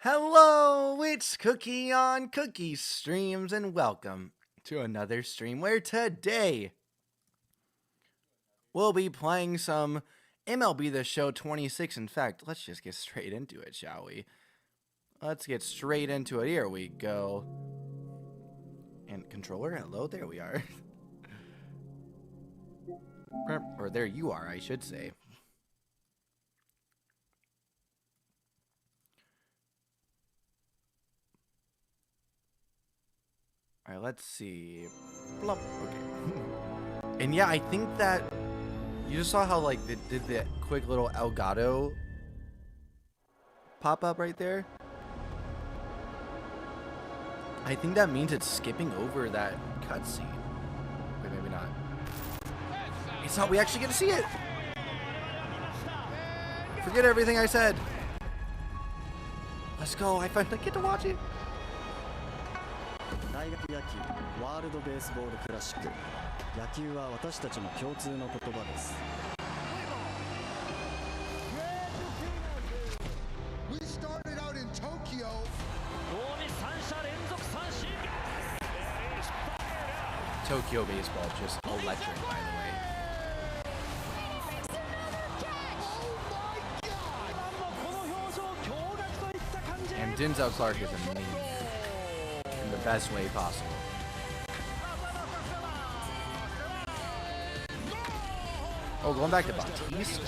Hello, it's Cookie on Cookie Streams, and welcome to another stream where today we'll be playing some MLB the Show 26. In fact, let's just get straight into it, shall we? Let's get straight into it. Here we go. And controller, hello, there we are. Or there you are, I should say. Alright, let's see. Blop. Okay. And yeah, I think that you just saw how like they did the quick little Elgato pop up right there. I think that means it's skipping over that cutscene. Wait, maybe not. It's not. We actually get to see it. Forget everything I said. Let's go. I finally get to watch it. 大学野球ワールドベースボールクラシック野球は私たちの共通の言葉です We started out in Tokyo. Tokyo baseball, just electric, by the way. And Denzel Clark is amazing in the best way possible. Oh, going back to Bautista. This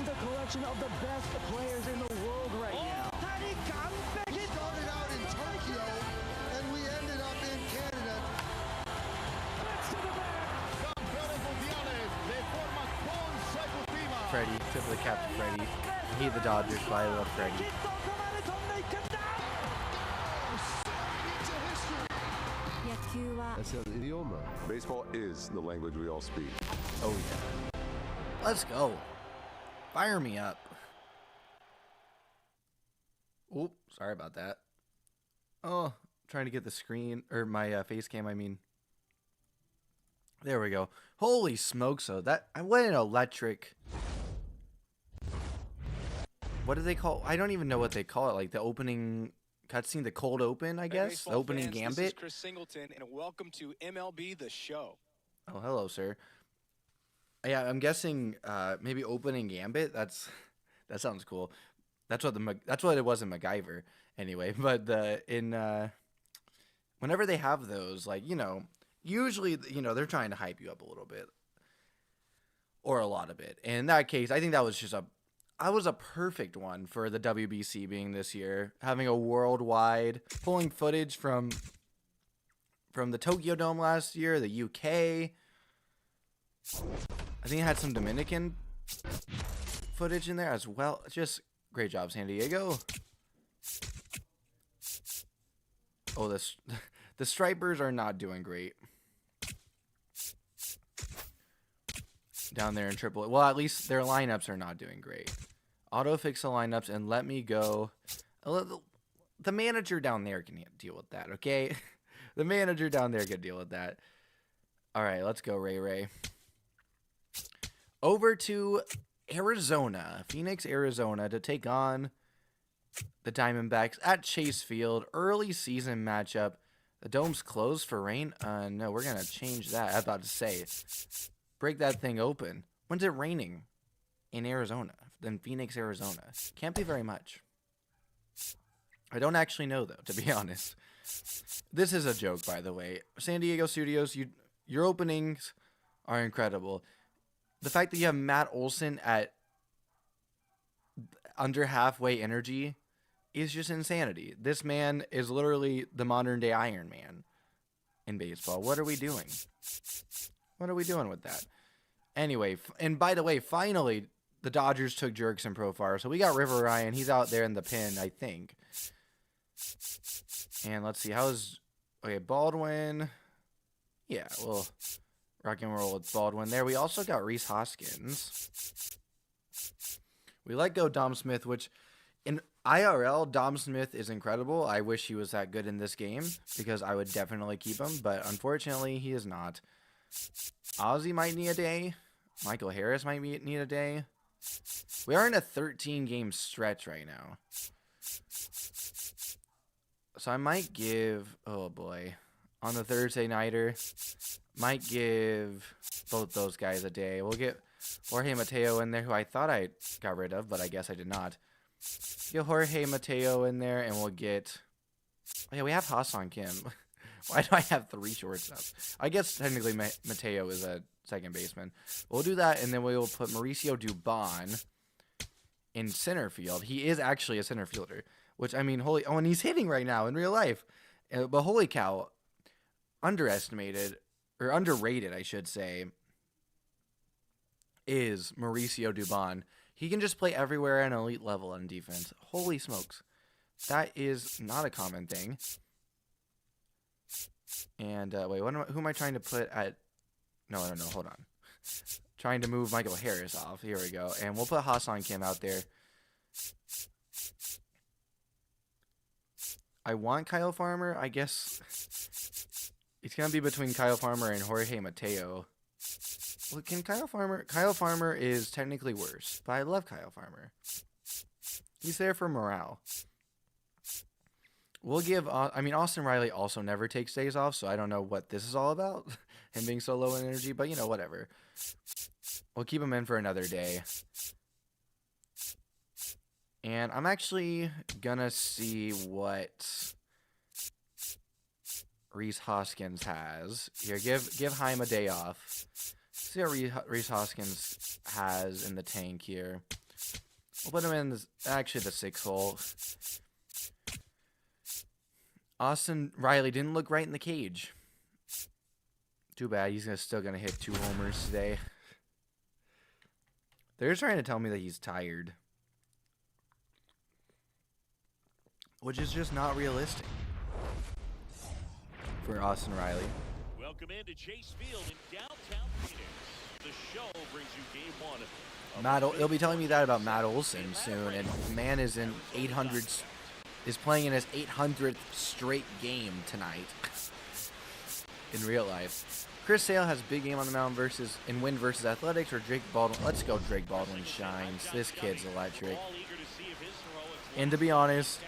is a collection of the best players in the world right now. We started out in Tokyo and we ended up in Canada. Freddie, tip of the cap to Freddie. I hate the Dodgers, but I love Freddie. That's an idioma. Baseball is the language we all speak. Oh yeah. Let's go. Fire me up. Oop, sorry about that. Oh, trying to get the screen, or my face cam, I mean. There we go. Holy smokes, so that, I went an electric. What do they call, I don't even know what they call it, like the opening cutscene, the cold open, I guess? The opening gambit? This is Chris Singleton, and welcome to MLB the Show. Oh, hello, sir. Yeah, I'm guessing maybe opening gambit. That sounds cool. That's what it was in MacGyver, anyway. But whenever they have those, like usually they're trying to hype you up a little bit, or a lot of it. And in that case, I think that was just a perfect one for the WBC being this year, having a worldwide, pulling footage from the Tokyo Dome last year, the UK. I think it had some Dominican footage in there as well. Just great job, San Diego. Oh, the Stripers are not doing great down there in AAA. Well, at least their lineups are not doing great. Auto fix the lineups and let me go. The manager down there can deal with that, okay? The manager down there can deal with that. All right, let's go, Ray. Over to Arizona, Phoenix, Arizona, to take on the Diamondbacks at Chase Field. Early season matchup. The dome's closed for rain. No, we're gonna change that. I was about to say, break that thing open. When's it raining in Arizona? In Phoenix, Arizona. Can't be very much. I don't actually know though, to be honest. This is a joke, by the way. San Diego Studios, your openings are incredible. The fact that you have Matt Olson at under halfway energy is just insanity. This man is literally the modern day Iron Man in baseball. What are we doing? What are we doing with that? Anyway, and by the way, finally, the Dodgers took Jurickson Profar. So we got River Ryan. He's out there in the pin, I think. And let's see. Okay, Baldwin. Yeah, well, rock and roll with Baldwin there. We also got Rhys Hoskins. We let go Dom Smith, which in IRL, Dom Smith is incredible. I wish he was that good in this game because I would definitely keep him, but unfortunately he is not. Ozzy might need a day. Michael Harris might need a day. We are in a 13-game stretch right now. So I might give, oh boy, on the Thursday nighter, might give both those guys a day. We'll get Jorge Mateo in there, who I thought I got rid of, but I guess I did not. Get Jorge Mateo in there, and we'll get, oh yeah, we have Ha-Seong Kim. Why do I have 3 shortstops? I guess technically Mateo is a second baseman. We'll do that, and then we will put Mauricio Dubon in center field. He is actually a center fielder, which, I mean, holy... Oh, and he's hitting right now in real life. But holy cow, underestimated, or underrated, I should say, is Mauricio Dubon. He can just play everywhere at an elite level on defense. Holy smokes. That is not a common thing. And, wait, who am I trying to put at... No, hold on. Trying to move Michael Harris off. Here we go. And we'll put Ha-Seong Kim out there. I want Kyle Farmer. I guess it's going to be between Kyle Farmer and Jorge Mateo. Well, can Kyle Farmer... Kyle Farmer is technically worse, but I love Kyle Farmer. He's there for morale. We'll give... I mean, Austin Riley also never takes days off, so I don't know what this is all about. Him being so low in energy, but, you know, whatever. We'll keep him in for another day. And I'm actually gonna see what Rhys Hoskins has. Here, give Haim a day off. See what Rhys Hoskins has in the tank here. We'll put him in the 6th hole. Austin Riley didn't look right in the cage. Too bad. He's still gonna hit 2 homers today. They're trying to tell me that he's tired, which is just not realistic for Austin Riley. Welcome into Chase Field in downtown Phoenix. The show brings you game 1. They'll be telling me that about Matt Olson soon, and man is playing in his 800th straight game tonight in real life. Chris Sale has a big game on the mound in Wind versus Athletics, or Drake Baldwin. Let's go, Drake Baldwin shines. This kid's electric. And to be honest,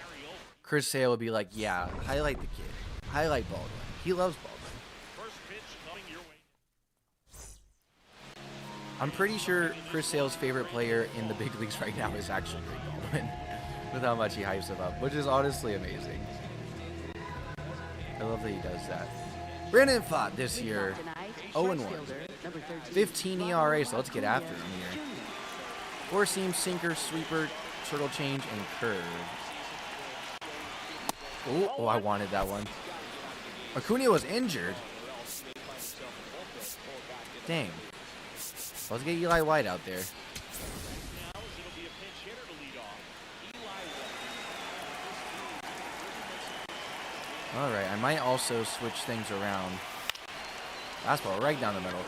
Chris Sale would be like, yeah, highlight the kid. Highlight Baldwin. He loves Baldwin. I'm pretty sure Chris Sale's favorite player in the big leagues right now is actually Drake Baldwin, with how much he hypes him up, which is honestly amazing. I love that he does that. Brandon Pfaadt this year, 0-1. 15 ERA, so let's get after him here. 4-seam, sinker, sweeper, turtle change, and curve. Oh, I wanted that one. Acuna was injured. Dang. Let's get Eli White out there. Alright, I might also switch things around. Fastball right down the middle.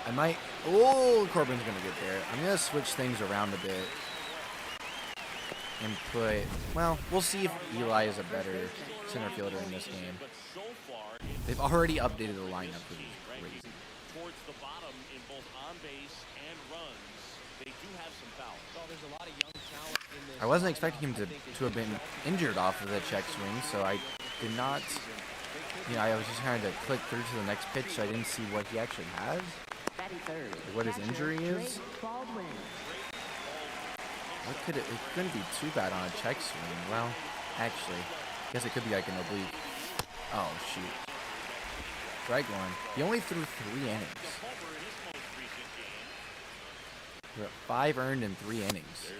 I might... Oh, Corbin's going to get there. I'm going to switch things around a bit. And put... Well, we'll see if Eli is a better center fielder in this game. They've already updated the lineup, which is crazy. Towards the bottom in both on base and runs. They do have some fouls. So there's a lot of young talent in this. I wasn't expecting him to have been injured off of the check swing, so I did not... You know, I was just trying to click through to the next pitch, so I didn't see what he actually has. What his injury is. What could it couldn't be too bad on a check swing. Well, actually, I guess it could be like an oblique. Oh, shoot. Strike one. He only threw 3 innings. We're at 5 earned in 3 innings.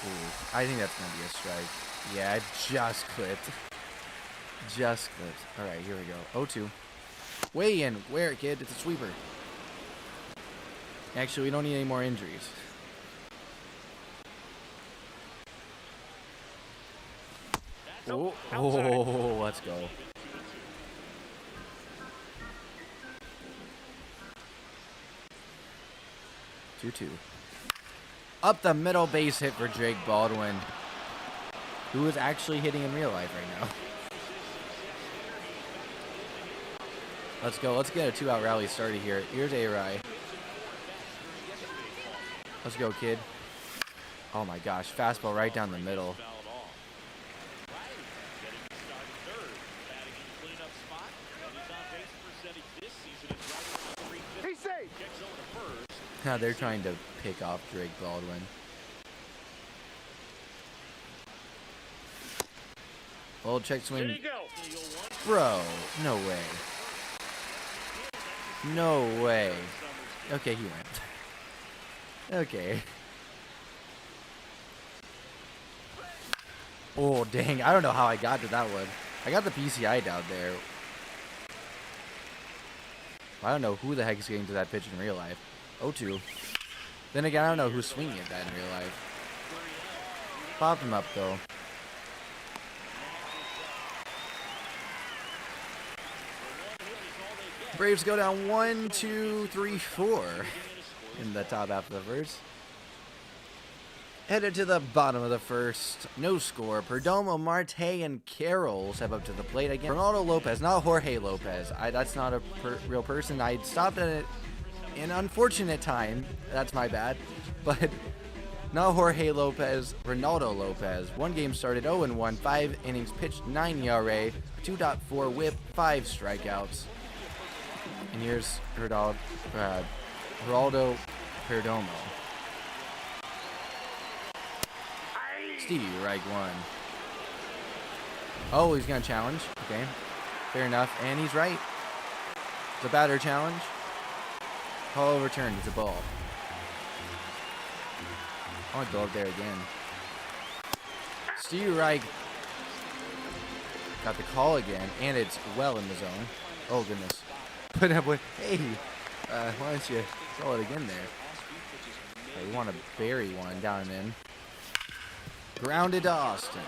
Ooh, I think that's going to be a strike. Yeah, it just clipped. Just clipped. All right, here we go. 0-2. Way in. Where, kid? It's a sweeper. Actually, we don't need any more injuries. Oh, let's go. Two. Up the middle base hit for Drake Baldwin, who is actually hitting in real life right now. Let's go. Let's get a 2-out rally started here. Here's A-Rai. Let's go, kid. Oh my gosh, fastball right down the middle. Now they're trying to pick off Drake Baldwin. Old check swing. Bro, no way. No way. Okay, he went. Okay. Oh, dang. I don't know how I got to that one. I got the PCI down there. I don't know who the heck is getting to that pitch in real life. 0-2. Then again, I don't know who's swinging at that in real life. Popped him up, though. Braves go down 1, 2, 3, 4 in the top half of the first. Headed to the bottom of the first. No score. Perdomo, Marte, and Carroll step up to the plate again. Ronaldo Lopez, not Jorge Lopez. That's not a real person. I stopped at it in an unfortunate time. That's my bad. But not Jorge Lopez, Ronaldo Lopez. One game started 0-1, 5 innings pitched, 9 ERA, 2.4 whip, 5 strikeouts. And here's Geraldo Perdomo. Stevie Reich won. Oh, he's going to challenge. Okay. Fair enough. And he's right. It's a batter challenge. Call overturned. It's a ball. I want to go up there again. Stevie Reich got the call again. And it's well in the zone. Oh, goodness. Put up with, hey, why don't you throw it again there? Okay, we want to bury one down and in. Grounded to Austin.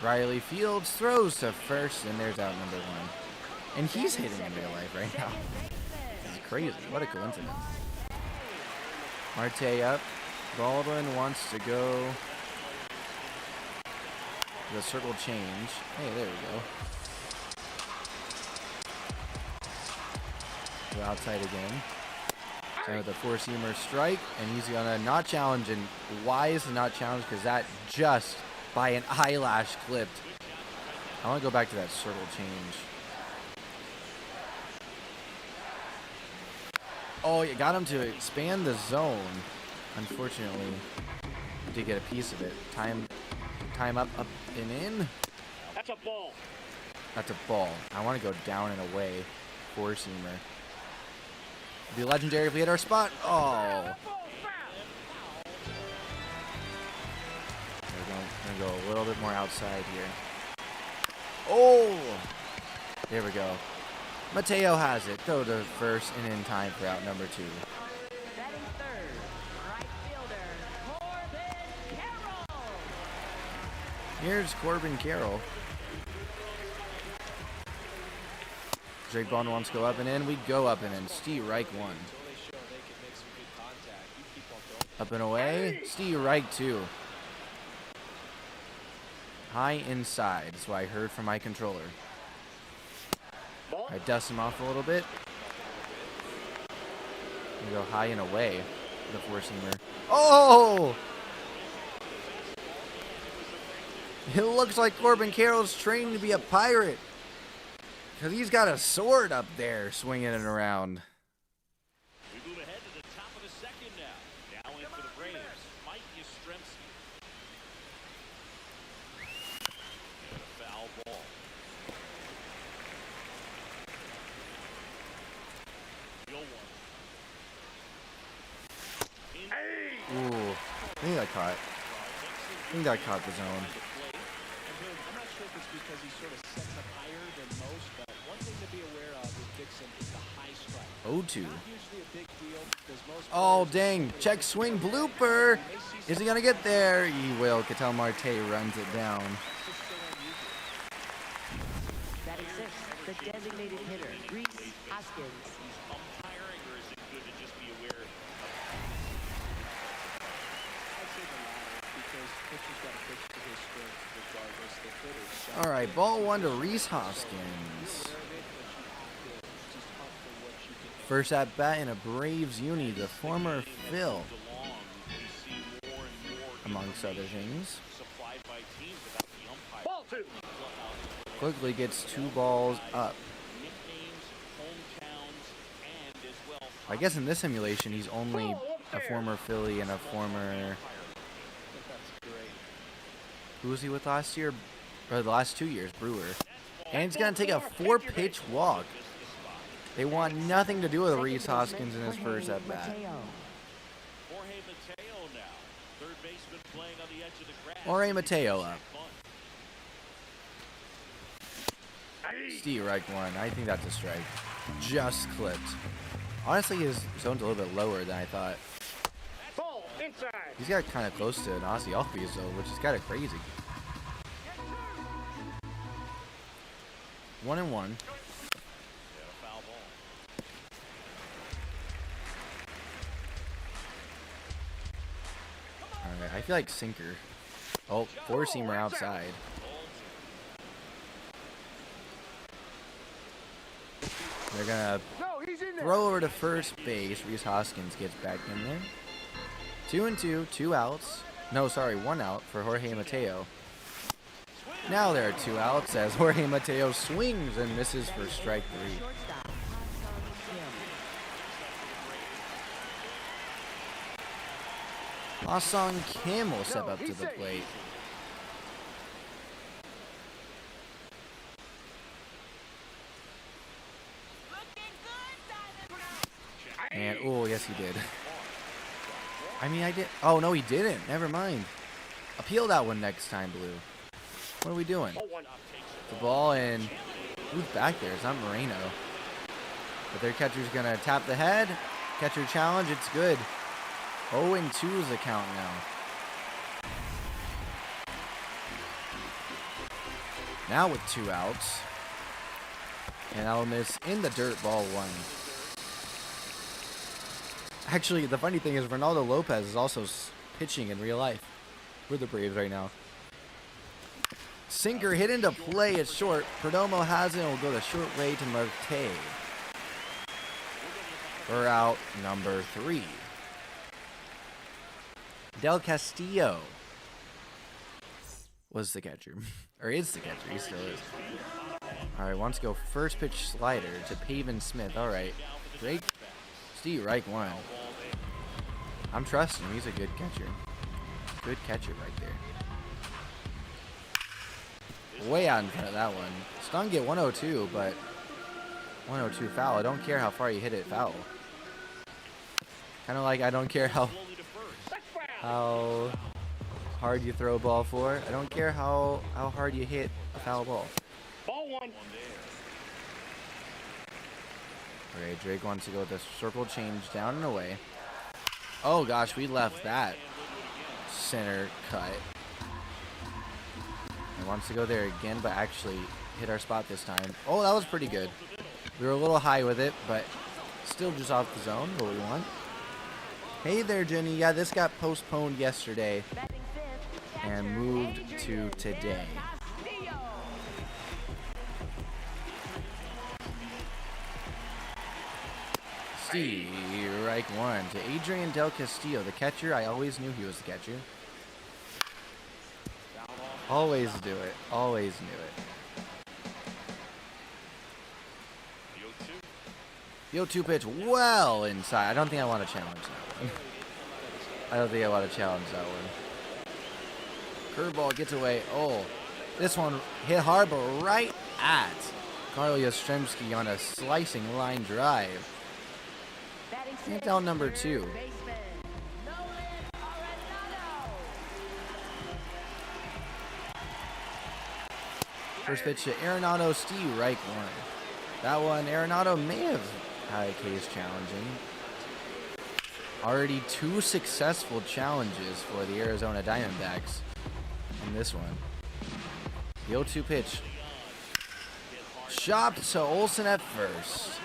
Riley Fields throws to first, and there's out number 1. And he's hitting in real life right now. This is crazy. What a coincidence. Marte up. Baldwin wants to go. The circle change. Hey, there we go. Go outside again. So the 4-seamer strike, and he's gonna not challenge. And why is he not challenged? Because that just by an eyelash clipped. I want to go back to that circle change. Oh, you got him to expand the zone. Unfortunately, did get a piece of it. Time up and in. That's a ball. That's a ball. I want to go down and away. 4-seamer. It'd be legendary if we hit our spot. Oh. We're going to go a little bit more outside here. Oh. There we go. Mateo has it. Go to first and in time for out number 2. Batting third, right fielder, Corbin Carroll. Here's Corbin Carroll. Drake Baldwin wants to go up and in. We go up and in. Steve Reich won. Up and away. Steve Reich 2. High inside. That's what I heard from my controller. I dust him off a little bit. We go high and away. The 4-seamer. Oh! It looks like Corbin Carroll's trained to be a pirate. Because he's got a sword up there swinging it around. We move ahead to the top of the second now. Now in for the Braves, Mike Yastrzemski. And a foul ball. Ooh, I think that caught. I think that caught the zone. I'm not sure if it's because he sort of sets up higher than most, but one thing to be aware of with Dixon is the high strike. 0-2. Not usually a big deal because most Oh, players- dang. Check swing blooper. Is he going to get there? He will. Ketel Marte runs it down. Batting sixth, the designated hitter, Reese Hoskins. Umpiring, or is it good to just be aware of? I'd say the latter because pitcher's got to pitch to his strength regardless. The hitter's shot. All right, ball 1 to Reese Hoskins. Aware of it, but you have to just First at bat in a Braves uni, the former Phil, amongst other things. Quickly gets 2 balls up. I guess in this simulation, he's only a former Philly and a former... Who was he with last year? Or the last 2 years, Brewer. And he's going to take a 4-pitch walk. They want nothing to do with Rhys Hoskins in his first at bat. Jorge Mateo up. Steve Reich one. I think that's a strike. Just clipped. Honestly, his zone's a little bit lower than I thought. He's got kind of close to an Aussie off-base zone, which is kind of crazy. 1-1. Alright, I feel like sinker. Oh, 4-seamer outside. They're gonna throw over to first base. Rhys Hoskins gets back in there. 2-2, 2 outs. No, sorry, 1 out for Jorge Mateo. Now there are 2 outs as Jorge Mateo swings and misses for strike 3. Ha-Seong Kim will step up to the plate. And, oh, yes, he did. I mean, I did. Oh, no, he didn't. Never mind. Appeal that one next time, Blue. What are we doing? The ball, and who's back there? It's not Moreno. But their catcher's going to tap the head. Catcher challenge. It's good. 0-2 is the count now. Now with 2 outs. And that'll miss in the dirt, ball 1. Actually, the funny thing is Ronaldo Lopez is also pitching in real life for the Braves right now. Sinker hit into play at short. Perdomo has it and will go the short way to Marte. For out number 3. Del Castillo was the catcher. Or is the catcher. He still is. Alright, wants to go first pitch slider to Pavin Smith. Alright. Drake. Steve Reich 1. I'm trusting him. He's a good catcher. Good catcher right there. Way out in front of that one. Stung get 102, but 102 foul. I don't care how far you hit it, foul. Kind of like I don't care how hard you throw a ball for. I don't care how hard you hit a foul ball. Ball 1. Okay, Drake wants to go with the circle change down and away. Oh gosh, we left that center cut. He wants to go there again, but actually hit our spot this time. Oh, that was pretty good. We were a little high with it, but still just off the zone, what we want. Hey there, Jenny. Yeah, this got postponed yesterday and moved to today. Steve Reich 1 to Adrian Del Castillo, the catcher. I always knew he was the catcher. Always do it. Always knew it. 0-2 pitch well inside. I don't think I want to challenge that one. I don't think I want to challenge that one. Curveball gets away. Oh, this one hit hard, but right at Carl Yastrzemski on a slicing line drive. Hit down number 2. First pitch to Arenado, Steve Reich 1. That one, Arenado may have had a case challenging. Already 2 successful challenges for the Arizona Diamondbacks in this one. The 0-2 pitch. Chopped to Olsen at first.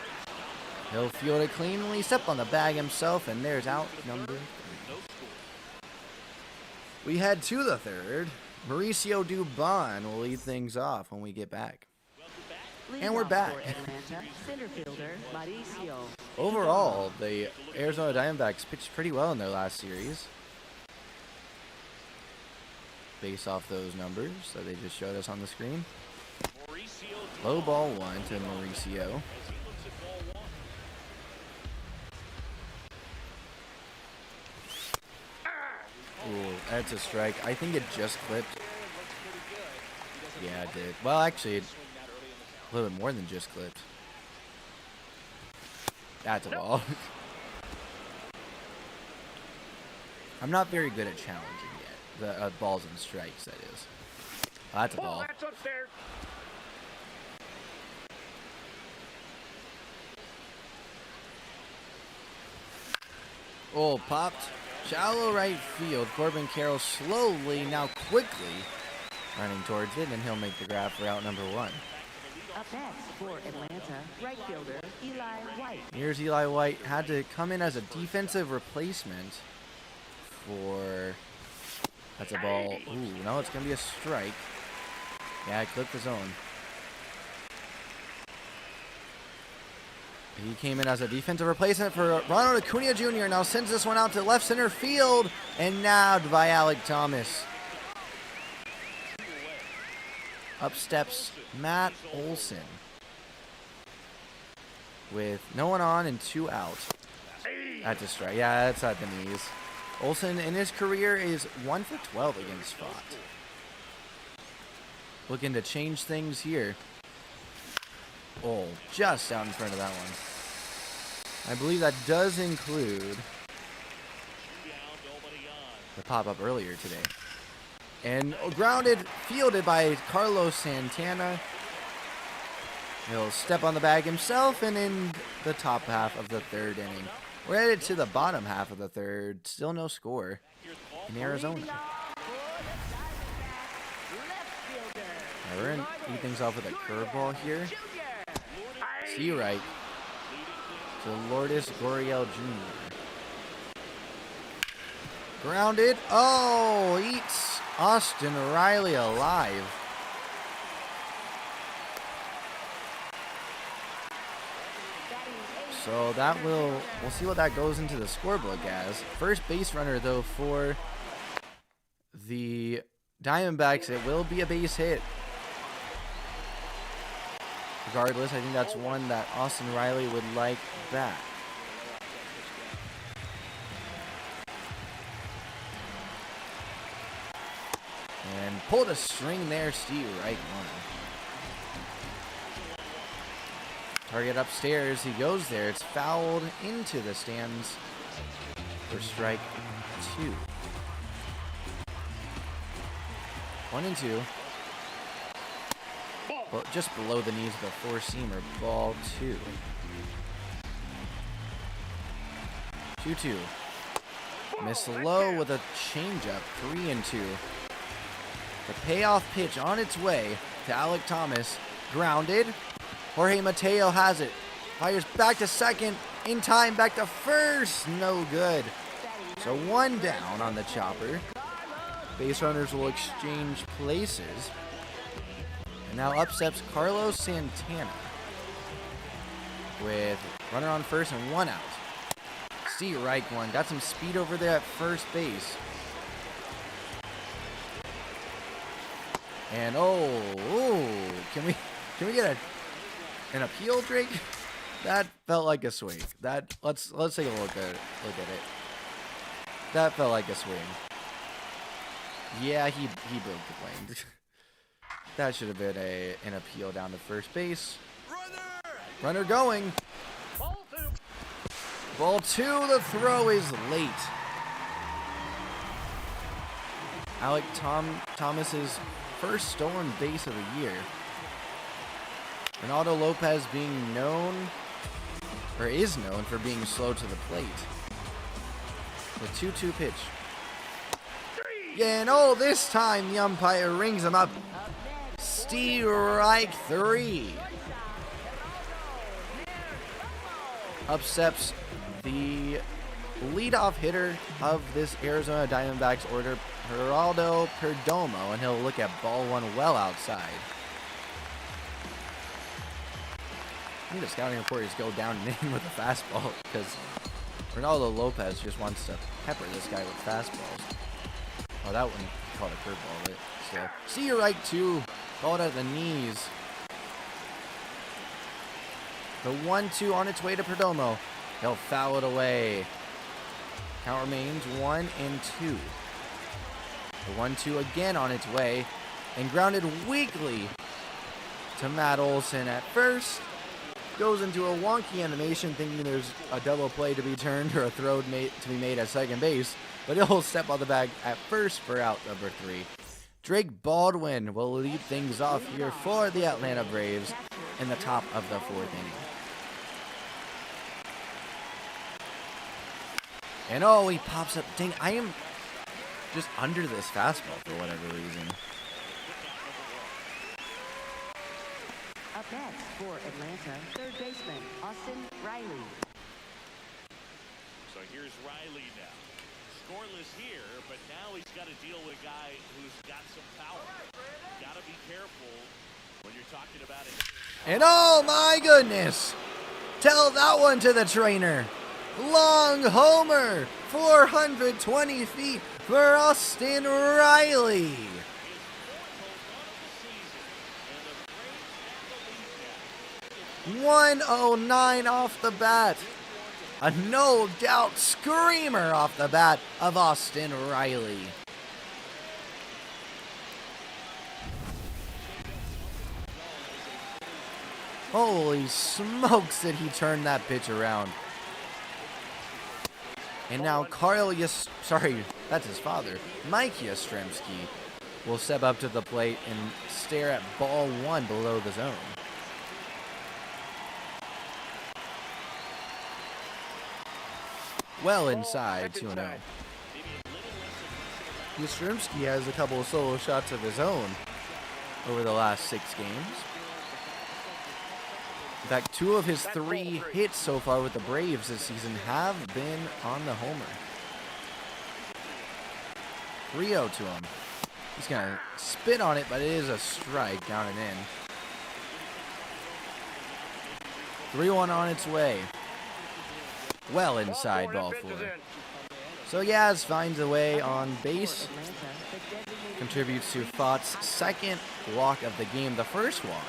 He'll field it cleanly, step on the bag himself, and there's out number 3. We head to the 3rd. Mauricio Dubon will lead things off when we get back. And we're back. For Atlanta, center fielder Mauricio overall, the Arizona Diamondbacks pitched pretty well in their last series. Based off those numbers that they just showed us on the screen. Low ball one to Mauricio. Ooh, that's a strike. I think it just clipped. Yeah, it did. Well, actually, a little bit more than just clipped. That's a ball. I'm not very good at challenging yet. The balls and strikes, that is. That's a ball. Oh, popped. Shallow right field. Corbin Carroll slowly, now quickly, running towards it, and he'll make the grab for out number one. Up next for Atlanta, right fielder Eli White. Here's Eli White. Had to come in as a defensive replacement for... That's a ball. Ooh, no, it's going to be a strike. Yeah, I clipped the zone. He came in as a defensive replacement for Ronald Acuna Jr. Now sends this one out to left center field. And nabbed by Alec Thomas. Up steps Matt Olson. With no one on and 2 out. That's a strike. Yeah, that's at the knees. Olson in his career is 1 for 12 against Fott. Looking to change things here. Oh, just out in front of that one. I believe that does include the pop-up earlier today. And grounded, fielded by Carlos Santana. He'll step on the bag himself and in the top half of the third inning. We're headed to the bottom half of the third. Still no score in Arizona. We're going to lead things off with a curveball here. See right to Lourdes Gurriel Jr. Grounded. Oh, eats Austin Riley alive. So that we'll see what that goes into the scorebook as. First base runner, though, for the Diamondbacks, it will be a base hit. Regardless, I think that's one that Austin Riley would like back. And pulled a string there, Steve Reich one. Target upstairs, he goes there. It's fouled into the stands for strike 2. 1-2. Well, just below the knees of the four-seamer, ball 2. 2-2. Miss low with a changeup, 3-2. The payoff pitch on its way to Alec Thomas, grounded. Jorge Mateo has it. Fires back to second. In time, back to first. No good. So 1 down on the chopper. Base runners will exchange places. And now up steps Carlos Santana. With runner on first and 1 out. Steve Reich one. Got some speed over there at first base. And can we get an appeal, Drake? That felt like a swing. Let's take a look at it. That felt like a swing. Yeah, he broke the plane. That should have been an appeal down to first base. Runner going. Ball 2. The throw is late. Alec Thomas's first stolen base of the year. Ronaldo Lopez is known for being slow to the plate. The 2-2 pitch. Yeah, and this time the umpire rings him up. Strike 3. Up steps the leadoff hitter of this Arizona Diamondbacks order, Geraldo Perdomo, and he'll look at ball 1 well outside. I think the scouting reporters go down and in with a fastball because Ronaldo Lopez just wants to pepper this guy with fastballs. Oh, that wouldn't be called a curveball, but still. See you right, too. Called at the knees. The 1-2 on its way to Perdomo. He'll foul it away. Count remains 1-2. The 1-2 again on its way and grounded weakly to Matt Olson at first. Goes into a wonky animation thinking there's a double play to be turned or a throw to be made at second base, but he'll step on the bag at first for out number 3. Drake Baldwin will lead things off here for the Atlanta Braves in the top of the 4th inning. And oh, he pops up. Dang, I am just under this fastball for whatever reason. Up next for Atlanta, third baseman Austin Riley. So here's Riley now. Scoreless here, but now he's got to deal with a guy who's got some power. Got to be careful when you're talking about it. And oh my goodness! Tell that one to the trainer. Long homer, 420 feet for Austin Riley. 109 off the bat. A no doubt screamer off the bat of Austin Riley. Holy smokes, did he turn that pitch around. And now that's his father, Mike Yastrzemski, will step up to the plate and stare at ball 1 below the zone. Well inside, 2-0. Yastrzemski has a couple of solo shots of his own over the last 6 games. In fact, 2 of his 3 hits so far with the Braves this season have been on the homer. 3-0 to him. He's going to spit on it, but it is a strike down and in. 3-1 on its way. Well inside, ball 4. So Yaz finds a way on base. Contributes to Fott's 2nd walk of the game, the first walk.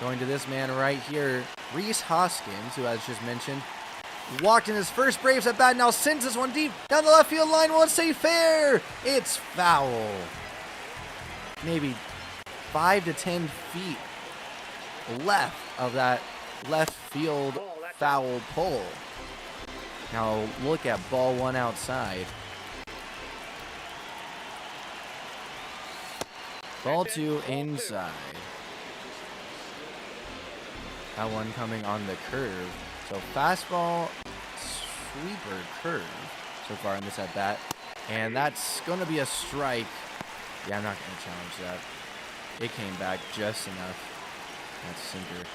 Going to this man right here, Rhys Hoskins, who, as just mentioned, walked in his first Braves at bat. Now sends this one deep down the left field line. Will it stay fair? It's foul. Maybe 5 to 10 feet left of that left field foul pole. Now look at ball 1 outside. Ball 2 inside. That one coming on the curve. So fastball, sweeper, curve so far in this at bat. And that's going to be a strike. Yeah, I'm not going to challenge that. It came back just enough. That's sinker.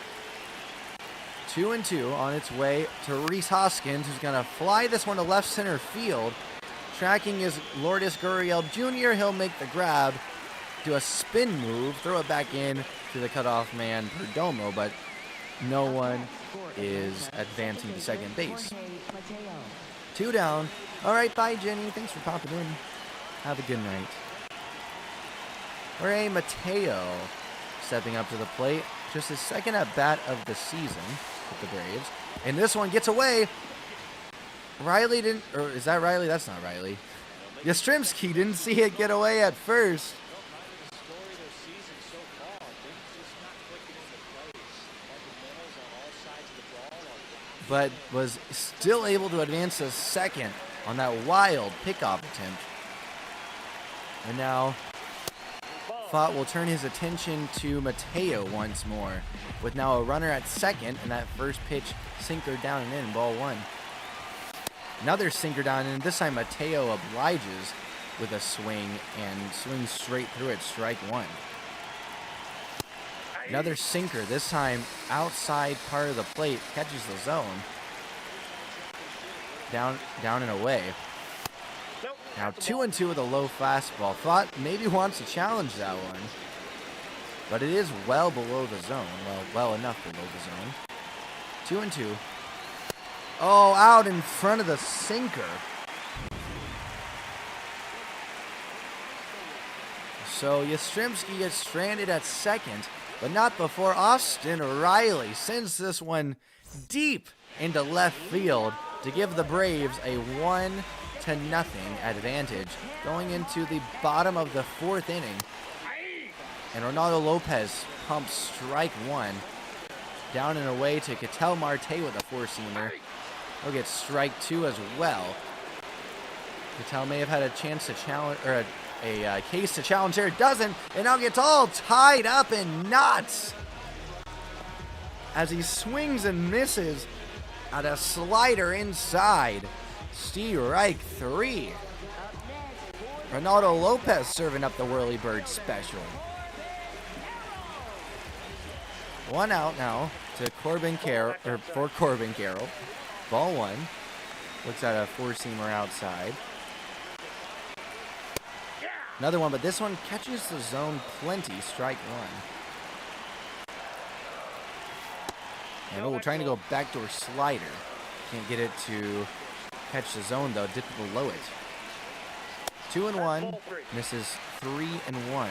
2-2 on its way to Rhys Hoskins, who's going to fly this one to left center field. Tracking is Lourdes Gurriel Jr. He'll make the grab, do a spin move, throw it back in to the cutoff man Perdomo, but no one is advancing to second base. 2 down. All right, bye, Jenny. Thanks for popping in. Have a good night. Jorge Mateo stepping up to the plate. Just his 2nd at-bat of the season with the Braves. And this one gets away. Riley didn't, or is that Riley? That's not Riley. Yastrzemski didn't see it get away at first. But was still able to advance to second on that wild pickoff attempt. And now Fott will turn his attention to Mateo once more, with now a runner at second, and that first pitch sinker down and in, ball 1. Another sinker down and in. This time Mateo obliges with a swing and swings straight through it, strike 1. Another sinker, this time outside part of the plate, catches the zone. Down and away. Now 2-2 with a low fastball. Thought maybe wants to challenge that one. but it is well below the zone. Well enough below the zone. 2-2. Oh, out in front of the sinker. So Yastrzemski gets stranded at second, but not before Austin Riley sends this one deep into left field to give the Braves a 1-0 advantage going into the bottom of the 4th inning. And Ronaldo Lopez pumps strike 1 down and away to Ketel Marte with a 4-seamer. He'll get strike 2 as well. Ketel may have had a chance to challenge, or a case to challenge here. Doesn't, and now gets all tied up in knots as he swings and misses at a slider inside. Strike 3. Ronaldo Lopez serving up the Whirly Bird special. 1 out now to Corbin Carroll, or for Corbin Carroll. Ball 1. Looks at a 4-seamer outside. Another one, but this one catches the zone plenty. Strike 1. And trying to go backdoor slider. Can't get it to catch the zone though. Dipped below it. 2-1. Misses 3-1.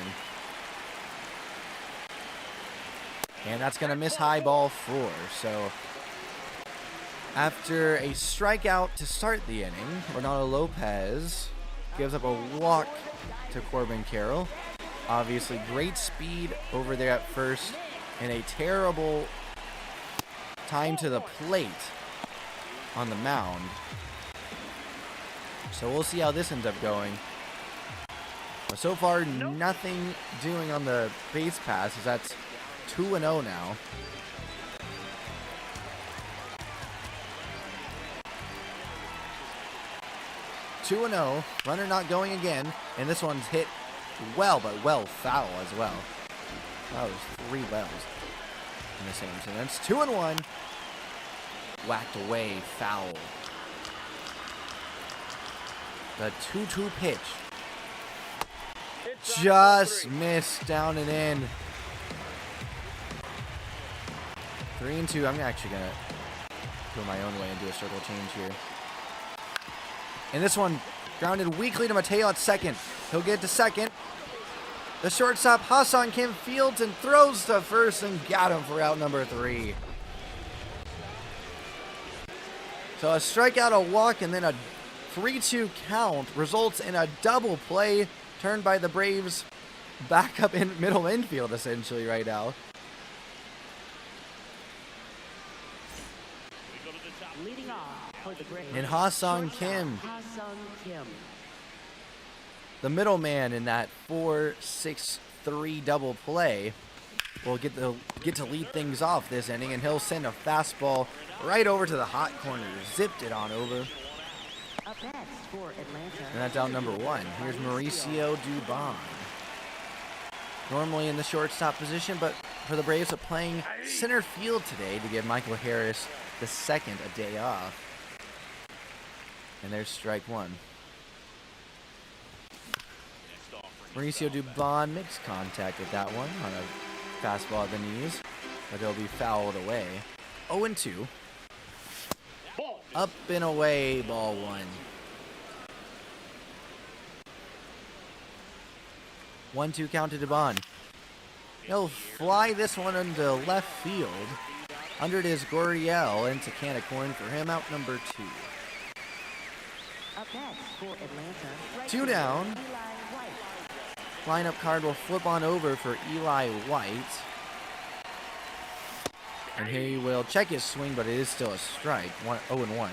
And that's going to miss high ball 4. So after a strikeout to start the inning, Ronaldo Lopez gives up a walk to Corbin Carroll. Obviously great speed over there at first and a terrible time to the plate on the mound. So we'll see how this ends up going. But so far, nothing doing on the base pass, as that's 2-0 now. Runner not going again, and this one's hit well, but well foul as well. That was 3 wells in the same sentence. 2-1. Whacked away, foul. The 2-2 pitch. Just missed down and in. 3-2. I'm actually going to go my own way and do a circle change here. And this one grounded weakly to Mateo at second. He'll get to second. The shortstop, Hassan Kim, fields and throws to first and got him for out number 3. So a strikeout, a walk, and then a 3-2 count results in a double play turned by the Braves back up in middle infield essentially right now. Leading off for the Braves. And Hassan Kim, Kim. the middleman in that 4-6-3 double play, will get to lead things off this inning, and he'll send a fastball right over to the hot corner. Zipped it on over. Up next for Atlanta. And that's out number 1. Here's Mauricio Dubon. Normally in the shortstop position, but for the Braves, are playing center field today to give Michael Harris the second a day off. And there's strike 1. Mauricio Dubon makes contact with that one on a fastball at the knees, but it'll be fouled away. 0-2. Up and away, ball 1. 1-2 count to Dubon. He'll fly this one into left field. Under it is Gurriel into can of corn for him, out number 2. Up next for Atlanta. 2 down. Eli White. Lineup card will flip on over for Eli White. And he will check his swing, but it is still a strike. 0-1.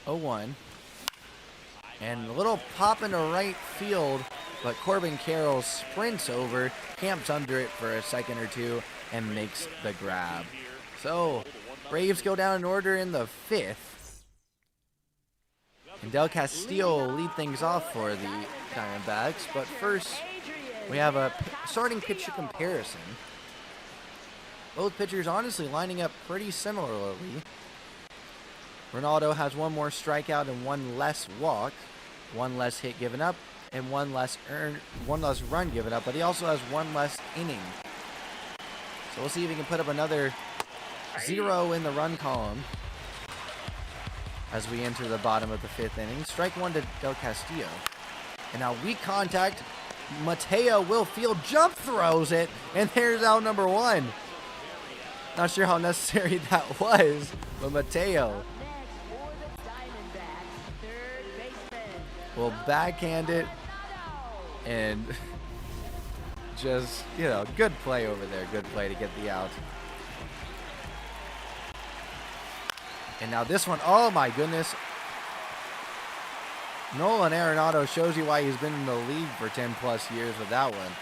0-1. And a little pop into right field, but Corbin Carroll sprints over, camps under it for a second or two, and makes the grab. So, Braves go down in order in the 5th. And Del Castillo will lead things off for the Diamondbacks, but first we have a starting pitcher comparison. Both pitchers honestly lining up pretty similarly. Ronaldo has 1 more strikeout and 1 less walk. one less hit given up and one less run given up, but he also has one less inning. So we'll see if he can put up another 0 in the run column as we enter the bottom of the 5th inning. Strike 1 to Del Castillo. And now weak contact. Mateo will field, jump throws it, and there's out number 1. Not sure how necessary that was, but Mateo will backhand it, and just, you know, good play over there. Good play to get the out. And now this one, oh my goodness. Nolan Arenado shows you why he's been in the league for 10 plus years with that one.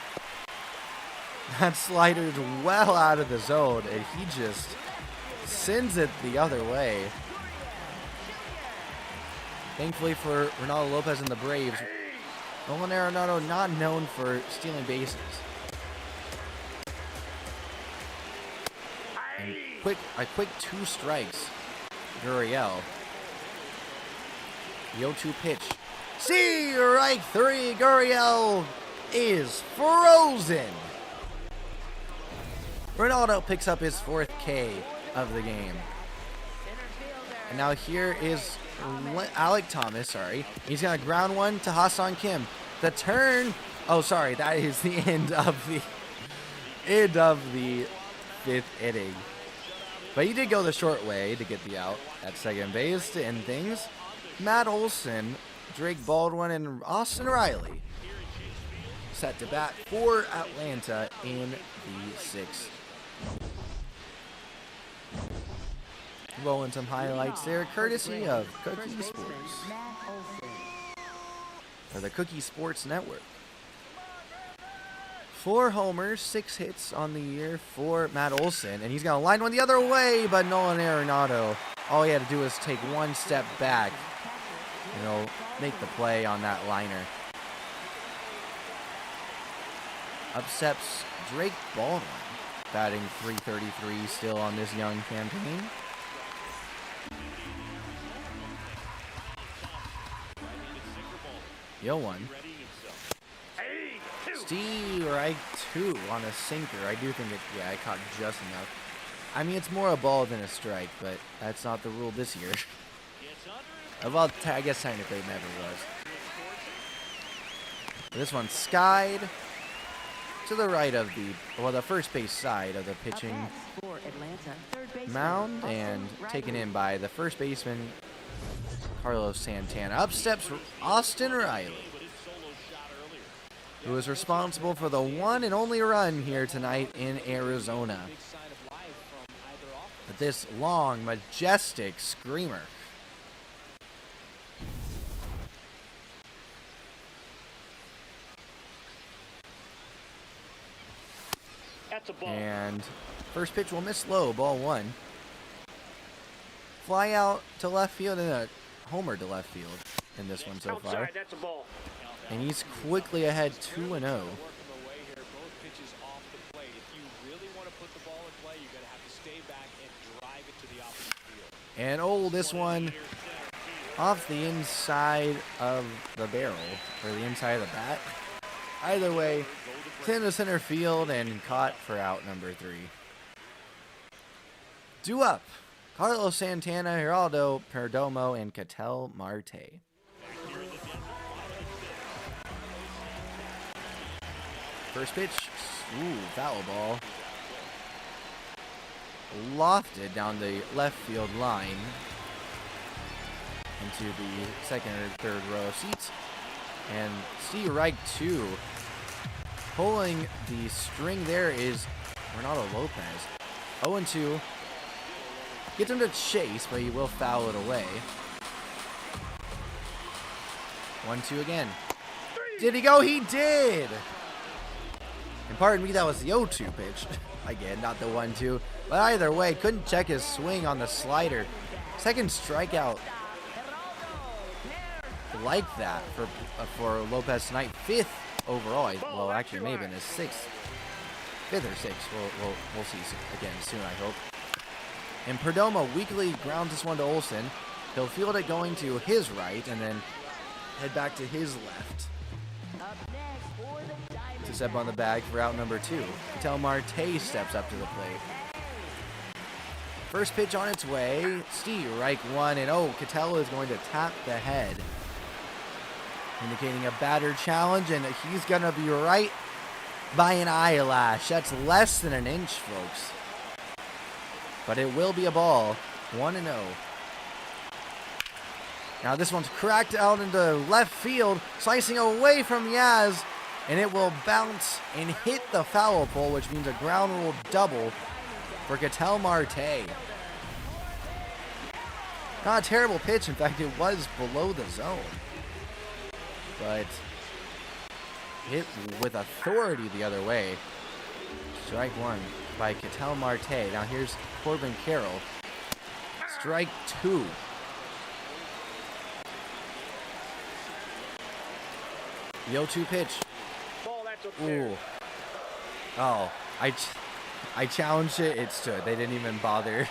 That slider's well out of the zone, and he just sends it the other way. Thankfully for Ronaldo Lopez and the Braves, Nolan Arenado not known for stealing bases. And a quick 2 strikes. Gurriel. The 0-2 pitch. Strike 3. Gurriel is frozen. Ronaldo picks up his 4th K of the game. And now here is Alec Thomas, He's going to ground one to Hassan Kim. The turn. Oh, sorry. That is the end of the 5th inning. But he did go the short way to get the out at second base to end things. Matt Olson, Drake Baldwin, and Austin Riley set to bat for Atlanta in the 6th. Rolling some highlights there, courtesy of Cookie Sports, or the Cookie Sports Network. 4 homers, 6 hits on the year for Matt Olson, and he's going to line one the other way, but Nolan Arenado, all he had to do was take 1 step back, you know, make the play on that liner. Up steps Drake Baldwin, batting .333 still on this young campaign. Yo one. Strike 2 on a sinker. I do think I caught just enough. I mean, it's more a ball than a strike, but that's not the rule this year. Well, I guess technically it never was. This one's skied to the right of the first base side of the pitching mound and taken in by the first baseman, Carlos Santana. Up steps Austin Riley, who is responsible for the one and only run here tonight in Arizona. With this long, majestic screamer. And first pitch will miss low, ball 1. Fly out to left field and a homer to left field in this one so far. And he's quickly ahead 2-0. And oh, this one off the inside of the barrel, or the inside of the bat. Either way, it's into center field and caught for out number 3. Due up, Carlos Santana, Geraldo Perdomo, and Ketel Marte. First pitch, foul ball. Lofted down the left field line into the second or third row of seats. And strike 2. Pulling the string there is Ronaldo Lopez. 0-2. Gets him to chase, but he will foul it away. 1-2 again. Did he go? He did! And pardon me, that was the 0-2 pitch. Again, not the 1-2. But either way, couldn't check his swing on the slider. Second strikeout like that for Lopez tonight. 5th overall. Well, actually, maybe in his 6th. 5th or 6th. We'll see again soon, I hope. And Perdomo weakly grounds this one to Olson. He'll field it going to his right, and then head back to his left Up next for the Diamondbacks. to step on the bag for out number 2. Ketel Marte steps up to the plate. First pitch on its way. Strike 1, and Ketel is going to tap the head, indicating a batter challenge, and he's going to be right by an eyelash. That's less than an inch, folks. But it will be a ball. 1-0. Now this one's cracked out into left field, slicing away from Yaz, and it will bounce and hit the foul pole, which means a ground rule double for Ketel Marte. Not a terrible pitch. In fact, it was below the zone. But hit with authority the other way. Strike 1 by Ketel Marte. Now here's Corbin Carroll. Strike 2. The 0-2 pitch. Ooh. Oh, I challenged it. It stood. They didn't even bother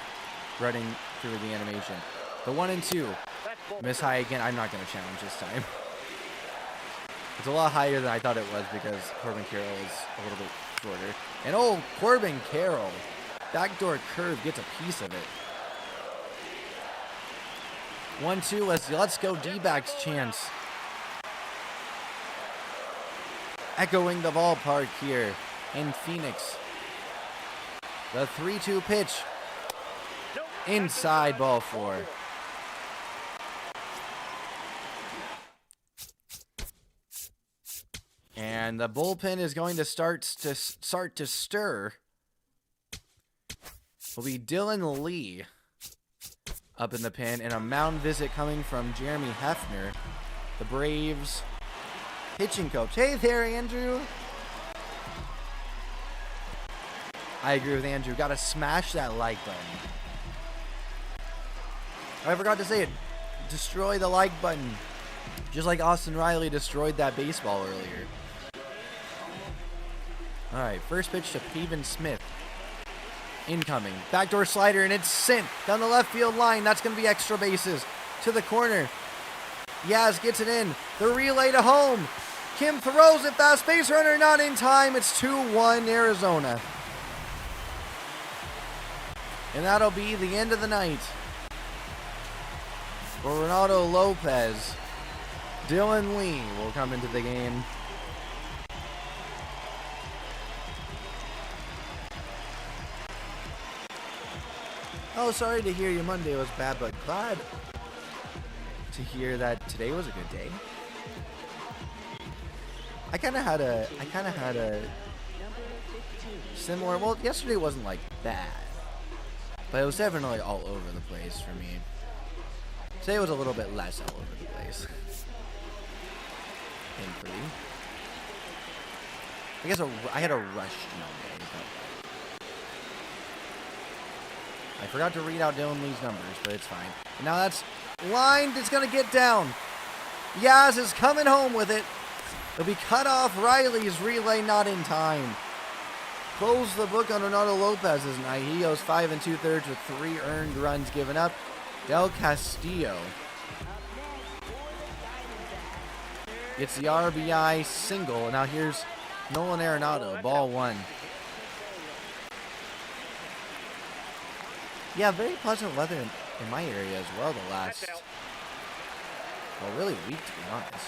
running through the animation. The 1-2. Miss high again. I'm not going to challenge this time. It's a lot higher than I thought it was because Corbin Carroll is a little bit shorter. And Corbin Carroll. Backdoor curve gets a piece of it. 1-2 as the Let's Go D-backs chants echoing the ballpark here in Phoenix. The 3-2 pitch. Inside, ball 4. And the bullpen is going to start to stir. Will be Dylan Lee up in the pen, and a mound visit coming from Jeremy Hefner, the Braves pitching coach. Hey there, Andrew. I agree with Andrew. Got to smash that like button. I forgot to say it. Destroy the like button. Just like Austin Riley destroyed that baseball earlier. All right, first pitch to Pavin Smith. Incoming. Backdoor slider, and it's sent down the left field line. That's going to be extra bases. To the corner. Yaz gets it in. The relay to home. Kim throws it. Fast base runner not in time. It's 2-1 Arizona. And that'll be the end of the night for Ronaldo Lopez. Dylan Lee will come into the game. Oh, sorry to hear your Monday was bad, but glad to hear that today was a good day. I kind of had a similar, well, yesterday wasn't like bad, but it was definitely all over the place for me. Today was a little bit less all over the place. Thankfully. I guess I had a rushed Monday. I forgot to read out Dylan Lee's numbers, but it's fine. And now that's lined. It's going to get down. Yaz is coming home with it. It'll be cut off. Riley's relay not in time. Close the book on Ronaldo Lopez's night. He goes 5 2/3 with 3 earned runs given up. Del Castillo gets the RBI single. And now here's Nolan Arenado, ball 1. Yeah, very pleasant weather in my area as well the last, well, really week to be honest.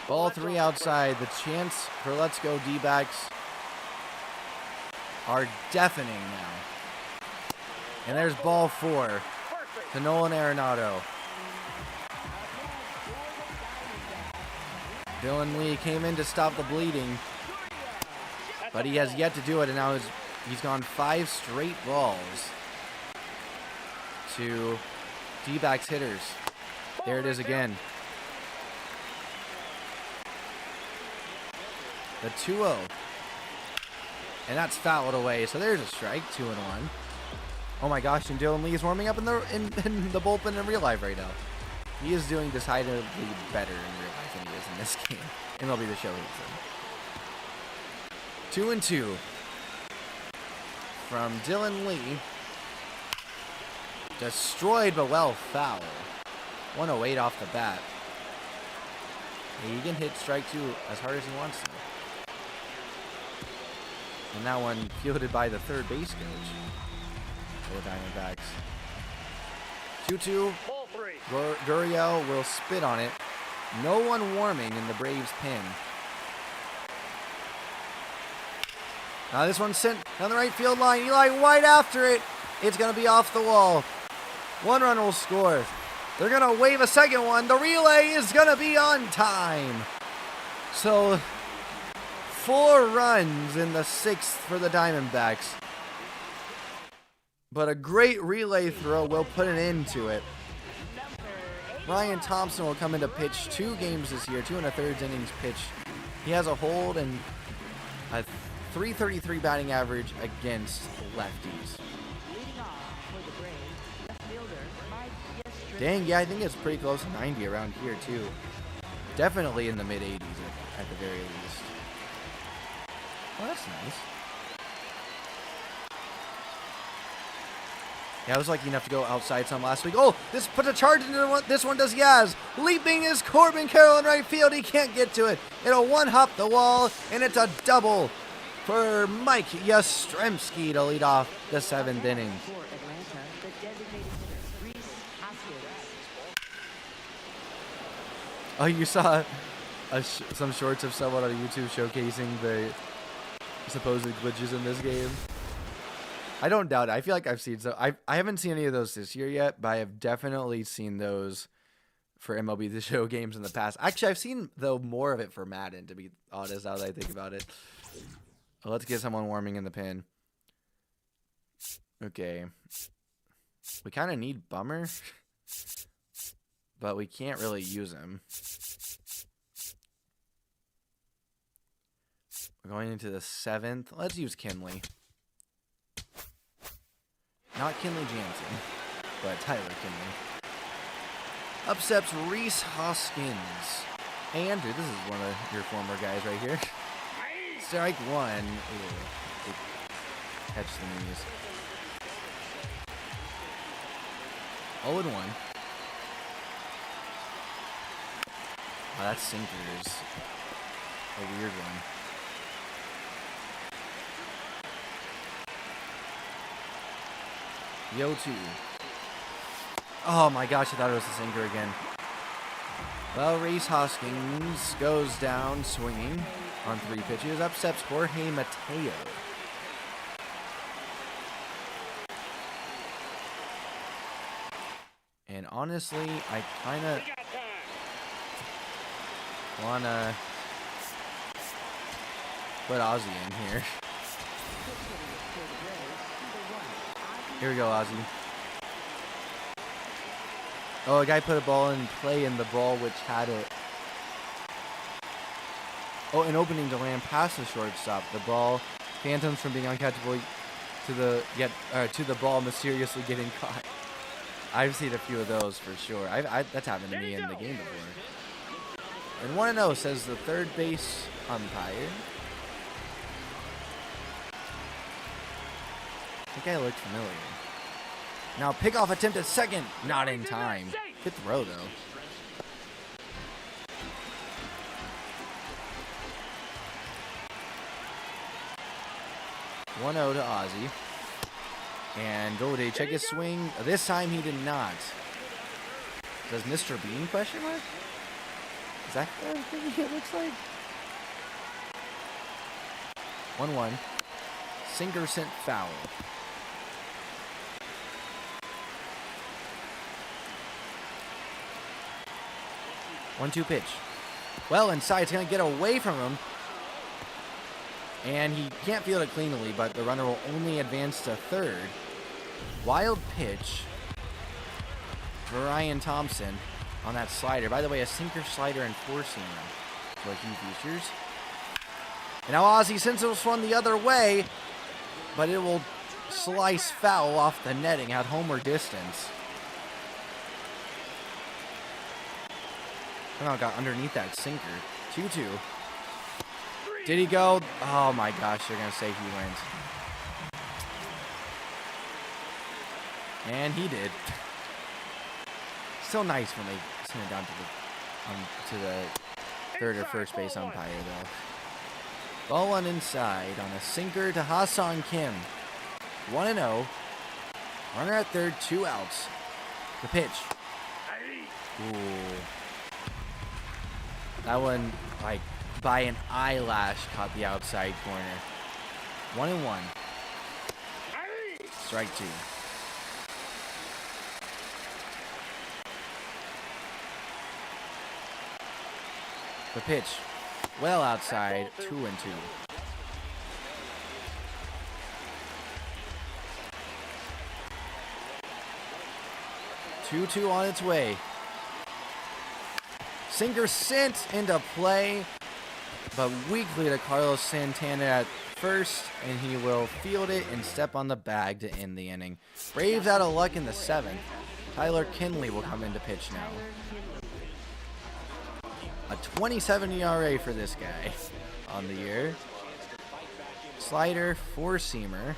Ball 3 outside. The chants for Let's Go D-backs are deafening now. And there's ball 4 to Nolan Arenado. Dylan Lee came in to stop the bleeding, but he has yet to do it, and now he's gone 5 straight balls to D-backs hitters. There it is again. The 2-0. And that's fouled away, so there's a strike, 2-1. Oh my gosh, and Dylan Lee is warming up in the bullpen in real life right now. He is doing decidedly better in real life than he is in this game. MLB the Show hates him. 2-2 from Dylan Lee. Destroyed, but well, foul. 108 off the bat. He can hit strike 2 as hard as he wants to. And that one fielded by the third base coach for the Diamondbacks. 2-2. Gurriel will spit on it. No one warming in the Braves pin. Now this one's sent down the right field line. Eli White after it. It's going to be off the wall. 1 run will score. They're going to wave a second one. The relay is going to be on time. So 4 runs in the 6th for the Diamondbacks. But a great relay throw will put an end to it. Ryan Thompson will come in to pitch 2 games this year, 2 1/3 innings pitched. He has a hold and a .333 batting average against lefties. Dang, yeah, I think it's pretty close to 90 around here, too. Definitely in the mid-80s at the very least. Well, that's nice. Yeah, I was lucky enough to go outside some last week. Oh, this puts a charge into one. This one does Yaz. Leaping is Corbin Carroll in right field. He can't get to it. It'll one-hop the wall, and it's a double for Mike Yastrzemski to lead off the 7th inning. Oh, you saw some shorts of someone on YouTube showcasing the supposed glitches in this game? I don't doubt it. I feel like I've seen I haven't seen any of those this year yet, but I have definitely seen those for MLB the Show games in the past. Actually, I've seen, though, more of it for Madden, to be honest, now that I think about it. Well, let's get someone warming in the pin. Okay. We kind of need Bummer, but we can't really use him. We're going into the 7th. Let's use Kinley. Not Kinley Jansen, but Tyler Kinley. Upsets Reese Hoskins. Andrew, this is one of your former guys right here. Strike 1. Ooh, catch the knees. 0-1. Oh, that sinker is a weird one. Yo 2. Oh my gosh, I thought it was the sinker again. Well, Reese Hoskins goes down swinging on 3 pitches. Upsets Jorge Mateo. And honestly, I kind of want to put Ozzy in here. Here we go, Ozzy. Oh, a guy put a ball in play, and the ball which had it. Oh, an opening to land past the shortstop. The ball phantoms from being uncatchable to the ball mysteriously getting caught. I've seen a few of those for sure. That's happened to me in the game before. And 1-0 says the third base umpire. I think I looked familiar. Now pickoff attempt at second. Not in time. Good throw, though. (1-0) to Ozzy. And Goldie, check his swing. This time he did not. Does Mr. Bean question mark? Is that what it looks like? 1-1. Sinker sent foul. 1-2 pitch. Well, inside, it's going to get away from him. And he can't field it cleanly, but the runner will only advance to third. Wild pitch for Ryan Thompson on that slider. By the way, a sinker, slider, and 4-seamer is what he features. And now Ozzy sends this one the other way, but it will slice foul off the netting at homer distance. Oh, got underneath that sinker. 2-2. Did he go? Oh my gosh, they're going to say he went. And he did. Still nice when they send it down to the third or first base umpire, though. Ball one inside on a sinker to Ha-Seong Kim. 1-0. Runner at third, 2 outs. The pitch. Ooh. That one, like, by an eyelash, caught the outside corner. 1-1. Strike 2. The pitch. Well outside, 2-2. 2-2 on its way. Sinker sent into play, but weakly to Carlos Santana at first, and he will field it and step on the bag to end the inning. Braves out of luck in the 7th. Tyler Kinley will come in to pitch now. A 27 ERA for this guy on the year. Slider, 4-seamer.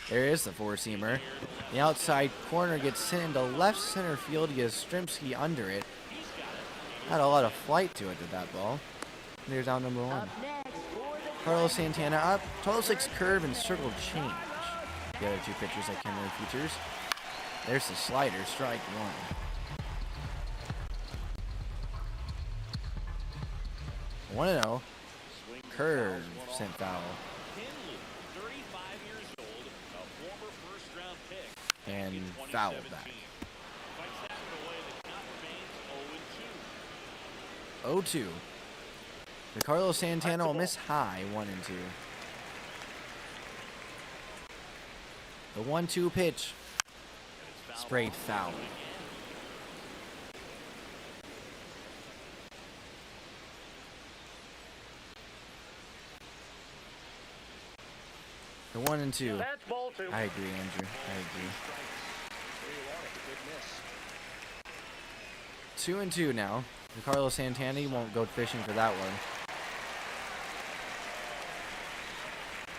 There is the 4-seamer. The outside corner gets sent into left center field. Yastrzemski under it. Had a lot of flight to it with that ball. There's out number 1. Carlos Santana up. 12-6 curve and circle change. The other 2 pitchers that Kinley features. There's the slider, strike 1. One and 0. Curve sent foul. And fouled back. 0-2. The Carlos Santana will miss high, 1-2. The 1-2 pitch. Sprayed foul. The 1-2. I agree, Andrew. I agree. 2-2 now. And Carlos Santana won't go fishing for that one.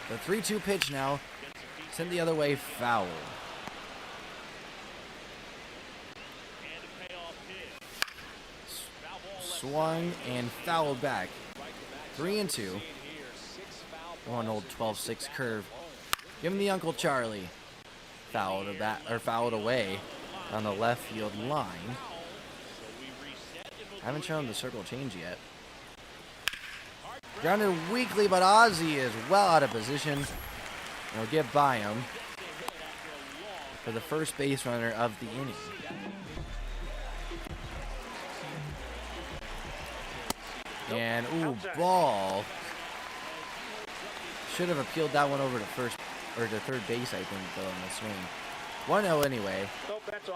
The 3-2 pitch now. Sent the other way, foul. Swung and fouled back. 3-2. Oh, an old 12-6 curve. Give him the Uncle Charlie. Fouled away on the left field line. Haven't shown the circle change yet. Grounded weakly, but Ozzy is well out of position. He'll get by him for the first base runner of the inning. And, ooh, ball. Should have appealed that one over to first, or to third base, I think, though, in the swing. 1-0 anyway.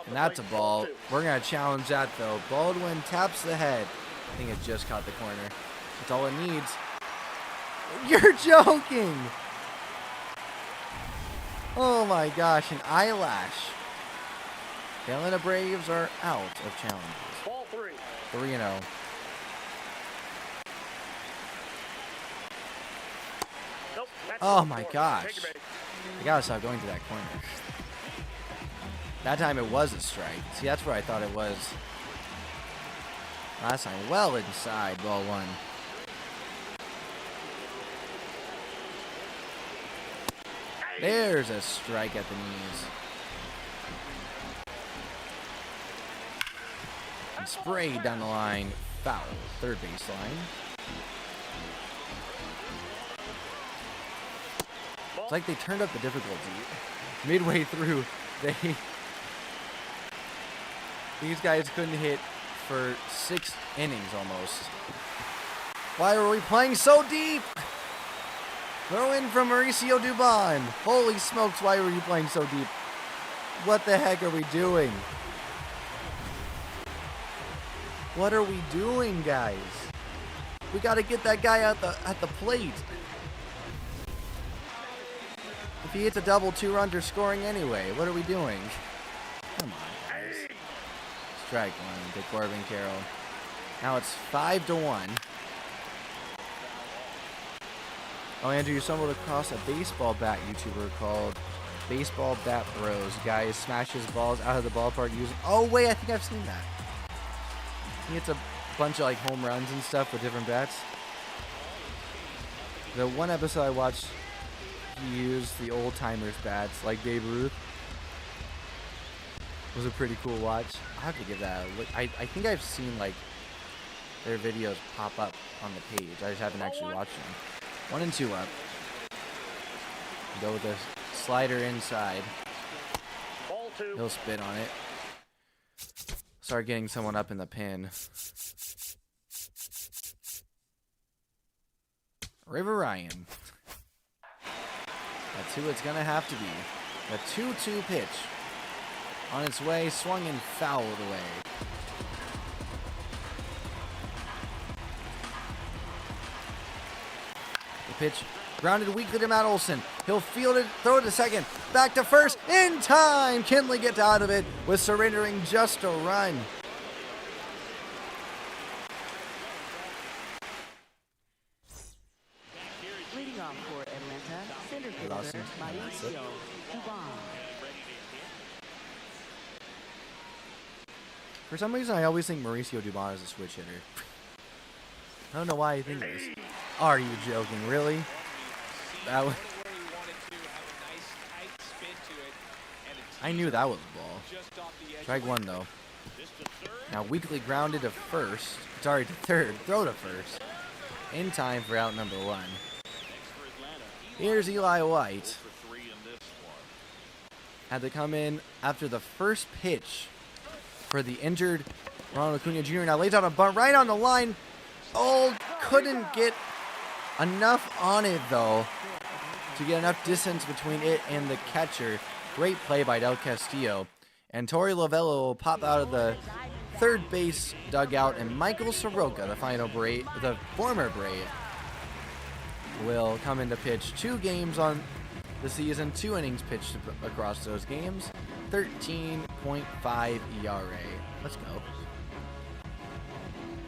And that's a ball. We're going to challenge that, though. Baldwin taps the head. I think it just caught the corner. That's all it needs. You're joking! Oh my gosh, an eyelash. The Atlanta Braves are out of challenges. Ball 3. 3-0. Nope, Oh my gosh. I gotta stop going to that corner. That time it was a strike. See, that's where I thought it was. Last time, well inside, ball 1. There's a strike at the knees. And sprayed down the line. Foul. Third base line. It's like they turned up the difficulty. Midway through, these guys couldn't hit for 6 innings almost. Why are we playing so deep? Throw in from Mauricio Dubon. Holy smokes, why were you playing so deep? What the heck are we doing? What are we doing, guys? We got to get that guy at the plate. If he hits a double, 2 runs, are scoring anyway. What are we doing? Come on, guys. Strike 1 to Corbin Carroll. Now it's 5-1. Oh, Andrew, you stumbled across a baseball bat YouTuber called baseball bat throws. Guys smashes balls out of the ballpark using. Oh wait, I think I've seen that. He hits a bunch of like home runs and stuff with different bats. The one episode I watched, he used the old timers bats like Babe Ruth. It was a pretty cool watch. I have to give that a look. I think I've seen like their videos pop up on the page. I just haven't actually watched them. 1-2 up. Go with the slider inside. Ball 2. He'll spit on it. Start getting someone up in the pin. River Ryan. That's who it's going to have to be. The 2-2 pitch. On its way, swung and fouled away. The pitch grounded weakly to Matt Olson. He'll field it, throw it to second, back to first, in time! Kinley gets out of it with surrendering just a run. Leading off for Atlanta, center fielder Mauricio Dubon. For some reason, I always think Mauricio Dubon is a switch hitter. I don't know why I think this. Are you joking? Really? That was. I knew that was a ball. Strike one though. Now weakly grounded to first. Sorry, to third. Throw to first. In time for out number 1. Here's Eli White. Had to come in after the first pitch for the injured Ronald Acuna Jr. Now lays out a bunt right on the line. Oh, couldn't get enough on it though to get enough distance between it and the catcher. Great play by Del Castillo. And Torey Lovello will pop out of the third base dugout, and Michael Soroka, the former Brave, will come in to pitch 2 games on the season, 2 innings pitched across those games, 13.5 ERA. Let's go.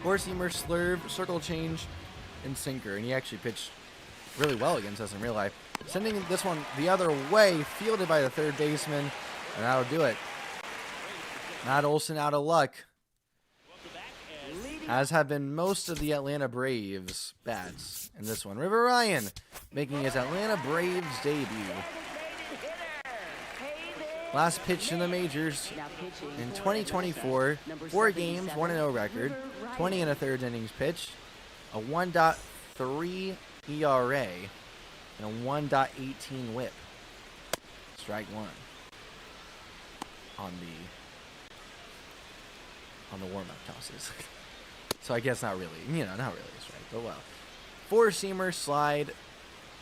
Four-seamer, slurve, circle change, and sinker, and he actually pitched really well against us in real life. Sending this one the other way, fielded by the third baseman, and that'll do it. Matt Olson out of luck, as have been most of the Atlanta Braves bats in this one. River Ryan making his Atlanta Braves debut. Last pitch in the majors in 2024. 4 games, 1-0 record, 20 1/3 innings pitched, a 1.3 ERA, and a 1.18 whip. Strike one on the warm-up tosses. So I guess not really, not really a strike, but well. Four-seamer, slide,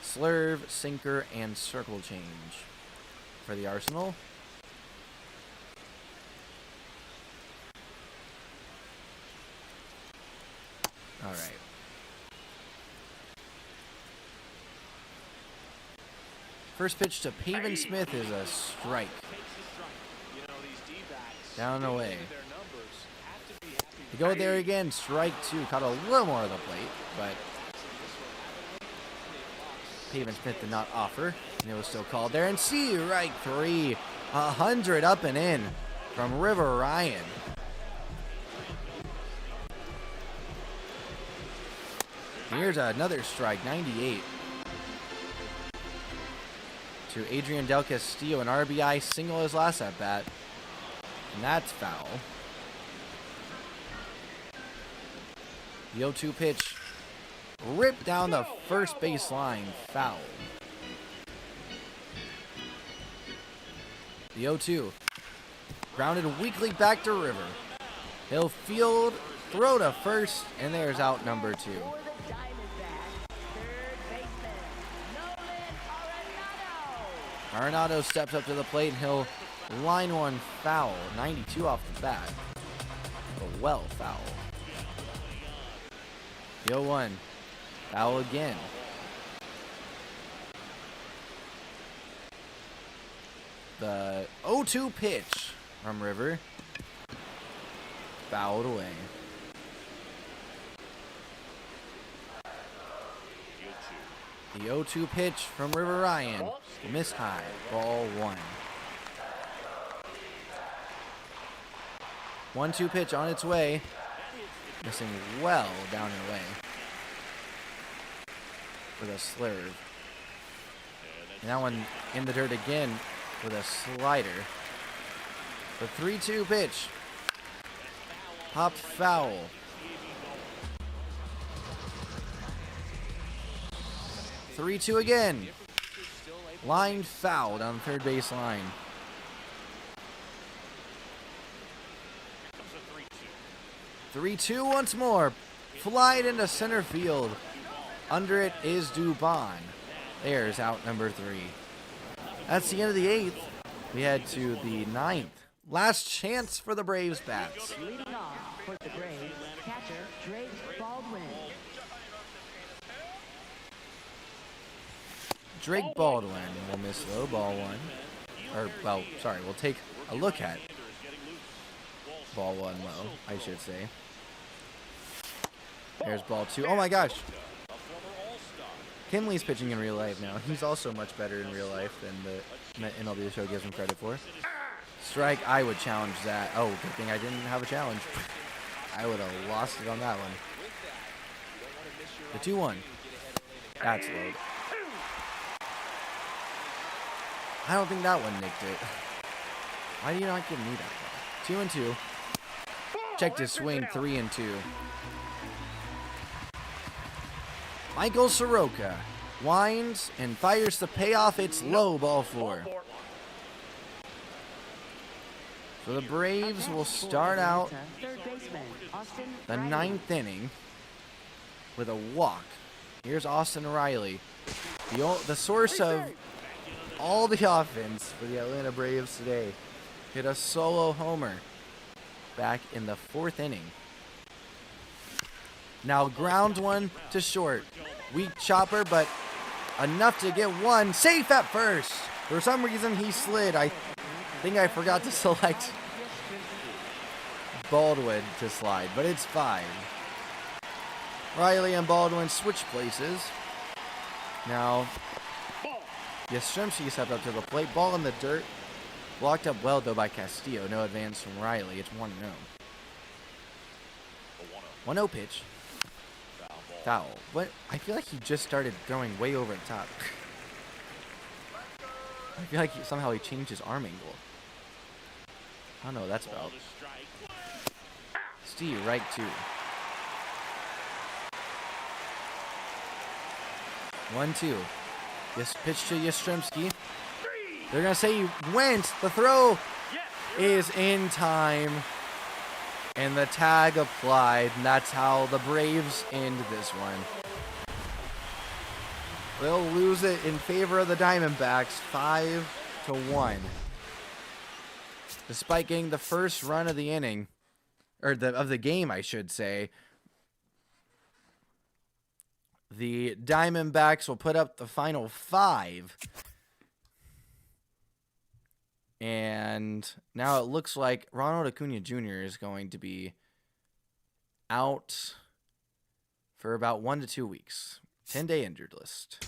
slurve, sinker, and circle change for the Arsenal. All right. First pitch to Pavin Smith is a strike. Down and away. To go there again, strike 2. Caught a little more of the plate, but Pavin Smith did not offer, and it was still called there. And strike 3. 100 up and in from River Ryan. Here's another strike, 98. To Adrian Del Castillo, an RBI single his last at bat, and that's foul. The 0-2 pitch, ripped down the first base line, foul. The 0-2, grounded weakly back to River. He'll field, throw to first, and there's out number 2. Arenado steps up to the plate, and he'll line one foul. 92 off the bat, but well foul. The 0-1, foul again. The 0-2 pitch from River, fouled away. The 0-2 pitch from River Ryan. Miss high. Ball 1. 1-2 pitch on its way. Missing well down and away. With a slurve. And that one in the dirt again with a slider. The 3-2 pitch. Popped foul. The 3-2 again. Lined foul down the third base line. 3-2 once more. Flied into center field. Under it is Dubon. There's out number 3. That's the end of the 8th. We head to the 9th. Last chance for the Braves bats. Leading off for the Braves, catcher Drake Baldwin. Drake Baldwin will miss low, ball 1. Or, well, sorry, we'll take a look at ball 1 low, I should say. There's ball 2. Oh my gosh. Kinley's pitching in real life now. He's also much better in real life than the MLB the Show gives him credit for. Strike, I would challenge that. Oh, good thing I didn't have a challenge. I would have lost it on that one. The 2-1. That's low. I don't think that one nicked it. Why do you not give me that one? 2-2. Check to swing. 3-2. Michael Soroka winds and fires the payoff. It's low, ball 4. So the Braves will start out the 9th inning with a walk. Here's Austin Riley, the source of all the offense for the Atlanta Braves today. Hit a solo homer back in the 4th inning. Now ground one to short. Weak chopper, but enough to get one. Safe at first. For some reason, he slid. I think I forgot to select Baldwin to slide, but it's fine. Riley and Baldwin switch places. Now, Yastrzemski stepped up to the plate. Ball in the dirt. Blocked up well, though, by Castillo. No advance from Riley. It's 1-0. 1-0 pitch. Foul. What? I feel like he just started throwing way over the top. I feel like somehow he changed his arm angle. I don't know what that's about. Steve, right 2. 1-2. Yes, pitch to Yastrzemski. They're going to say he went. The throw is in time. And the tag applied. And that's how the Braves end this one. They'll lose it in favor of the Diamondbacks 5-1. Despite getting the first run of the inning. Or of the game, I should say. The Diamondbacks will put up the final 5. And now it looks like Ronald Acuna Jr. is going to be out for about 1 to 2 weeks. 10-day injured list.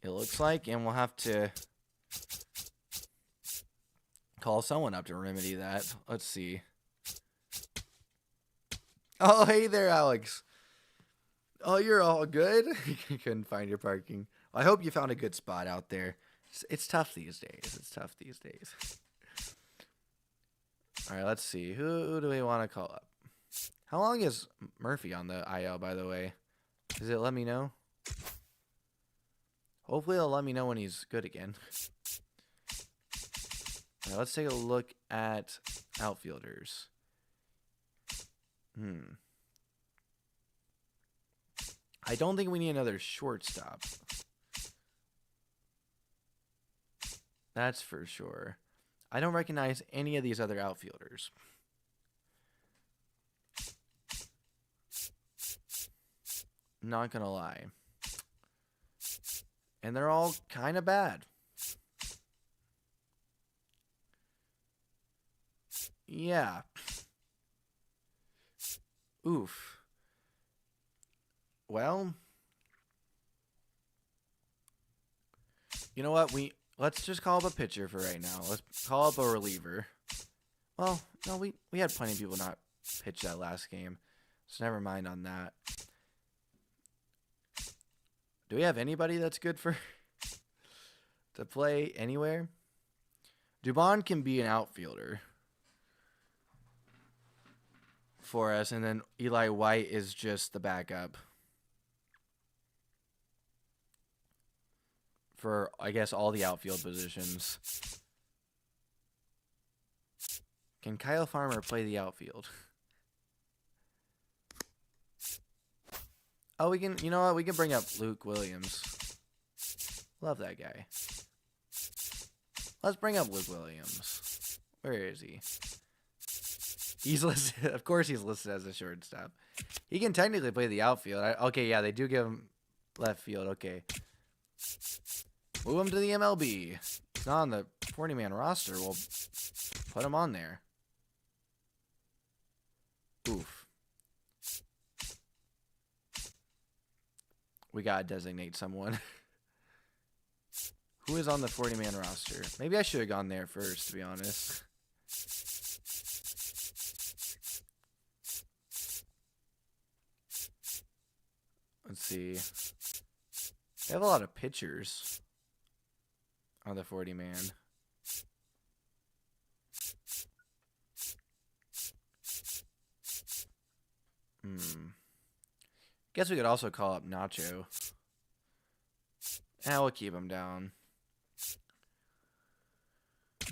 It looks like, and we'll have to call someone up to remedy that. Let's see. Oh, hey there, Alex. Oh, you're all good? You couldn't find your parking. I hope you found a good spot out there. It's tough these days. All right, let's see. Who do we want to call up? How long is Murphy on the IL, by the way? Does it let me know? Hopefully it'll let me know when he's good again. All right, let's take a look at outfielders. I don't think we need another shortstop. That's for sure. I don't recognize any of these other outfielders. Not gonna lie. And they're all kind of bad. Yeah. Oof. Well, you know what? Let's just call up a pitcher for right now. Let's call up a reliever. Well, no, we had plenty of people not pitch that last game, so never mind on that. Do we have anybody that's good for to play anywhere? Dubon can be an outfielder for us, and then Eli White is just the backup for, I guess, all the outfield positions. Can Kyle Farmer play the outfield? Oh, we can, you know what? We can bring up Luke Williams. Love that guy. Let's bring up Luke Williams. Where is he? He's listed, of course he's listed as a shortstop. He can technically play the outfield. Okay, yeah, they do give him left field. Okay. Move him to the MLB. He's not on the 40-man roster. We'll put him on there. Oof. We gotta designate someone. Who is on the 40-man roster? Maybe I should have gone there first, to be honest. Let's see. They have a lot of pitchers on the 40-man. Guess we could also call up Nacho. And we'll keep him down.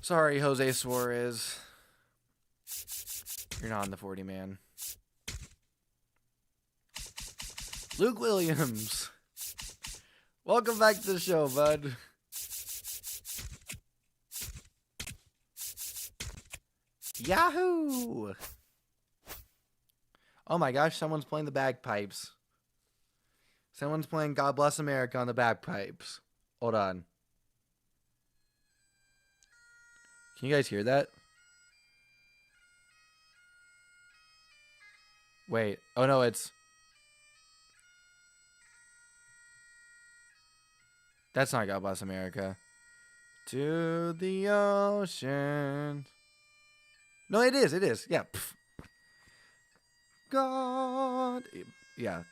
Sorry, Jose Suarez. You're not on the 40-man. Luke Williams. Welcome back to the show, bud. Yahoo! Oh my gosh, someone's playing the bagpipes. Someone's playing God Bless America on the bagpipes. Hold on. Can you guys hear that? Wait. Oh no, it's... That's not God Bless America. To the ocean. No, it is. It is. Yeah. Pff. God. Yeah.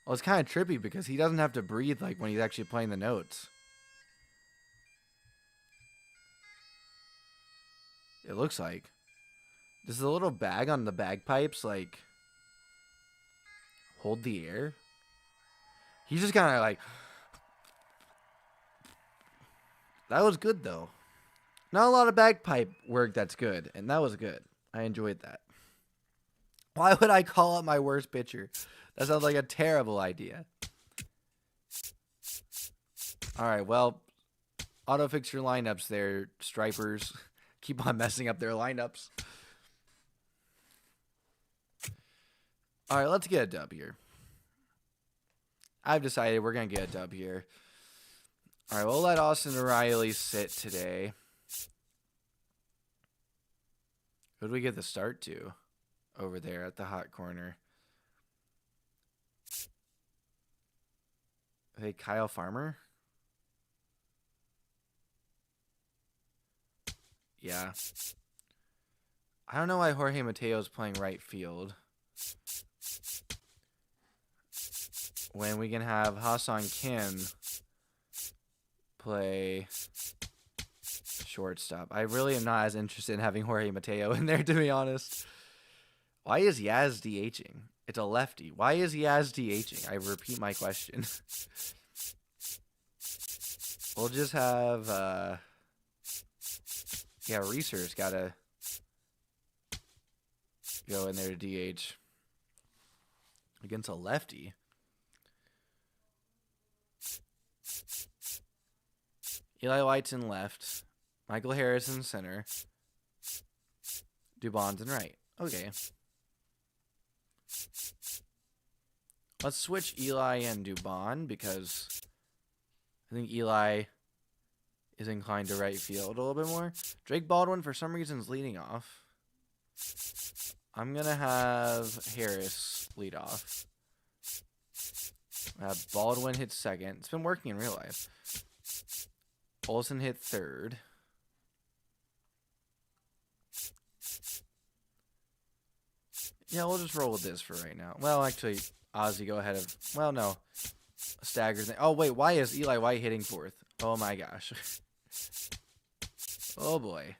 Well, it's kind of trippy because he doesn't have to breathe like when he's actually playing the notes. It looks like. Does the little bag on the bagpipes, like, hold the air? He's just kind of like... That was good, though. Not a lot of bagpipe work that's good, and that was good. I enjoyed that. Why would I call up my worst pitcher? That sounds like a terrible idea. All right, well, auto-fix your lineups there, Stripers. Keep on messing up their lineups. All right, let's get a dub here. I've decided we're going to get a dub here. All right, we'll let Austin Riley sit today. Who do we get the start to over there at the hot corner? Hey, Kyle Farmer? Yeah. I don't know why Jorge Mateo's playing right field when we can have Ha-Seong Kim play shortstop. I really am not as interested in having Jorge Mateo in there, to be honest. Why is Yaz DHing? It's a lefty. Why is Yaz DHing? I repeat my question. We'll just have... Yeah, Reeser's got to go in there to DH against a lefty. Eli White's in left. Michael Harris in center. Dubon's in right. Okay. Let's switch Eli and Dubon because I think Eli is inclined to right field a little bit more. Drake Baldwin, for some reason, is leading off. I'm going to have Harris lead off. Baldwin hits second. It's been working in real life. Olsen hit third. Yeah, we'll just roll with this for right now. Well, actually, Ozzy go ahead of... Well, no. Stagger thing. Oh, wait. Why is Eli White hitting fourth? Oh, my gosh. Oh, boy.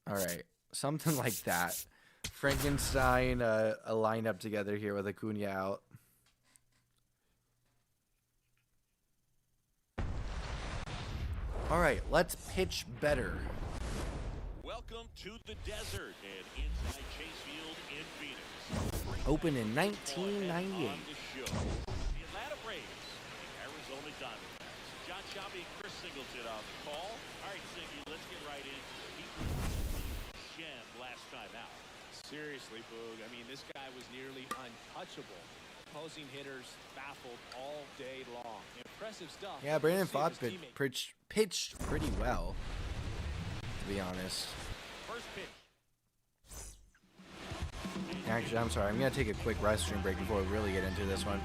All right. Something like that. Frankenstein, a lineup together here with Acuna out. All right, let's pitch better. Welcome to the desert and inside Chase Field in Phoenix. Opened in On 1998. the show, the Atlanta Braves, the Arizona Diamondbacks. John Shelby and Chris Singleton on the call. All right, Singy, let's get right into it. He was gem last time out. Seriously, Boog. I mean, this guy was nearly untouchable. Opposing hitters baffled all day long. Impressive stuff. Yeah, Brandon We'll Pfaadt see if his teammate- pitched pretty well, to be honest. First pitch. Actually, I'm sorry. I'm going to take a quick restroom break before we really get into this one.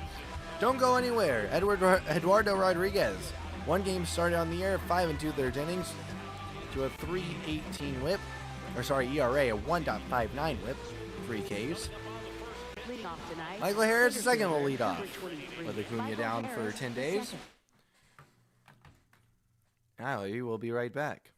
Don't go anywhere. Eduardo Rodriguez. One game started on the air, 5 2/3 innings to a 3.18 whip. Or sorry, ERA, a 1.59 whip, 3 Ks. Leading off tonight, Michael Harris the second will lead number off, 23. with Acuna Michael down for Harris, 10 days. second. We will be right back.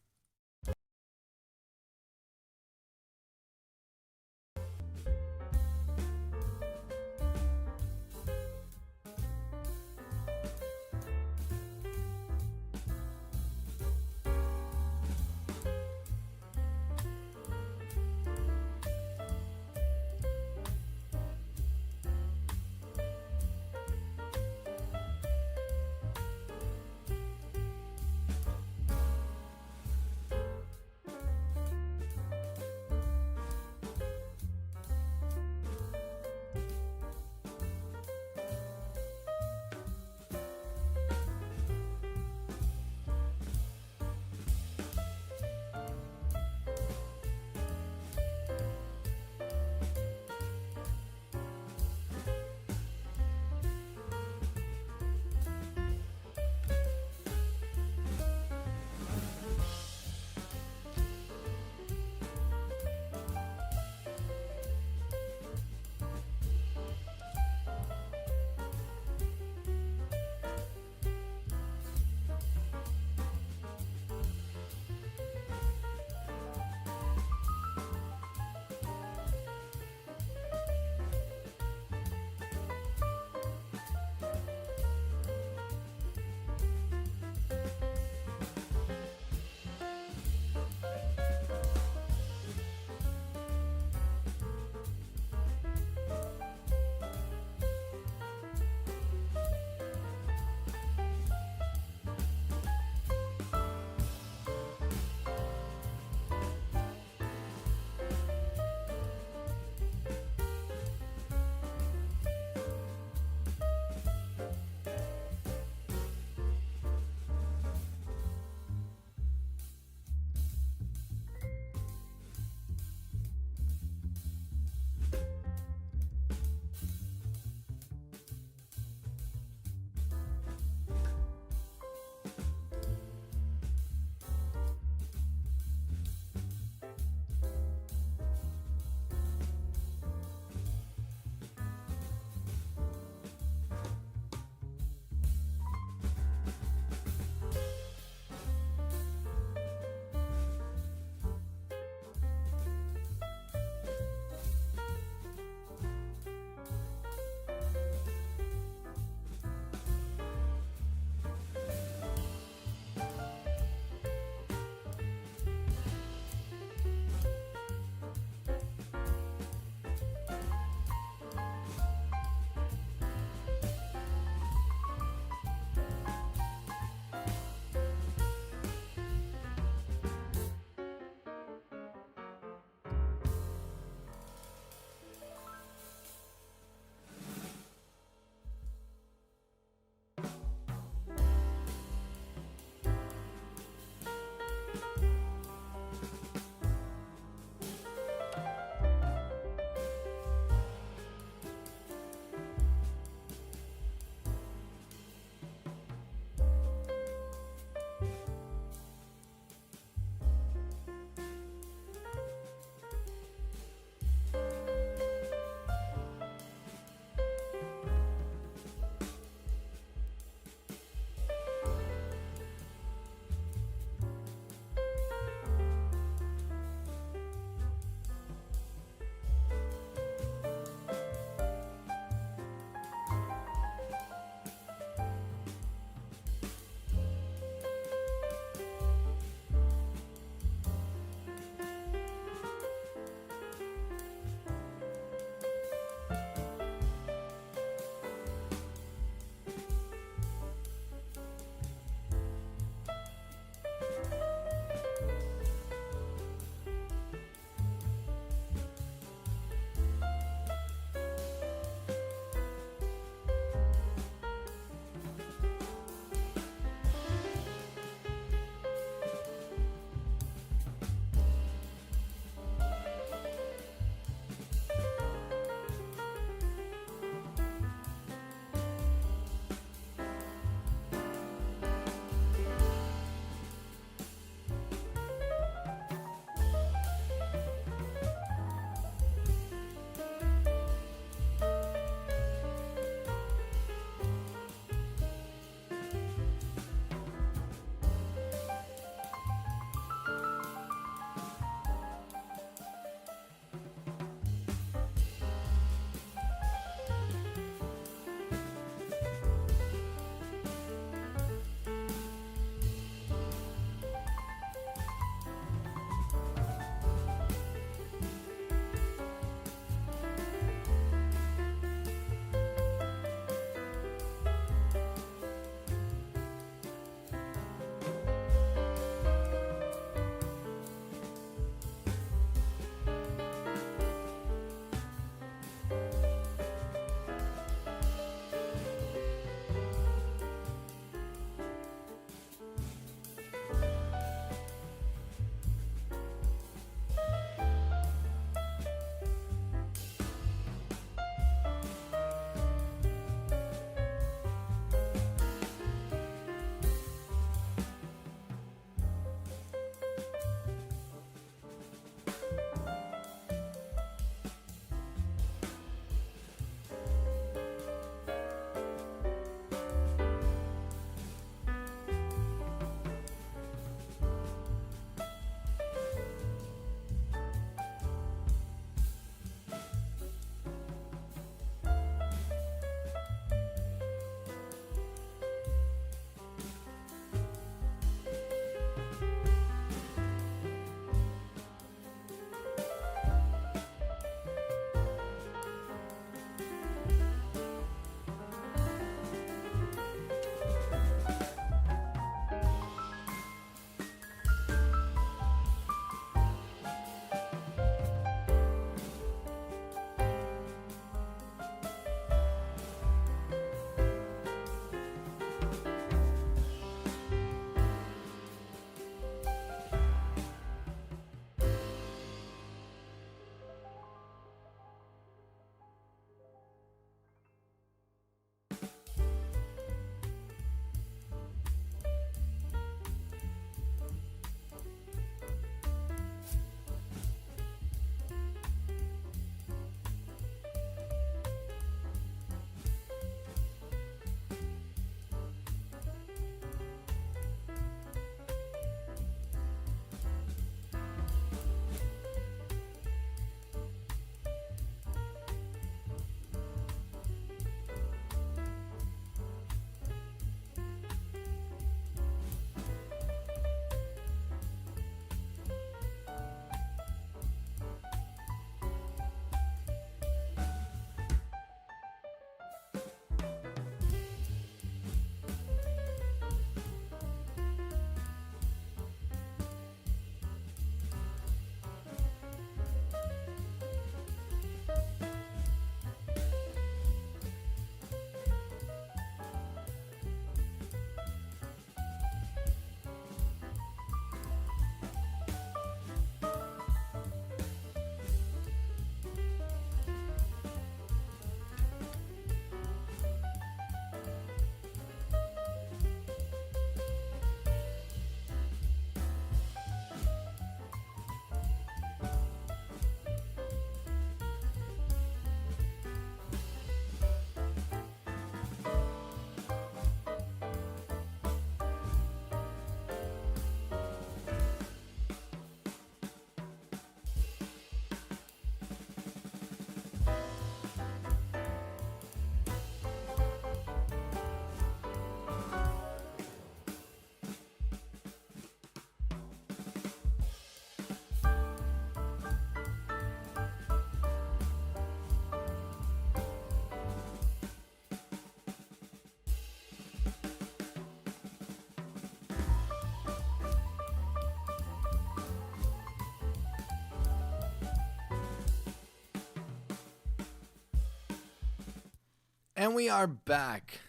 And we are back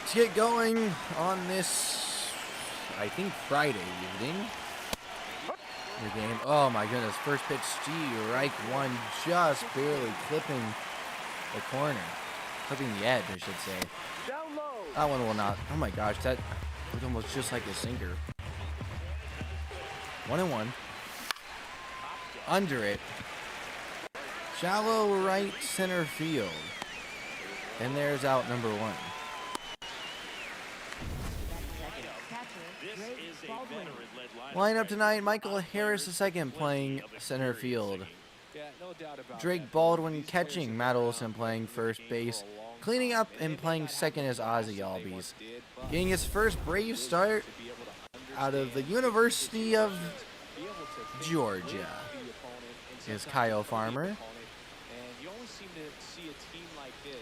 to get going on this, I think, Friday evening. The game. Oh my goodness. First pitch, strike one, just barely clipping the corner. Clipping the edge, I should say. That one will not. Oh my gosh, that was almost just like a sinker. 1-1. Under it. Shallow right center field. And there's out number one. Lineup tonight, Michael Harris II playing center field. Drake Baldwin catching, Matt Olson playing first base. Cleaning up and playing second is Ozzy Albies. Getting his first Brave start out of the University of Georgia is Kyle Farmer.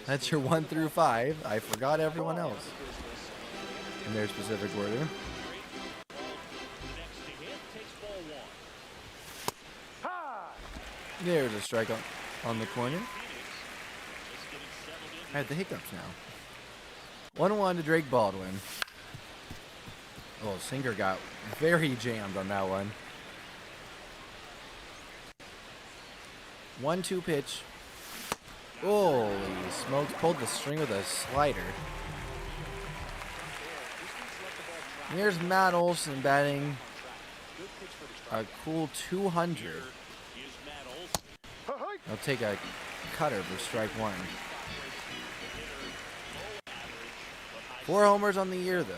That's your 1 through 5. I forgot everyone else in their specific order. There's a strike on the corner. I had the hiccups now. 1-1 to Drake Baldwin. Oh, sinker got very jammed on that one. 1-2 pitch. Holy smokes, pulled the string with a slider. Here's Matt Olson batting a cool 200. I'll take a cutter for strike one. 4 homers on the year, though.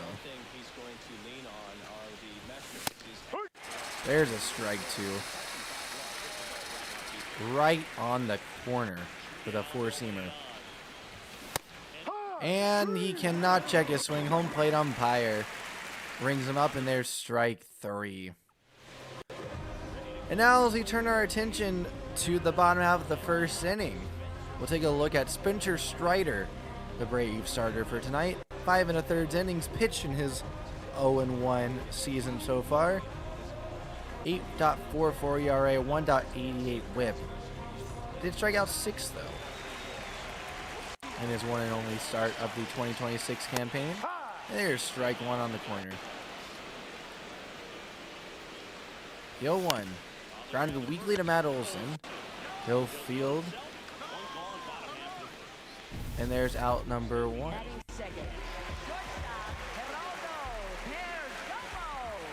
There's a strike two. Right on the corner with a 4-seamer. And he cannot check his swing. Home plate umpire rings him up, and there's strike 3. And now as we turn our attention to the bottom half of the first inning, we'll take a look at Spencer Strider, the Brave starter for tonight. 5 1/3 innings pitched in his 0-1 season so far. 8.44 ERA, 1.88 WHIP. Did strike out 6 though in his one and only start of the 2026 campaign. And there's strike 1 on the corner. The 0-1. Grounded weakly to Matt Olson. He'll field. And there's out number 1.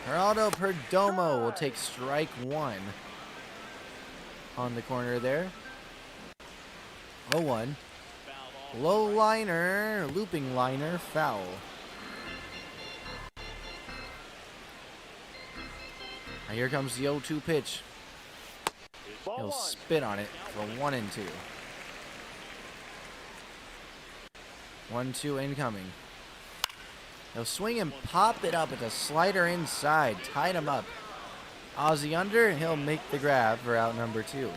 Geraldo Perdomo will take strike 1 on the corner there. 0-1. Low liner, looping liner, foul. Now here comes the 0-2 pitch. He'll spit on it for 1 and 2. 1-2 incoming. He'll swing and pop it up with a slider inside. Tied him up. Ozzy under, and he'll make the grab for out number 2.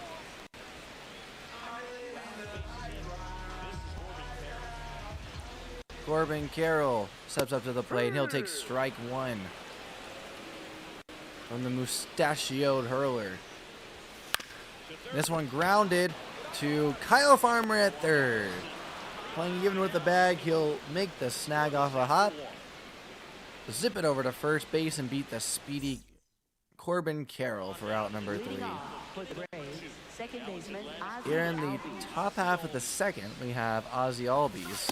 Corbin Carroll steps up to the plate, and he'll take strike 1 from the mustachioed hurler. This one grounded to Kyle Farmer at third. Playing even with the bag, he'll make the snag off a hop, zip it over to first base, and beat the speedy Corbin Carroll for out number 3. Here in the top half of the second, we have Ozzy Albies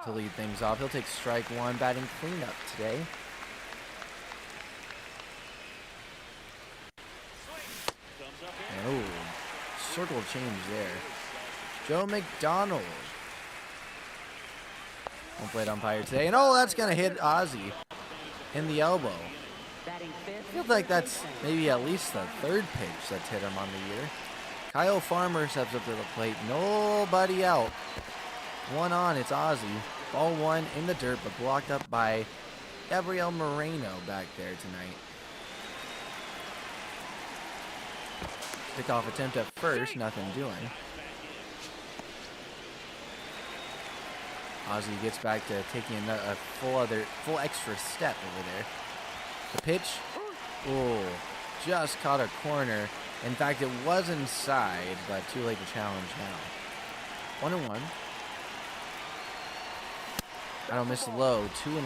to lead things off. He'll take strike 1, batting cleanup today. And ooh, circle change there. Joe McDonald. Home plate umpire today. And oh, that's going to hit Ozzy in the elbow. Feels like that's maybe at least the 3rd pitch that's hit him on the year. Kyle Farmer steps up to the plate. Nobody out. 1 on, it's Ozzy. Ball 1 in the dirt, but blocked up by Gabriel Moreno back there tonight. Pickoff attempt at first, nothing doing. Ozzy gets back to taking a full extra step over there. The pitch, oh, just caught a corner. In fact, it was inside, but too late to challenge now. 1-1. I don't miss low. 2-1.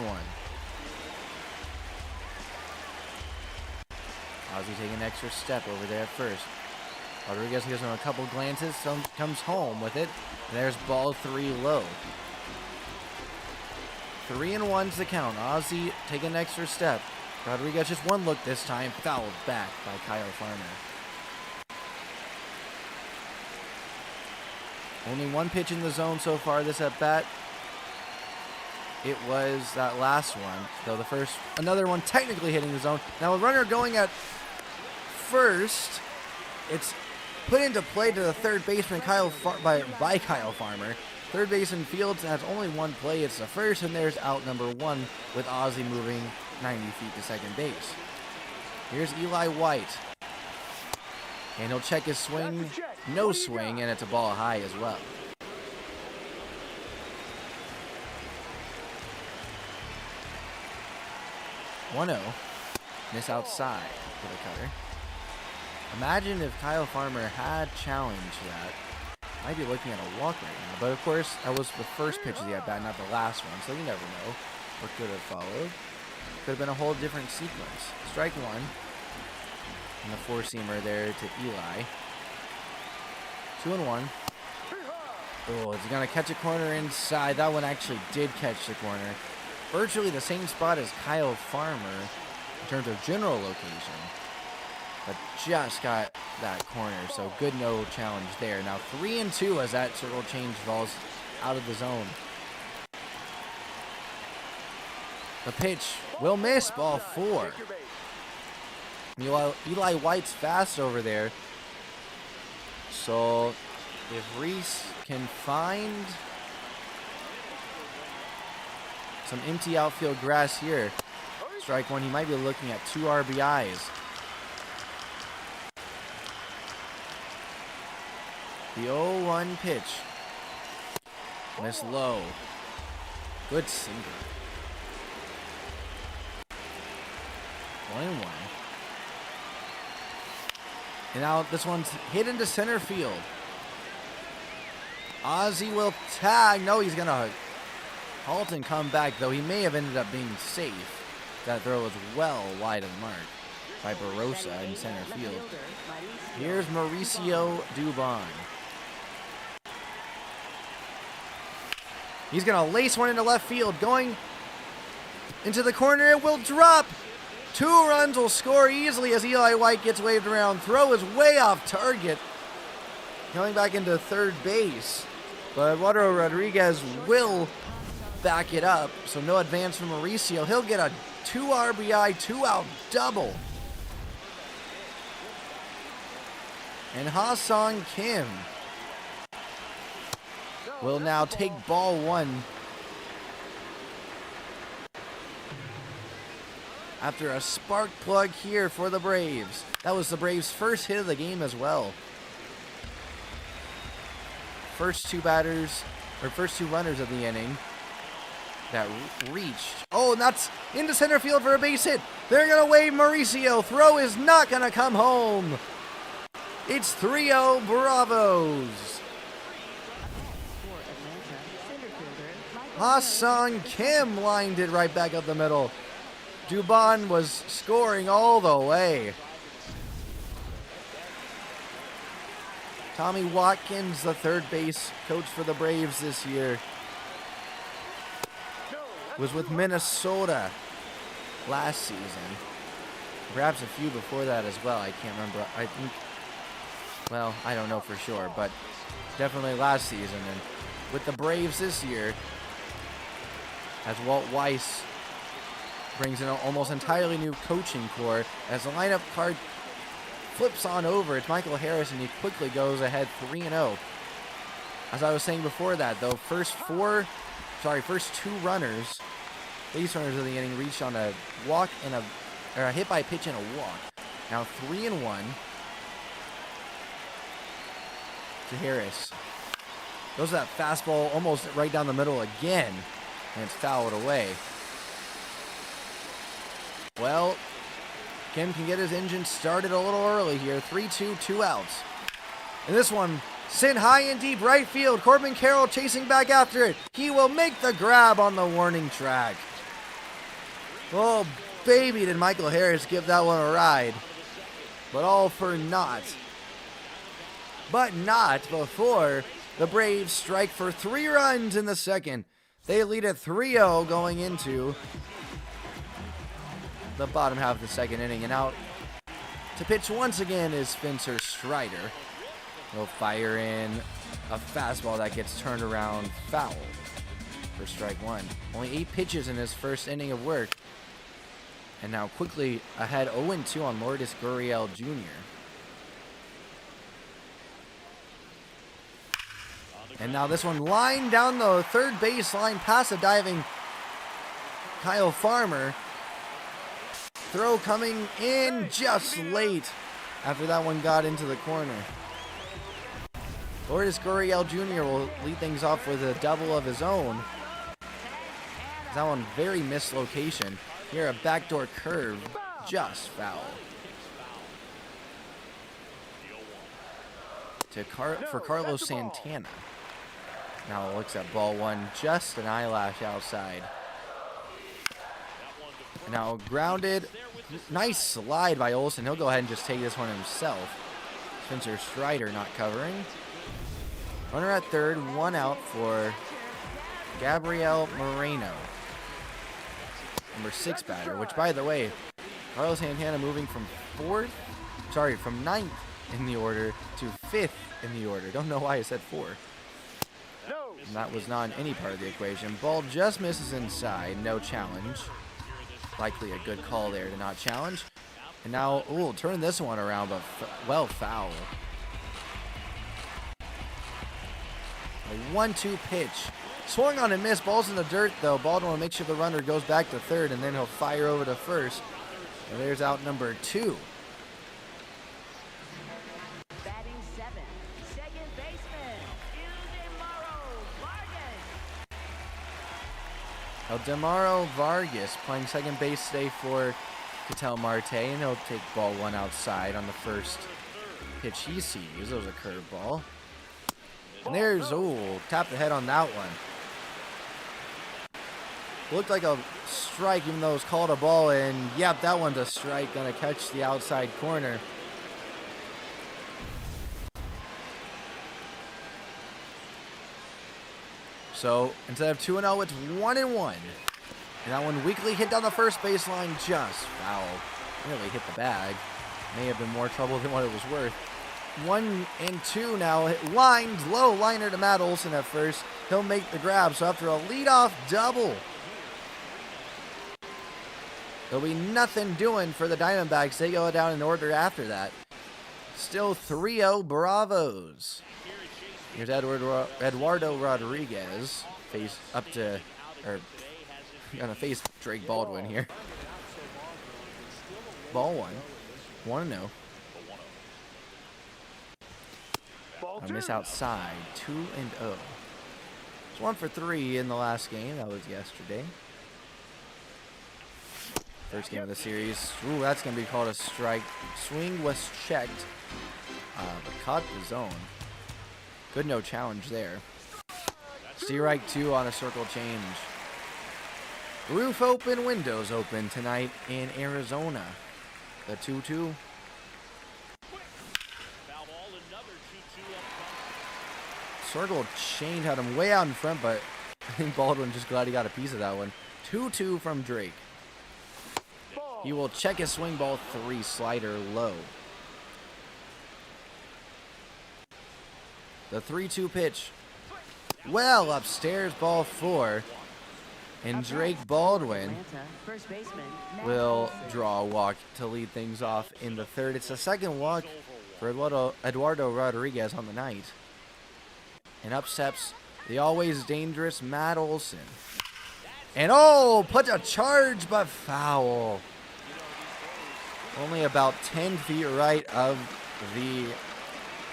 Ozzy taking an extra step over there at first. Rodriguez gives him a couple glances, comes home with it. And there's ball 3 low. 3-1's the count. Ozzy taking an extra step. Rodriguez just one look this time, fouled back by Kyle Farmer. Only one pitch in the zone so far this at bat. It was that last one, though another one technically hitting the zone. Now a runner going at first. It's put into play to the third baseman by Kyle Farmer. Third baseman Fields has only one play. It's the first, and there's out number 1 with Ozzy moving 90 feet to second base. Here's Eli White. And he'll check his swing. No swing, and it's a ball high as well. (1-0). Miss outside for the cutter. Imagine if Kyle Farmer had challenged that. Might be looking at a walk right now. But of course, that was the first pitch of the at-bat, not the last one. So you never know what could have followed. Could have been a whole different sequence. Strike 1. And the four-seamer there to Eli. 2-1. Oh, is he going to catch a corner inside? That one actually did catch the corner. Virtually the same spot as Kyle Farmer in terms of general location. But just got that corner, so good no challenge there. Now 3-2 as that circle change falls out of the zone. The pitch will miss, ball 4. Eli White's fast over there. So if Reese can find some empty outfield grass here, strike 1, he might be looking at 2 RBIs. The 0-1 pitch. Miss low. Good sinker. 1-1. And now this one's hit into center field. Ozzy will tag. No, he's going to halt and come back, though he may have ended up being safe. That throw was well wide of the mark by Barossa in center field. Here's Mauricio Dubon. He's going to lace one into left field. Going into the corner. It will drop. 2 runs will score easily as Eli White gets waved around. Throw is way off target. Going back into third base. But Eduardo Rodriguez will back it up. So no advance from Mauricio. He'll get a 2 RBI, 2-out double. And Ha-Sung Kim will now take ball 1 after a spark plug here for the Braves. That was the Braves' first hit of the game as well. First 2 runners of the inning that reached. Oh, and that's into center field for a base hit. They're going to wave Mauricio. Throw is not going to come home. It's 3-0 Bravos. Ha-Sung Kim lined it right back up the middle. Dubon was scoring all the way. Tommy Watkins, the third base coach for the Braves this year, was with Minnesota last season. Perhaps a few before that as well. I can't remember. I think, well, I don't know for sure, but definitely last season. And with the Braves this year, as Walt Weiss brings in an almost entirely new coaching core, as the lineup card flips on over, it's Michael Harris, and he quickly goes ahead 3-0. As I was saying before that, though, first 2 runners, base runners of the inning, reached on a walk and a hit by pitch and a walk. Now 3-1 to Harris. Goes that fastball almost right down the middle again, and it's fouled away. Well, Kim can get his engine started a little early here. 3-2, 2 outs. And this one Sent high and deep right field. Corbin Carroll chasing back after it. He will make the grab on the warning track. Oh, baby, did Michael Harris give that one a ride. But all for naught. But not before the Braves strike for 3 runs in the second. They lead at 3-0 going into the bottom half of the second inning. And out to pitch once again is Spencer Strider. He'll fire in a fastball that gets turned around foul for strike 1. Only 8 pitches in his first inning of work. And now quickly ahead 0-2 on Lourdes Gurriel Jr. And now this one lined down the third baseline past a diving Kyle Farmer. Throw coming in just late after that one got into the corner. Lourdes Gurriel Jr. will lead things off with a double of his own. That one very missed location. Here a backdoor curve, just foul. For Carlos Santana. Now looks at ball 1, just an eyelash outside. Now grounded, nice slide by Olsen. He'll go ahead and just take this one himself. Spencer Strider not covering. Runner at third, 1 out for Gabriel Moreno. Number 6 batter, which by the way, Carlos Santana moving from 9th in the order to 5th in the order. Don't know why I said 4. And that was not in any part of the equation. Ball just misses inside, no challenge. Likely a good call there to not challenge. And now, turn this one around, but foul. A 1-2 pitch. Swung on and missed. Ball's in the dirt, though. Baldwin will make sure the runner goes back to third, and then he'll fire over to first. And there's out number 2. Batting 7, second baseman, Eldemaro Vargas playing second base today for Ketel Marte, and he'll take ball 1 outside on the first pitch he sees. That was a curveball. And there's, tapped the head on that one. Looked like a strike even though it was called a ball, and yep, that one's a strike. Gonna catch the outside corner. So instead of 2-0, it's 1-1. And that one weakly hit down the first baseline, just foul. Nearly hit the bag. May have been more trouble than what it was worth. 1-2 now. Lined low liner to Matt Olson at first. He'll make the grab. So after a leadoff double, there'll be nothing doing for the Diamondbacks. They go down in order after that. Still 3-0 Bravos. Here's Eduardo Rodriguez. Gonna face Drake Baldwin here. Ball 1. 1-0. A miss outside. 2-0. It's 1 for 3 in the last game. That was yesterday. First game of the series. That's going to be called a strike. Swing was checked, but caught the zone. Good no challenge there. Strike 2 on a circle change. Roof open, windows open tonight in Arizona. The 2-2. Circle chain had him way out in front, but I think Baldwin just glad he got a piece of that one. 2-2 from Drake. He will check his swing, ball 3, slider low. The 3-2 pitch. Well, upstairs, ball 4. And Drake Baldwin will draw a walk to lead things off in the third. It's the second walk for Eduardo Rodriguez on the night. And up steps the always dangerous Matt Olson. And put a charge, but foul. Only about 10 feet right of the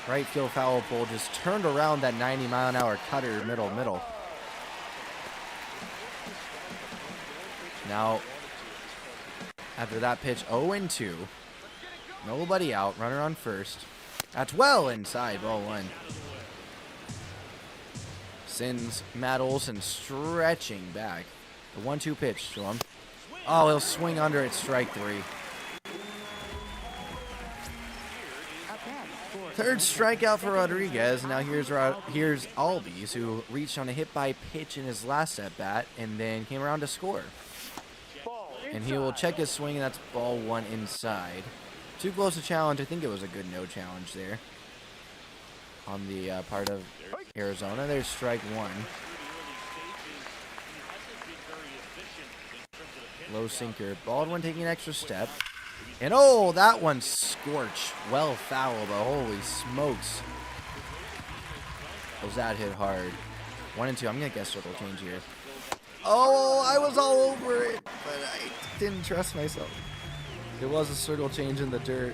right field foul pole. Just turned around that 90-mile-an-hour cutter middle. Now, after that pitch, 0-2. Nobody out. Runner on first. That's well inside, ball 1. Sends Matt Olson stretching back. The 1-2 pitch to him. Oh, he'll swing under it, strike 3. Third strikeout for Rodriguez. Now here's Albies, who reached on a hit by pitch in his last at bat and then came around to score. And he will check his swing, and that's ball 1 inside. Too close to challenge. I think it was a good no challenge there on the part of Arizona. There's strike 1. Low sinker. Baldwin taking an extra step. And oh, that one scorched. Well foul, but holy smokes. Was that hit hard? 1 and 2. I'm going to guess circle change here. Oh, I was all over it, but I didn't trust myself. It was a circle change in the dirt.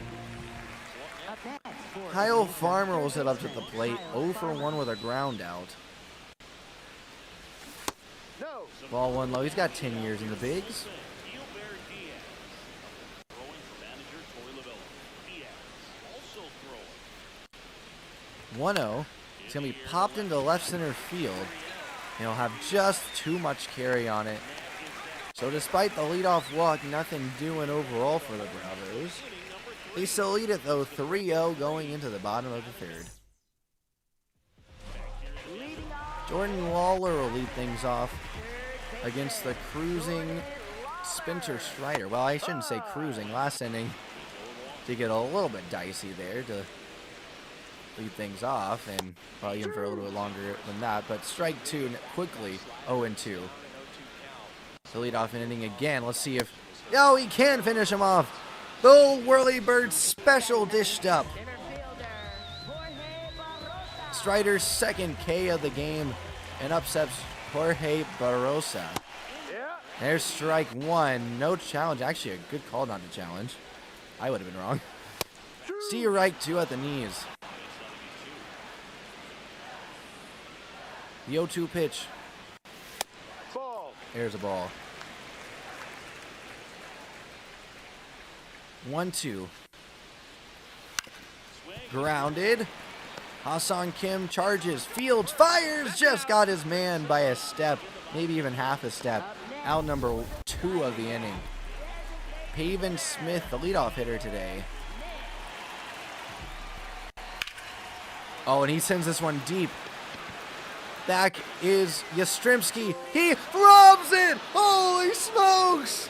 Kyle Farmer will set up to the plate. 0 for 1 with a ground out. Ball 1 low. He's got 10 years in the bigs. 1-0. It's going to be popped into left center field. And he'll have just too much carry on it. So despite the leadoff walk, nothing doing overall for the Bravos. They still lead it though, 3-0 going into the bottom of the 3rd. Jordan Lawler will lead things off against the cruising Spencer Strider. Well, I shouldn't say cruising. Last inning to get a little bit dicey there to lead things off, and probably even for a little bit longer than that. But strike 2 quickly, 0-2. The leadoff inning again. Let's see if... Oh, he can finish him off. The old Whirly Bird special dished up. Strider's second K of the game and upsets Jorge Barrosa. There's strike 1. No challenge. Actually, a good call not to challenge. I would have been wrong. See you right 2 at the knees. The 0-2 pitch. There's a ball. 1-2. Grounded. Hassan Kim charges. Fields fires. Just got his man by a step. Maybe even half a step. Out number 2 of the inning. Pavin Smith, the leadoff hitter today. Oh, and he sends this one deep. Back is Yastrzemski. He robs it! Holy smokes!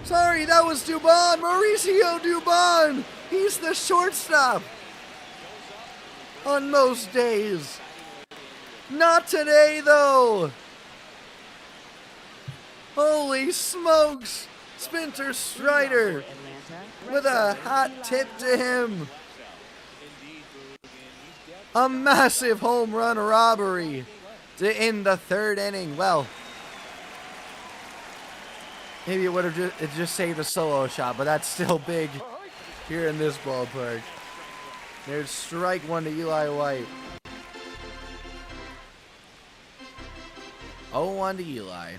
Sorry, that was Dubon. Mauricio Dubon. He's the shortstop. On most days. Not today, though. Holy smokes. Spencer Strider with a hot tip to him. A massive home run robbery to end the 3rd inning. Well, maybe it would have just saved a solo shot, but that's still big here in this ballpark. There's strike 1 to Eli White. 0-1 to Eli.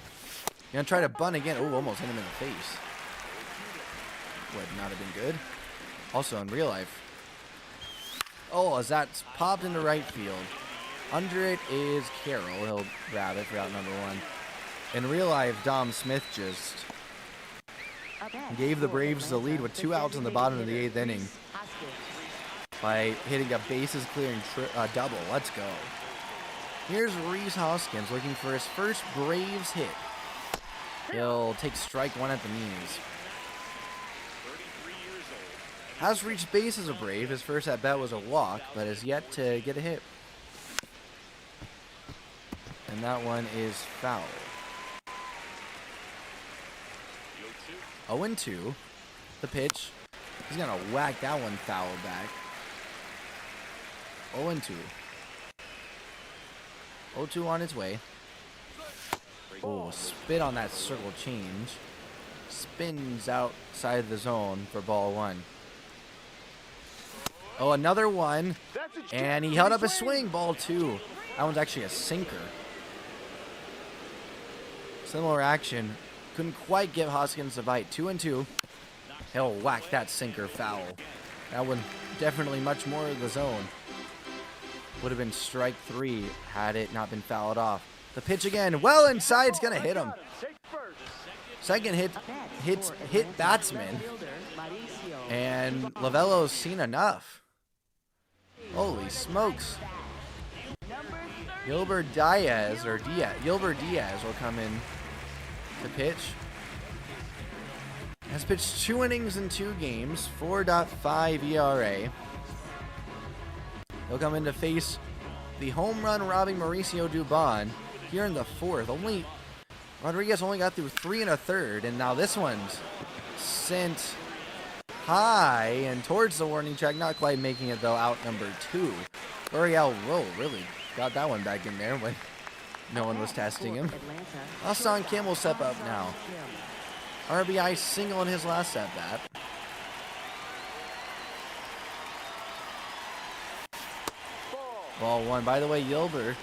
Gonna try to bunt again. Oh, almost hit him in the face. Would not have been good. Also in real life. Oh, as that's popped into right field. Under it is Carroll. He'll grab it for out number 1. In real life, Dom Smith just gave the Braves the lead with 2 outs in the bottom of the 8th inning by hitting a bases clearing double. Let's go. Here's Rhys Hoskins looking for his first Braves hit. He'll take strike 1 at the knees. Has reached base as a Brave. His first at bat was a walk, but has yet to get a hit. And that one is foul. 0-2. The pitch. He's going to whack that one foul back. 0-2. 0-2 on its way. Oh, spit on that circle change. Spins outside the zone for ball 1. Oh, another one. And he held up his swing. Ball 2. That one's actually a sinker. Similar action. Couldn't quite get Hoskins to bite. 2-2. He'll whack that sinker foul. That one definitely much more of the zone. would have been strike 3 had it not been fouled off. The pitch again, well inside, it's gonna hit him. Second hit batsman, and Lavello's seen enough. Holy smokes! Gilbert Diaz will come in to pitch. Has pitched 2 innings in 2 games, 4.5 ERA. He'll come in to face the home run robbing Mauricio Dubon here in the 4th. Rodriguez only got through 3 1/3, and now this one's sent high and towards the warning track, not quite making it though, out number 2. L'Oreal really got that one back in there when no one was testing him. Austin Kim will step up now. RBI single in his last at bat. Ball 1. By the way, Yilber,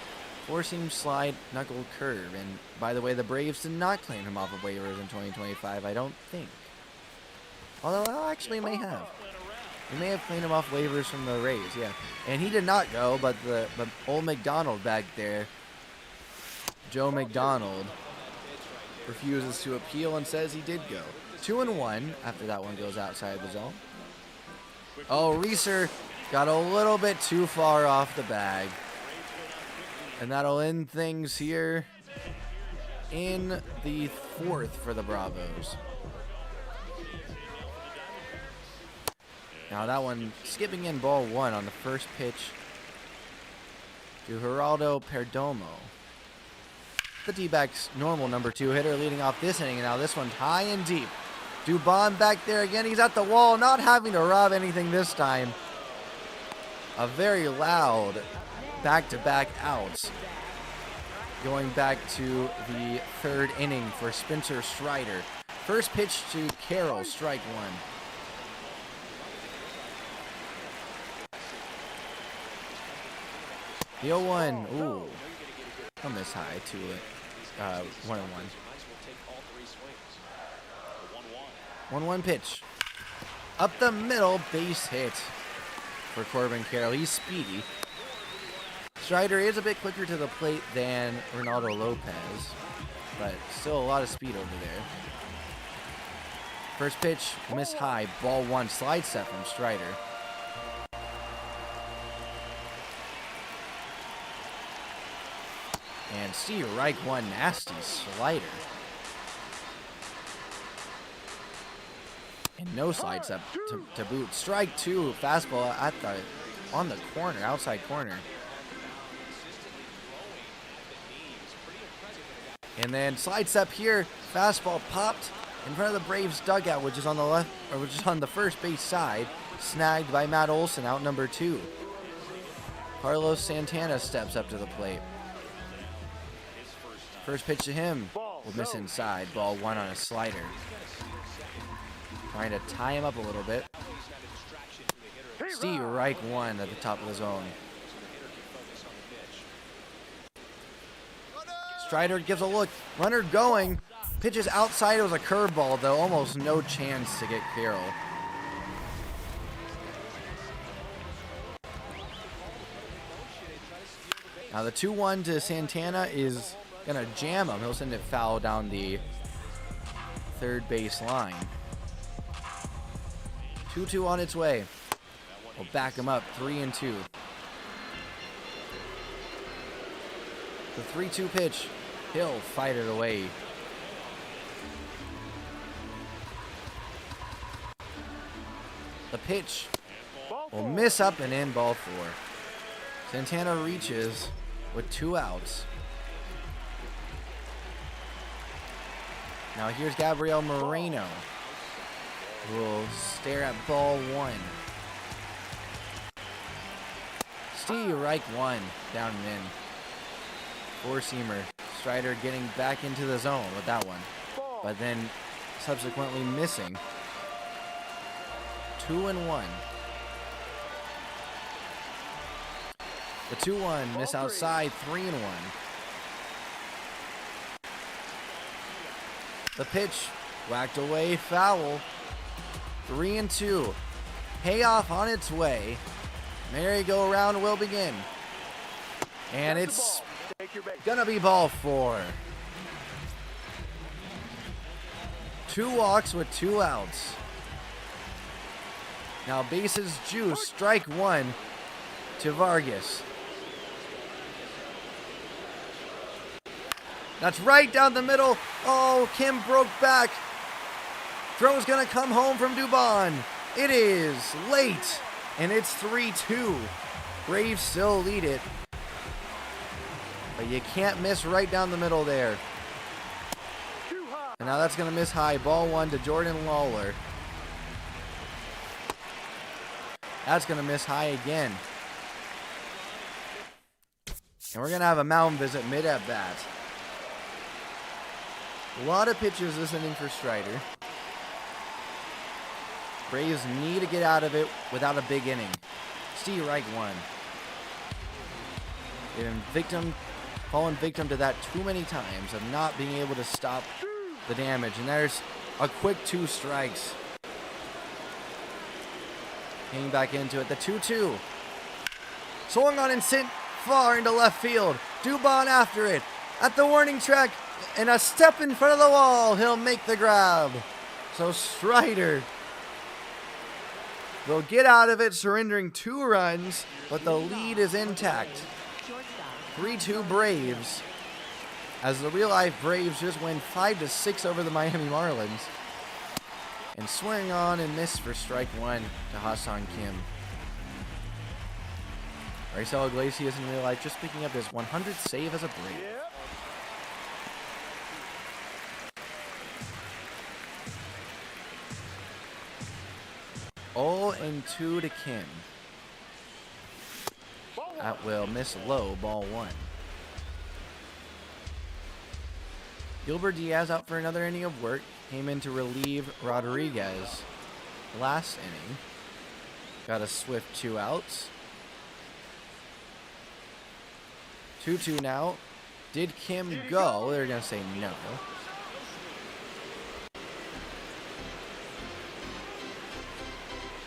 4-seam slide, knuckle curve. And by the way, the Braves did not claim him off of waivers in 2025, I don't think. Although, well, actually may have. They may have claimed him off waivers from the Rays, yeah. And he did not go, but the old McDonald back there, Joe McDonald, refuses to appeal and says he did go. 2-1 after that one goes outside the zone. Oh, Reeser got a little bit too far off the bag. And that'll end things here in the 4th for the Bravos. Now that one skipping in ball 1 on the first pitch to Geraldo Perdomo. The D-backs normal number 2 hitter leading off this inning, and now this one's high and deep. Dubon back there again. He's at the wall, not having to rob anything this time. A very loud back-to-back outs. Going back to the 3rd inning for Spencer Strider. First pitch to Carroll, strike 1. The 0-1, ooh, from this high to it, 1-1. 1-1 pitch. Up the middle, base hit for Corbin Carroll. He's speedy. Strider is a bit quicker to the plate than Ronaldo Lopez, but still a lot of speed over there. First pitch, miss high, ball 1, slide set from Strider. And Steve Reich, 1 nasty slider. And no slide step to boot. Strike 2, fastball on the corner, outside corner. And then slide step here, fastball popped in front of the Braves dugout, which is on the left, or which is on the first base side, snagged by Matt Olson, out number 2. Carlos Santana steps up to the plate. First pitch to him will miss inside. Ball 1 on a slider. Trying to tie him up a little bit. Steve Reich, 1 at the top of the zone. Strider gives a look. Runner going. Pitches outside. It was a curveball, though. Almost no chance to get Carroll. Now the 2-1 to Santana is gonna jam him. He'll send it foul down the 3rd base line. 2-2 on its way. We'll back him up, 3-2. The 3-2 pitch. He'll fight it away. The pitch will miss up and in, ball 4. Santana reaches with 2 outs. Now here's Gabriel Moreno, who will stare at ball 1. Steve Reich, 1, down and in. 4-seamer. Strider getting back into the zone with that one, but then subsequently missing. 2-1. The 2-1 miss outside, 3-1. The pitch whacked away, foul. 3-2. Payoff on its way. Merry-go-round will begin. And it's gonna be ball 4. 2 walks with 2 outs. Now bases juice, strike 1 to Vargas. That's right down the middle. Oh, Kim broke back. Throw's gonna come home from Dubon. It is late, and it's 3-2. Braves still lead it. But you can't miss right down the middle there. And now that's gonna miss high. Ball 1 to Jordan Lawler. That's gonna miss high again. And we're gonna have a mound visit mid at bat. A lot of pitchers this inning for Strider. Braves need to get out of it without a big inning. Steve Reich 1. They've been fallen victim to that too many times of not being able to stop the damage. And there's a quick 2 strikes. Hanging back into it. The 2-2. Swung on and sent far into left field. Dubon after it. At the warning track. And a step in front of the wall. He'll make the grab. So Strider will get out of it, surrendering 2 runs. But the lead is intact. 3-2 Braves. As the real-life Braves just win 5-6 over the Miami Marlins. And swing on and miss for strike 1 to Hassan Kim. Raisel Iglesias in real life just picking up his 100th save as a Brave. 0-2 to Kim. That will miss low, ball 1. Gilbert Diaz out for another inning of work. Came in to relieve Rodriguez last inning. Got a swift 2 outs. 2-2 now. Did Kim go? They're going to say no.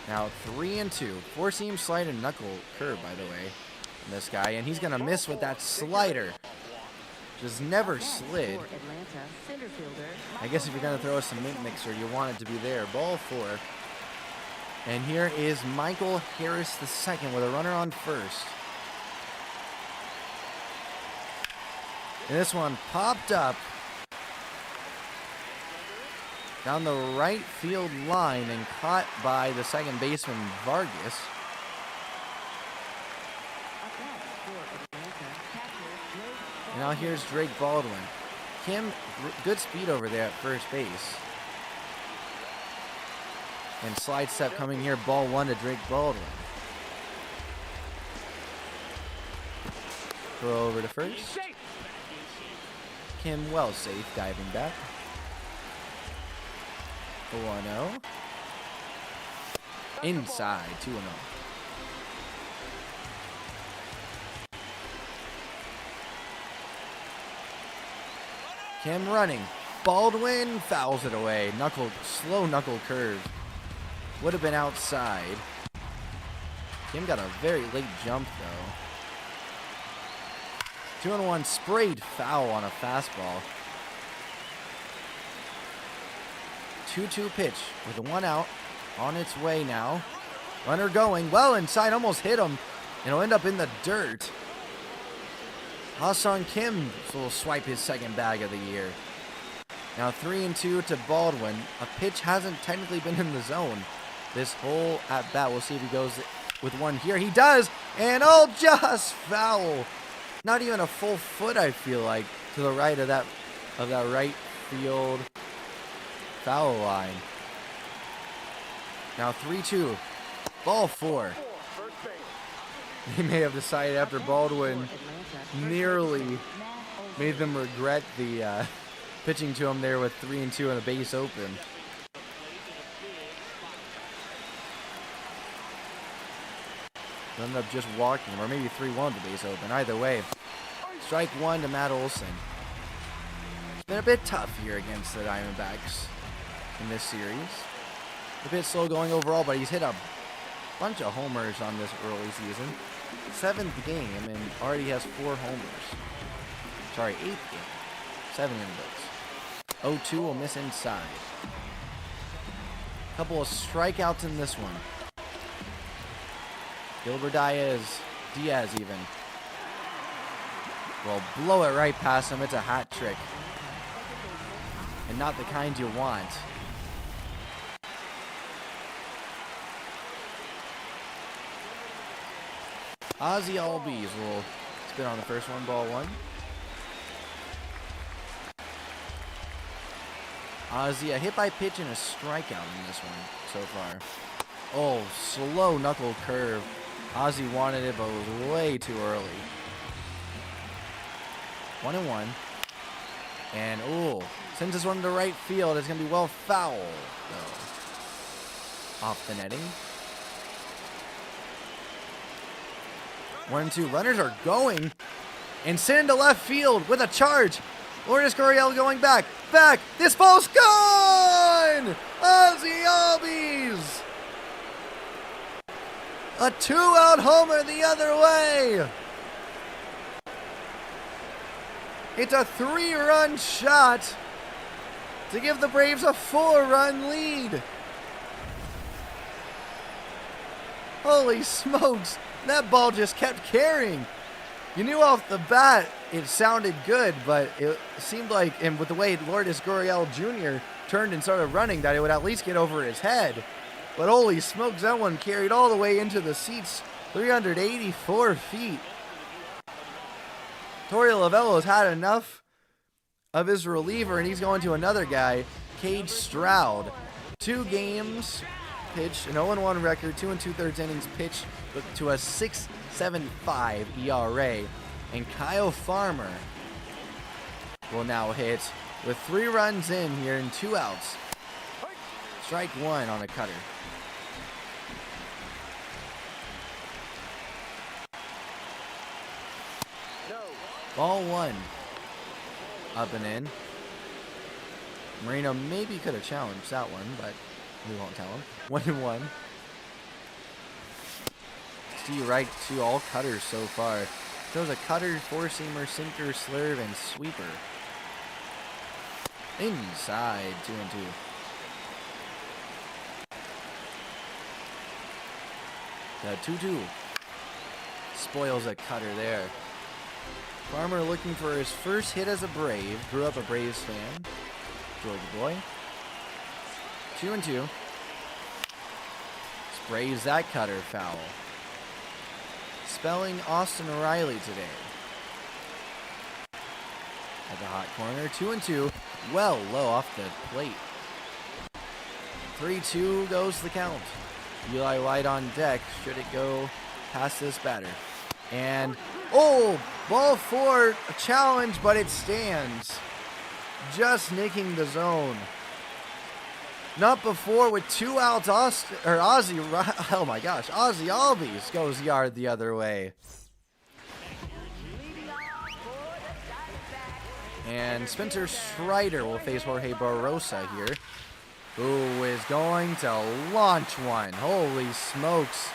Now 3-2. 4-seam slide and knuckle curve, by the way. This guy, and he's going to miss with that slider. Just never slid. I guess if you're going to throw a cement mixer, you want it to be there. Ball 4. And here is Michael Harris II with a runner on first. And this one popped up down the right field line and caught by the second baseman, Vargas. And now here's Drake Baldwin. Kim, good speed over there at first base. And slide step coming here, ball 1 to Drake Baldwin. Throw over to first. Kim well safe, diving back. 1-0. Inside, 2-0. Kim running. Baldwin fouls it away. Slow knuckle curve. Would have been outside. Kim got a very late jump though. 2-1 sprayed foul on a fastball. 2-2 pitch with 1 out. On its way now. Runner going well inside. Almost hit him. It'll end up in the dirt. Hassan Kim will swipe his second bag of the year. Now 3-2 to Baldwin. A pitch hasn't technically been in the zone this whole at bat. We'll see if he goes with one here. He does, and just foul. Not even a full foot, I feel like, to the right of that right field foul line. Now 3-2, ball 4. They may have decided after Baldwin nearly made them regret the pitching to him there with 3-2 and a base open. Ended up just walking, or maybe 3-1 the base open. Either way, strike 1 to Matt Olson. It's been a bit tough here against the Diamondbacks in this series. A bit slow going overall, but he's hit a bunch of homers on this early season. 7th game and already has 4 homers. Sorry, 8th game. 7 in the books. 0-2 will miss inside. Couple of strikeouts in this one. Gilbert Diaz even. Will blow it right past him. It's a hat trick. And not the kind you want. Ozzy Albies will spin on the first one, ball 1. Ozzy, a hit by pitch and a strikeout in this one so far. Oh, slow knuckle curve. Ozzy wanted it, but it was way too early. 1-1. And, ooh, sends this one to right field. It's going to be well foul, though. Off the netting. 1-2. Runners are going. And send to left field with a charge. Lourdes Gurriel going back. This ball's gone! Ozzy Albies! A 2-out homer the other way. It's a 3-run shot to give the Braves a 4-run lead. Holy smokes, that ball just kept carrying. You knew off the bat it sounded good, but it seemed like, and with the way Lourdes Gurriel Jr. turned and started running, that it would at least get over his head. But holy smokes, that one carried all the way into the seats, 384 feet. Torey Lovullo's had enough of his reliever, and he's going to another guy, Cade Stroud. 2 games pitched, an 0-1 record, 2 2/3 innings pitched to a 6.75 ERA. And Kyle Farmer will now hit with 3 runs in here and 2 outs. Strike 1 on a cutter. Ball 1. Up and in. Marino maybe could have challenged that one, but we won't tell him. 1-1. See right to all cutters so far. Throws a cutter, 4-seamer, sinker, slurve, and sweeper. Inside, 2-2. The 2-2. Spoils a cutter there. Farmer looking for his first hit as a Brave. Grew up a Braves fan. Georgia boy. 2-2. Sprays that cutter foul. Spelling Austin Riley today. At the hot corner. 2-2. Well low off the plate. 3-2 goes the count. Eli White on deck. Should it go past this batter? And, oh, ball 4, a challenge, but it stands. Just nicking the zone. Not before with 2 outs, Ozzy Albies goes yard the other way. And Spencer Strider will face Jorge Barrosa here, who is going to launch one. Holy smokes.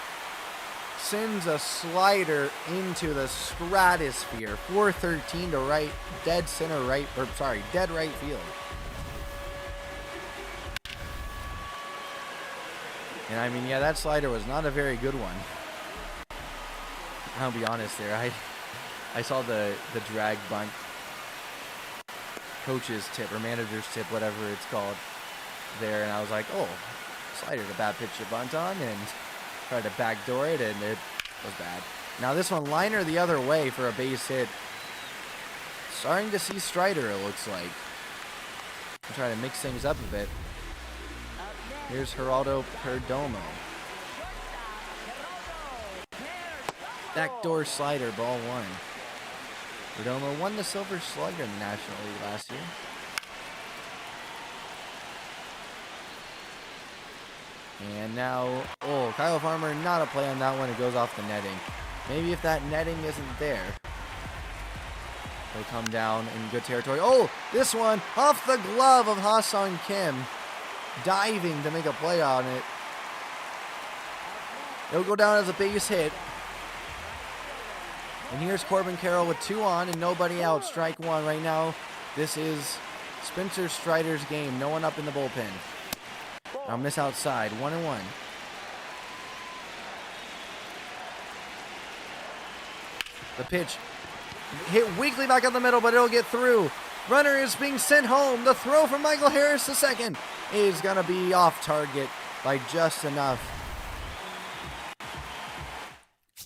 Sends a slider into the stratosphere. 413 to right, dead right field. And I mean, yeah, that slider was not a very good one. I'll be honest there. I saw the drag bunt, coach's tip or manager's tip, whatever it's called, there, and I was like, oh, slider to bad pitch to bunt on, and tried to backdoor it, and it was bad. Now this one, liner the other way for a base hit. Starting to see Strider, it looks like. I'm trying to mix things up a bit. Here's Geraldo Perdomo. Backdoor slider, ball 1. Perdomo won the Silver Slugger in the National League last year. And now, oh, Kyle Farmer, not a play on that one. It goes off the netting. Maybe if that netting isn't there, they'll come down in good territory. Oh, this one off the glove of Ha-Seong Kim. Diving to make a play on it. It'll go down as a base hit. And here's Corbin Carroll with 2 on and nobody out. Strike 1 right now. This is Spencer Strider's game. No one up in the bullpen. Now miss outside. 1-1. The pitch hit weakly back up the middle, but it'll get through. Runner is being sent home. The throw from Michael Harris, the second, is going to be off target by just enough.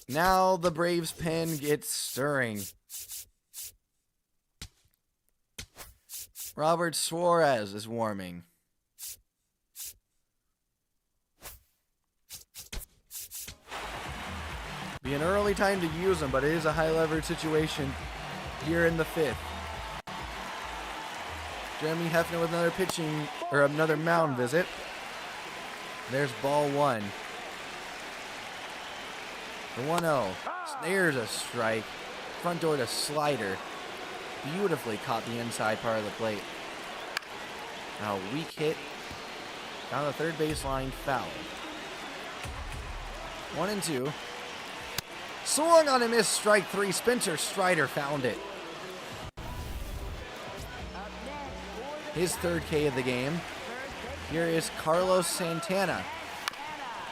Now the Braves pen gets stirring. Robert Suarez is warming. Be an early time to use him, but it is a high leverage situation here in the 5th. Jeremy Hefner with another pitching, or another mound visit. There's ball 1. The 1-0. There's a strike. Front door to slider. Beautifully caught the inside part of the plate. Now a weak hit. Down the third baseline, foul. 1-2. Swung on and missed, strike 3. Spencer Strider found it. His 3rd K of the game. Here is Carlos Santana.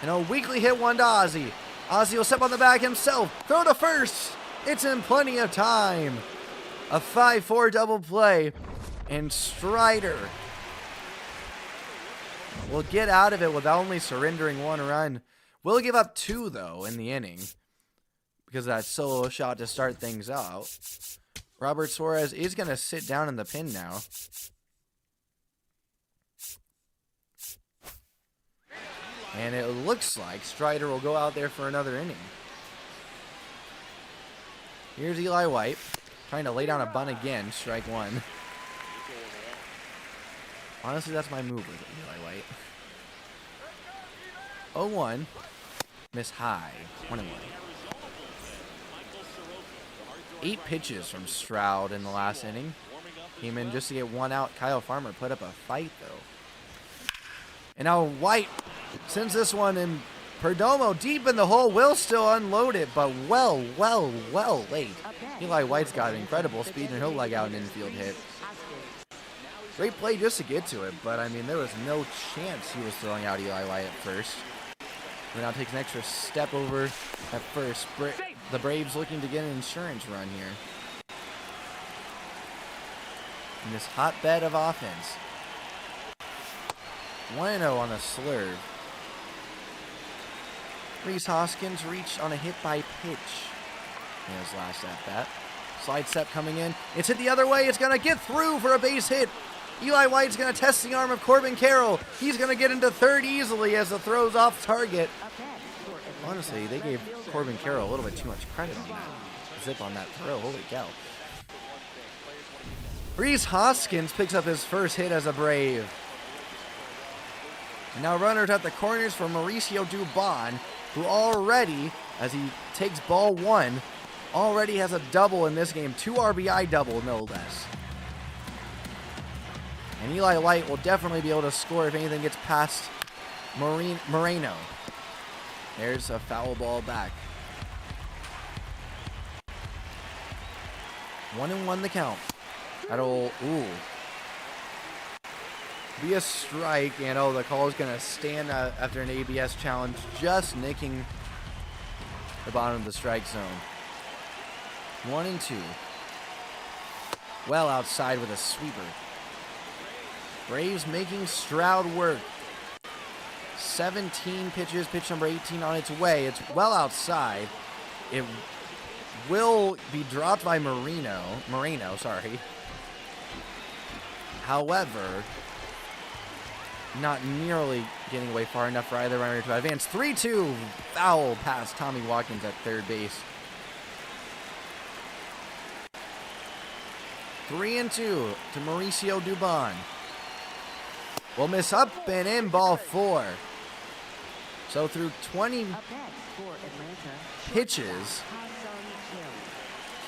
And a weakly hit one to Ozzie. Ozzie will step on the bag himself. Throw to first. It's in plenty of time. A 5-4 double play. And Strider will get out of it without only surrendering 1 run. Will give up 2, though, in the inning, because of that solo shot to start things out. Robert Suarez is going to sit down in the pen now. And it looks like Strider will go out there for another inning. Here's Eli White, trying to lay down a bunt again, strike 1. Honestly, that's my move with Eli White. 0-1. Miss high. 1-1. 8 pitches from Stroud in the last inning. Came in just to get 1 out. Kyle Farmer put up a fight, though. And now White sends this one in. Perdomo deep in the hole, will still unload it, but well late. Eli White's got incredible speed, and he'll leg out an infield hit. Great play just to get to it, but I mean, there was no chance he was throwing out Eli White at first. He now takes an extra step over at first. The Braves looking to get an insurance run here. In this hotbed of offense. 1-0 on the slurve. Rhys Hoskins reached on a hit by pitch in his last at bat. Slide step coming in. It's hit the other way. It's going to get through for a base hit. Eli White's going to test the arm of Corbin Carroll. He's going to get into third easily as the throw's off target. Honestly, they gave Corbin Carroll a little bit too much credit on that. Zip on that throw. Holy cow. Rhys Hoskins picks up his first hit as a Brave. And now runners at the corners for Mauricio Dubon, who already, as he takes ball 1, already has a double in this game. 2 RBI double, no less. And Eli White will definitely be able to score if anything gets past Moreno. There's a foul ball back. 1-1 the count. That'll, be a strike, and the call is going to stand after an ABS challenge, just nicking the bottom of the strike zone. 1-2. Well outside with a sweeper. Braves making Stroud work. 17 pitches, pitch number 18 on its way. It's well outside. It will be dropped by Moreno, sorry. However, not nearly getting away far enough for either runner to advance. 3-2, foul past Tommy Watkins at third base. 3-2 to Mauricio Dubon. Will miss up and in, ball 4. So through 20 pitches,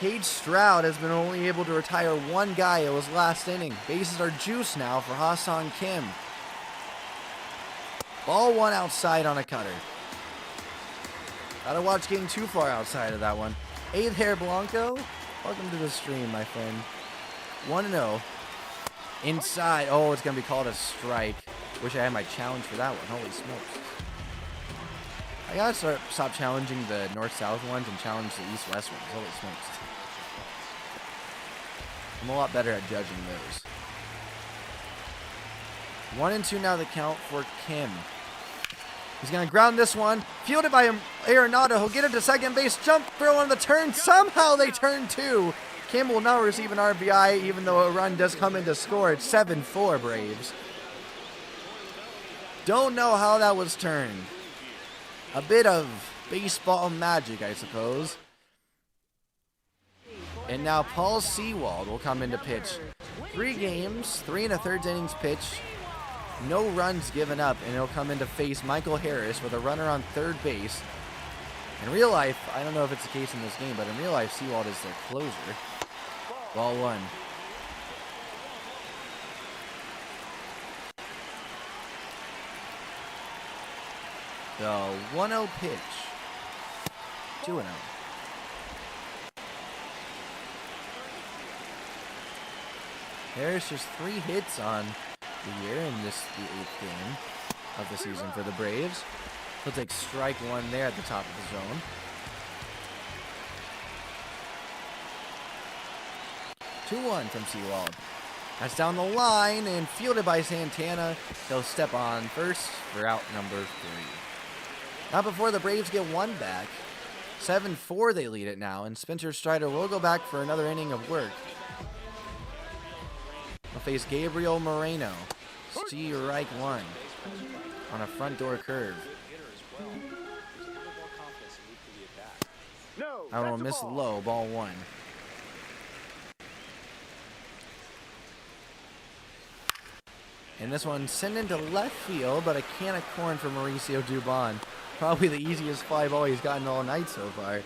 Cade Stroud has been only able to retire 1 guy. It was last inning. Bases are juiced now for Ha-Seong Kim. Ball 1 outside on a cutter. Gotta watch getting too far outside of that one. Hey there, Blanco. Welcome to the stream, my friend. 1-0. Inside. Oh, it's going to be called a strike. Wish I had my challenge for that one. Holy smokes. I got to stop challenging the north-south ones and challenge the east-west ones. Holy smokes. I'm a lot better at judging those. 1-2 now the count for Kim. He's going to ground this one. Fielded by Arenado. He'll get it to second base. Jump throw on the turn. Somehow they turn two. Kim will now receive an RBI, even though a run does come in to score. It's 7-4 Braves. Don't know how that was turned. A bit of baseball magic, I suppose. And now Paul Sewald will come in to pitch. 3 games, 3 1/3 innings pitched. No runs given up, and he'll come in to face Michael Harris with a runner on third base. In real life, I don't know if it's the case in this game, but in real life, Sewald is their closer. Ball 1. The 1-0 pitch. 2-0. Harris just 3 hits on the year in this, the 8th game of the season for the Braves. He'll take strike 1 there at the top of the zone. 2-1 from Sewald. That's down the line and fielded by Santana. He'll step on first for out number 3. Not before the Braves get 1 back. 7-4 they lead it now, and Spencer Strider will go back for another inning of work. He'll face Gabriel Moreno. Strike 1 on a front door curve. I will miss low, ball 1. And this one sent into left field, but a can of corn for Mauricio Dubon. Probably the easiest fly ball he's gotten all night so far.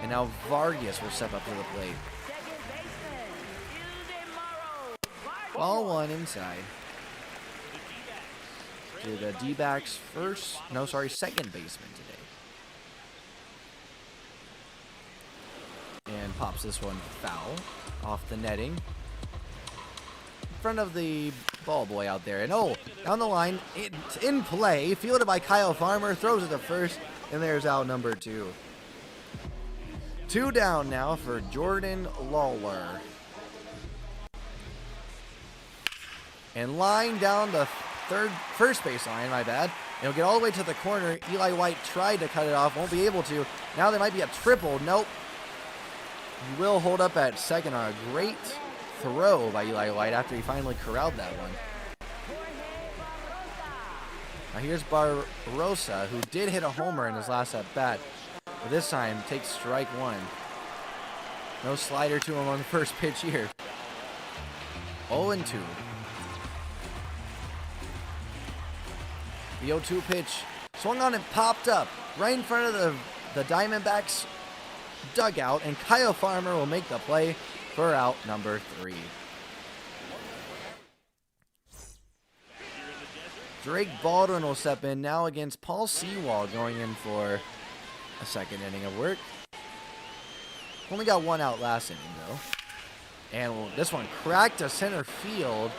And now Vargas will step up to the plate. Ball 1 inside. To the D-backs second baseman today. And pops this one foul off the netting. In front of the ball boy out there. And oh, down the line, it's in play. Fielded by Kyle Farmer, throws it to first, and there's out number 2. 2 down now for Jordan Lawler. And line down the first base line, my bad. He'll get all the way to the corner. Eli White tried to cut it off, won't be able to. Now there might be a triple. Nope. He will hold up at second on a great throw by Eli White after he finally corralled that one. Now here's Barrosa, who did hit a homer in his last at-bat. But this time, takes strike 1. No slider to him on the first pitch here. 0-2. The 0-2 pitch swung on and popped up right in front of the Diamondbacks dugout, and Kyle Farmer will make the play for out number 3. Drake Baldwin will step in now against Paul Sewald, going in for a second inning of work. Only got 1 out last inning though. And this one cracked to center field,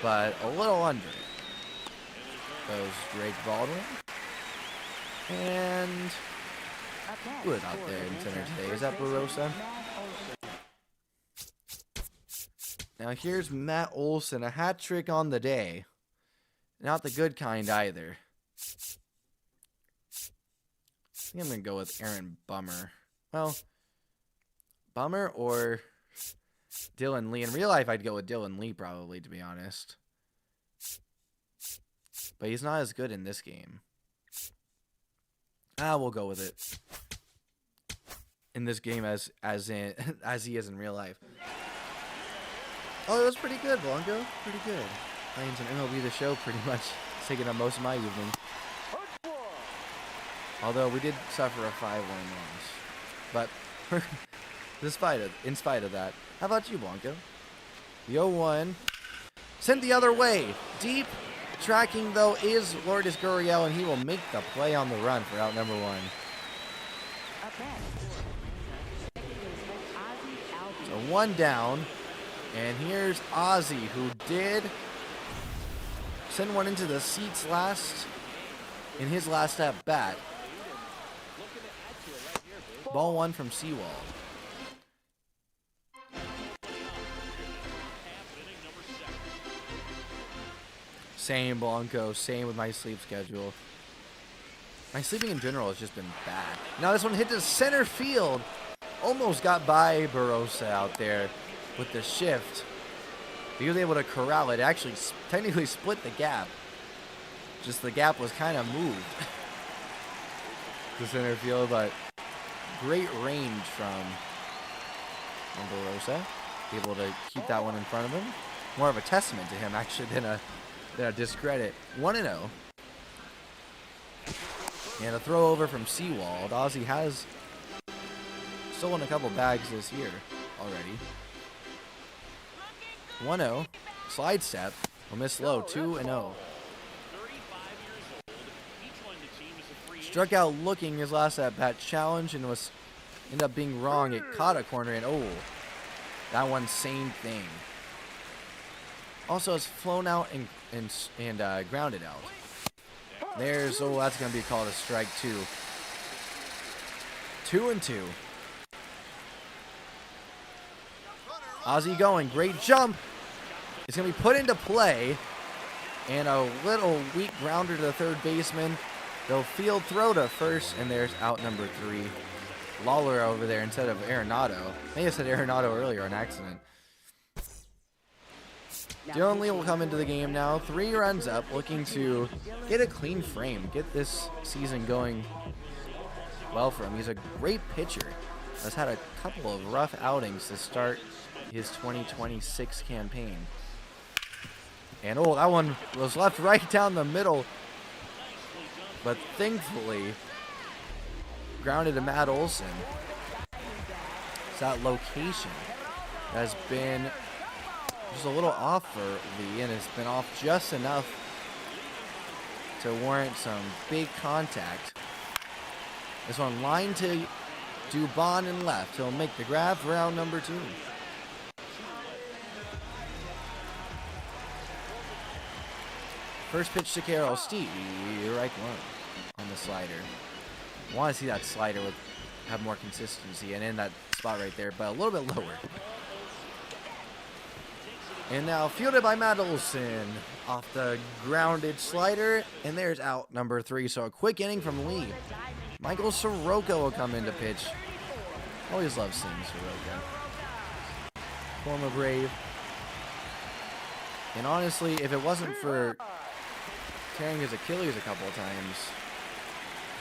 but a little under it. Goes Drake Baldwin. And who is out there in center today? Is that Barrosa? Now here's Matt Olson, a hat trick on the day. Not the good kind either. I think I'm going to go with Aaron Bummer. Well, Bummer or Dylan Lee. In real life, I'd go with Dylan Lee probably, to be honest. But he's not as good in this game. We'll go with it. In this game as he is in real life. Oh, it was pretty good, Blanco. Pretty good. Playing some MLB the Show pretty much taking up most of my evening. Although we did suffer a 5-1 loss. But in spite of that. How about you, Blanco? The 0-1. Sent the other way. Deep. Tracking, though, is Lourdes Gurriel, and he will make the play on the run for out number 1. bat for Atlanta, second baseman Ozzie Albies. So 1 down. And here's Ozzy, who did send one into the seats in his last at bat. Ball 1 from Seawald. Same, Blanco. Same with my sleep schedule. My sleeping in general has just been bad. Now this one hit to center field. Almost got by Barossa out there with the shift. He was able to corral it. Actually, technically split the gap. Just the gap was kind of moved to center field, but great range from Barossa. Able to keep that one in front of him. More of a testament to him, actually, than a discredit. 1-0. And a throw over from Seawald. Ozzy has stolen a couple bags this year already. 1-0. Slide step. Will miss low. 2-0. Struck out looking his last at-bat challenge and ended up being wrong. It caught a corner and that one same thing. Also has flown out and grounded out. That's going to be called a strike 2. 2-2. Ozzy going, great jump. It's going to be put into play. And a little weak grounder to the third baseman. They'll field throw to first, and there's out number 3. Lawler over there instead of Arenado. I think I said Arenado earlier on accident. Dylan Lee will come into the game now. 3 runs up, looking to get a clean frame, get this season going well for him. He's a great pitcher. Has had a couple of rough outings to start his 2026 campaign. And that one was left right down the middle. But thankfully, grounded to Matt Olson. It's that location has been just a little off for Lee, and it's been off just enough to warrant some big contact. This one line to Dubon and left. He'll make the grab for round number 2. First pitch to Carroll. Strike 1 on the slider. Want to see that slider have more consistency and in that spot right there, but a little bit lower. And now fielded by Matt Olson off the grounded slider, and there's out number 3. So a quick inning from Lee. Michael Soroka will come in to pitch. Always love seeing Soroka. Former Brave. And honestly, if it wasn't for tearing his Achilles a couple of times,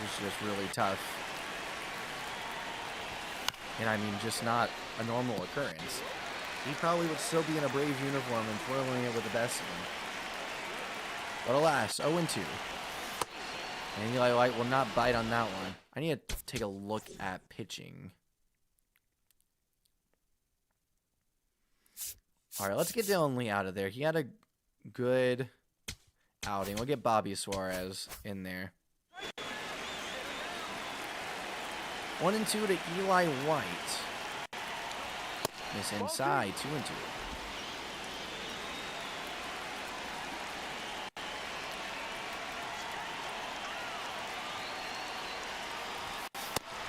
it's just really tough. And I mean, just not a normal occurrence. He probably would still be in a Brave uniform and twirling it with the best of them. But alas, 0-2. And Eli White will not bite on that one. I need to take a look at pitching. All right, let's get Dylan Lee out of there. He had a good outing. We'll get Bobby Suarez in there. 1-2 to Eli White. Miss inside, 2-2.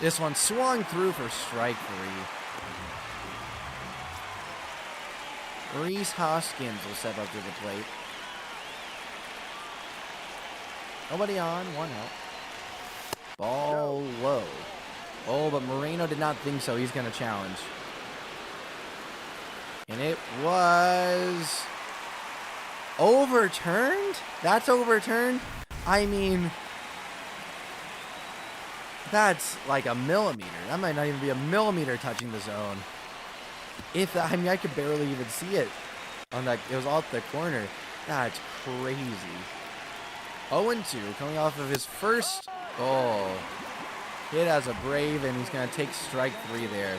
This one swung through for strike 3. Reese Hoskins will step up to the plate. Nobody on, 1 out. Ball low. But Moreno did not think so. He's going to challenge. And it was overturned? That's overturned? I mean, that's like a millimeter. That might not even be a millimeter touching the zone. I could barely even see it. It was off the corner. That's crazy. 0-2, coming off of his first hit as a Brave, and he's going to take strike 3 there.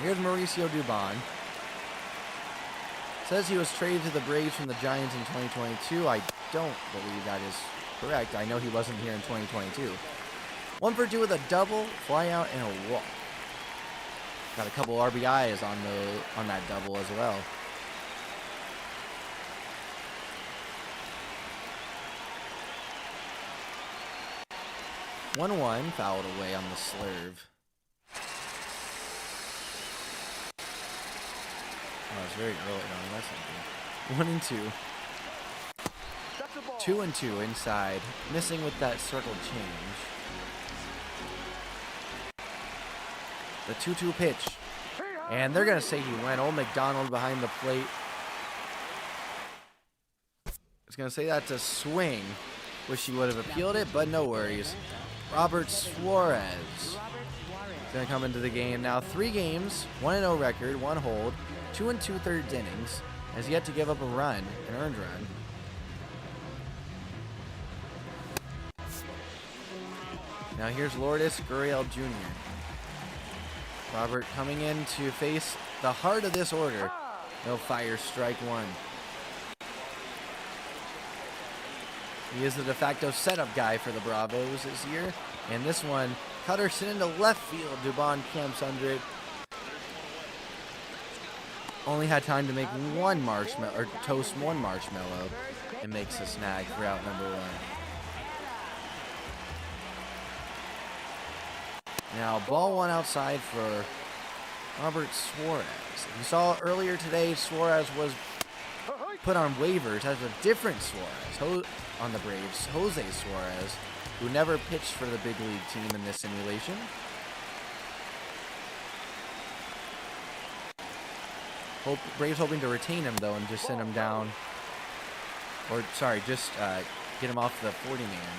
Here's Mauricio Dubon. Says he was traded to the Braves from the Giants in 2022. I don't believe that is correct. I know he wasn't here in 2022. 1 for 2 with a double, fly out, and a walk. Got a couple RBIs on that double as well. One fouled away on the slurve. Oh, it's very early on. That's something. 1-2. 2-2 inside. Missing with that circle change. The 2-2 pitch. And they're going to say he went. Old McDonald behind the plate. It's going to say that's a swing. Wish he would have appealed it, but no worries. Robert Suarez is going to come into the game now. 3 games, 1-0 record, 1 hold, 2 2/3 innings. Has yet to give up a run, an earned run. Now here's Lourdes Gurriel Jr. Robert coming in to face the heart of this order. No fire, strike 1. He is the de facto setup guy for the Bravos this year. And this one, cutter sent into left field. Dubon camps under it. Only had time to make one marshmallow, or toast one marshmallow, and makes a snag for out number 1. Now, ball 1 outside for Robert Suarez. You saw earlier today, Suarez was put on waivers as a different Suarez on the Braves, Jose Suarez, who never pitched for the big league team in this simulation. Braves hoping to retain him, though, and just send him down. Or, sorry, just get him off the 40-man.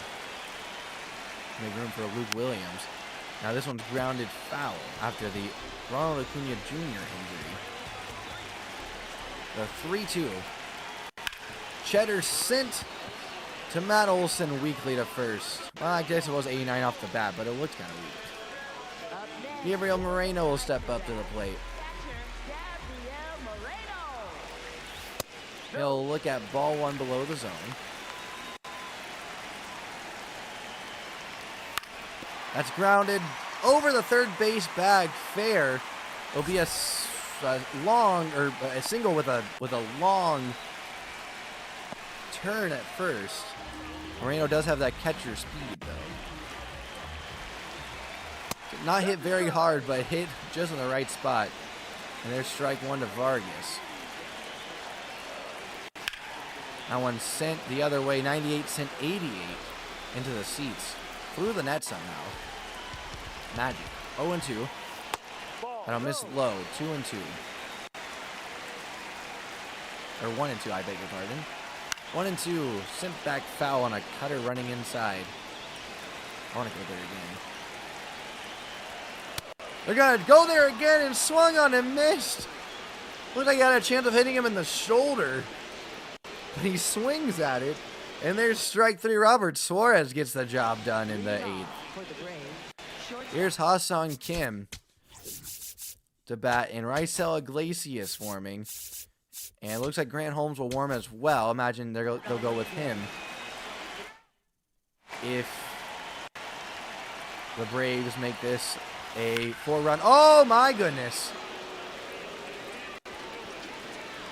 Make room for Luke Williams. Now this one's grounded foul after the Ronald Acuna Jr. injury. The 3-2. Cheddar sent to Matt Olson weakly to first. Well, I guess it was 89 off the bat, but it looked kind of weak. Gabriel Moreno will step up to the plate. He'll look at ball 1 below the zone. That's grounded over the third base bag, fair. It'll be a single with a long turn at first. Moreno does have that catcher speed, though. Not hit very hard, but hit just in the right spot. And there's strike 1 to Vargas. That one sent the other way. 98 sent 88 into the seats. Through the net somehow. Magic. 0-2. And I'll miss low. 2-2. Or 1-2, I beg your pardon. 1-2. Sent back foul on a cutter running inside. I want to go there again. They're going to go there again and swung on and missed. Looked like he had a chance of hitting him in the shoulder. But he swings at it. And there's strike 3. Robert Suarez gets the job done in the 8th. Here's Ha-Sung Kim to bat, and Raisel Iglesias forming. And it looks like Grant Holmes will warm as well. Imagine they'll go with him if the Braves make this a 4-run. Oh, my goodness.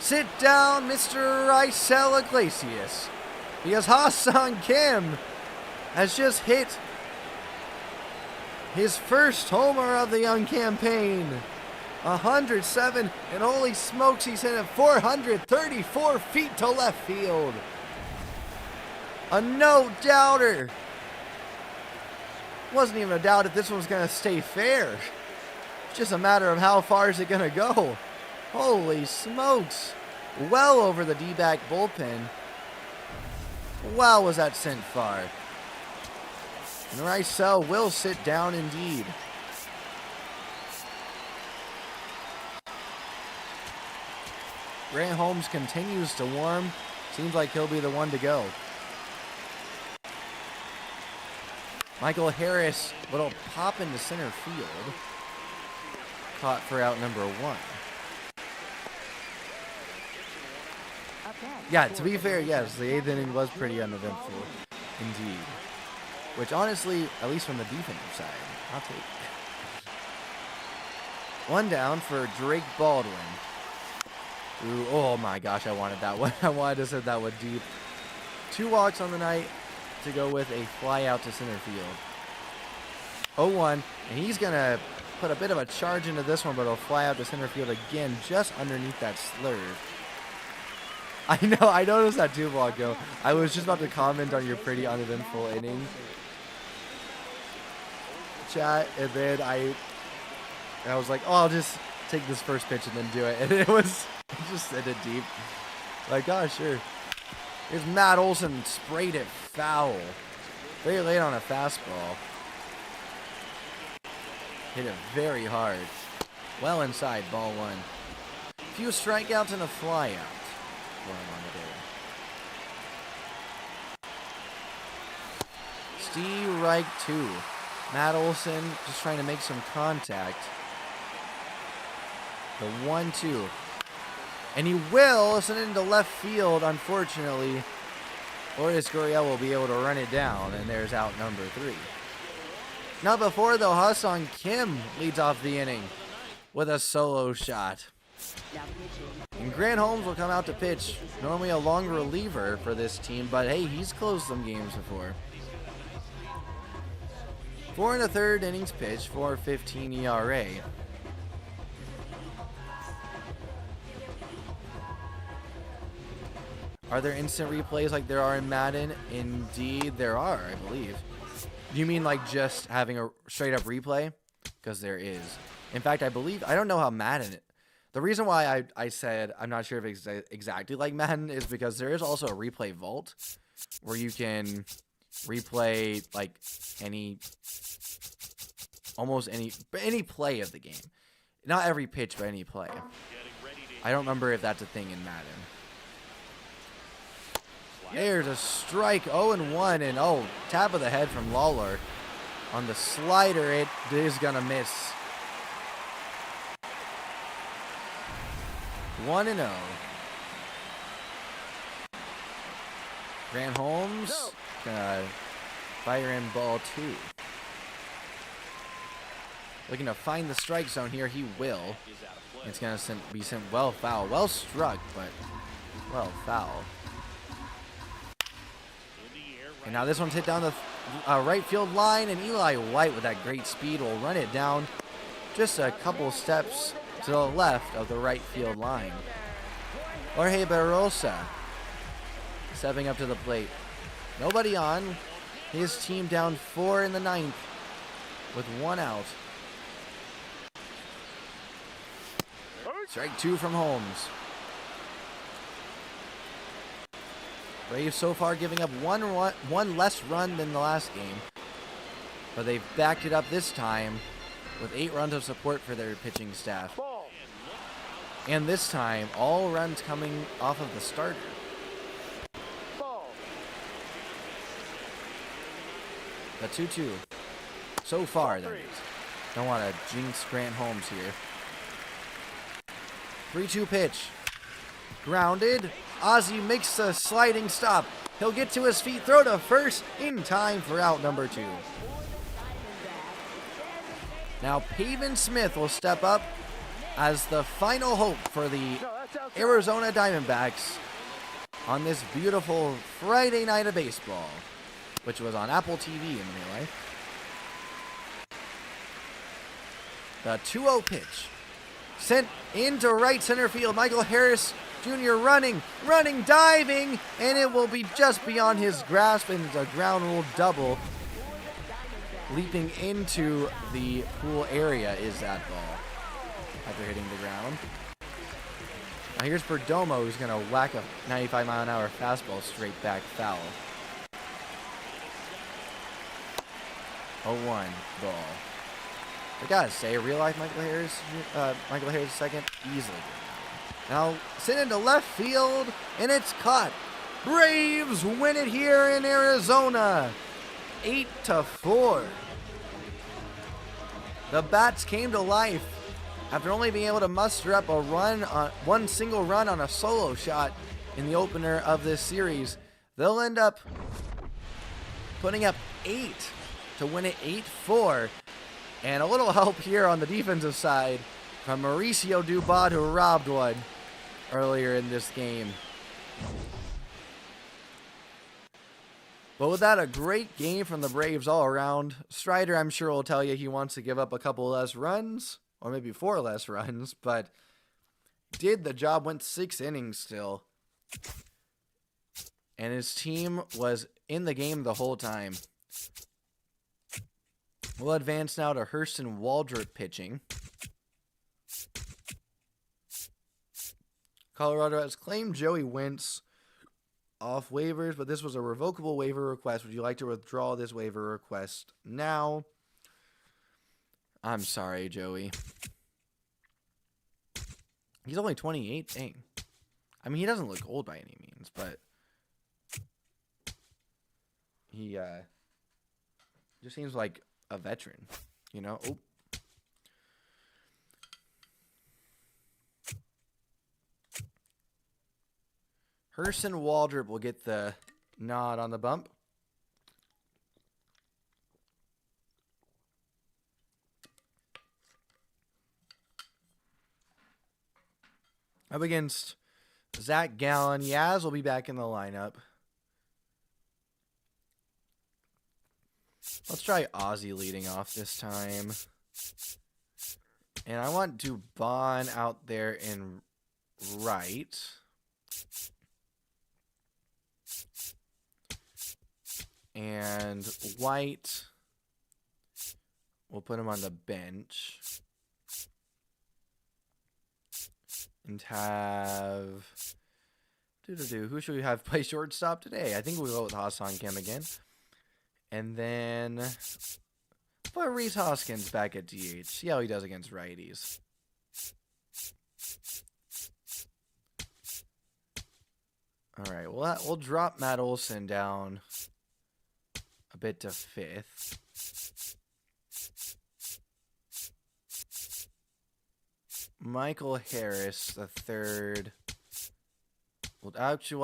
Sit down, Mr. Raisel Iglesias. Because Ha-Sung Kim has just hit his first homer of the young campaign. 107, and holy smokes, he's hit it 434 feet to left field. A no-doubter. Wasn't even a doubt if this one was going to stay fair. It's just a matter of how far is it going to go. Holy smokes. Well over the D-back bullpen. Wow, was that sent far. And Raisel will sit down indeed. Grant Holmes continues to warm. Seems like he'll be the one to go. Michael Harris, little pop into center field. Caught for out number 1. Yeah, to be fair, yes, the 8th inning was pretty uneventful, indeed. which honestly, at least from the defensive side, I'll take. One down for Drake Baldwin. Ooh, oh my gosh, I wanted that one. I wanted to send that one deep. 2 walks on the night to go with a fly out to center field. 0-1, and he's going to put a bit of a charge into this one, but it'll fly out to center field again, just underneath that slurve. I know, I noticed that too, Blanco. I was just about to comment on your pretty uneventful inning, chat, and then I was like, oh, I'll just take this first pitch and then do it, and it was just send it deep. Like, oh, sure. Here's Matt Olson, sprayed it foul. Very late on a fastball. Hit it very hard. Well inside, ball 1. Few strikeouts and a fly out for him on the day. Steve Reich 2. Matt Olson just trying to make some contact. The 1-2. And he will send it into left field, unfortunately. Lourdes Gurriel will be able to run it down, and there's out number 3. Not before, though, Ha-Seong Kim leads off the inning with a solo shot. And Grant Holmes will come out to pitch. Normally a long reliever for this team, but hey, he's closed some games before. 4 1/3 innings pitched, 4.15 ERA. Are there instant replays like there are in Madden? Indeed, there are, I believe. You mean like just having a straight up replay? Because there is. In fact, I believe, I don't know how Madden, the reason why I said I'm not sure if it's exactly like Madden is because there is also a replay vault where you can replay like almost any play of the game. Not every pitch, but any play. I don't remember if that's a thing in Madden. There's a strike, 0-1, and oh, tap of the head from Lawler. On the slider, it is gonna miss. 1-0. Grant Holmes gonna fire in ball 2. Looking to find the strike zone here, he will. It's gonna be sent well foul. Well struck, but well foul. And now this one's hit down the right field line, and Eli White with that great speed will run it down just a couple steps to the left of the right field line. Jorge Barrosa stepping up to the plate. Nobody on. His team down 4 in the 9th with 1 out. Strike 2 from Holmes. Braves so far giving up one less run than the last game, but they've backed it up this time with 8 runs of support for their pitching staff. And this time, all runs coming off of the starter. The 2-2. So far, that is. Don't want to jinx Grant Holmes here. 3-2 pitch. Grounded. Ozzie makes a sliding stop. He'll get to his feet, throw to first in time for out number 2. Now Pavin Smith will step up as the final hope for the Arizona Diamondbacks on this beautiful Friday night of baseball, which was on Apple TV in real life. The 2-0 pitch. Sent into right center field. Michael Harris Jr. running, diving, and it will be just beyond his grasp, and it's a ground rule double. Leaping into the pool area is that ball after hitting the ground. Now here's Perdomo, who's going to whack a 95-mile-an-hour fastball straight back foul. 0-1 ball. I gotta say, real life Michael Harris second, easily. Now, sent into left field, and it's caught. Braves win it here in Arizona, 8-4. The Bats came to life after only being able to muster up a run on one single run on a solo shot in the opener of this series. They'll end up putting up 8 to win it 8-4. And a little help here on the defensive side from Mauricio Dubad, who robbed one earlier in this game. But with that, a great game from the Braves all around. Strider, I'm sure, will tell you he wants to give up a couple less runs, or maybe 4 less runs, but did the job, went 6 innings still. And his team was in the game the whole time. We'll advance now to Hurston Waldrop pitching. Colorado has claimed Joey Wentz off waivers, but this was a revocable waiver request. Would you like to withdraw this waiver request now? I'm sorry, Joey. He's only 28. Dang. I mean, he doesn't look old by any means, but he just seems like a veteran, you know? Oh. Hurston Waldrop will get the nod on the bump. Up against Zach Gallen. Yaz will be back in the lineup. Let's try Ozzy leading off this time. And I want Dubon out there in right. And White, we'll put him on the bench. And have... Who should we have play shortstop today? I think we'll go with Hassan Kim again. And then put Reese Hoskins back at DH. See how he does against righties. All right, we'll drop Matt Olson down a bit to 5th. Michael Harris, the 3rd. We'll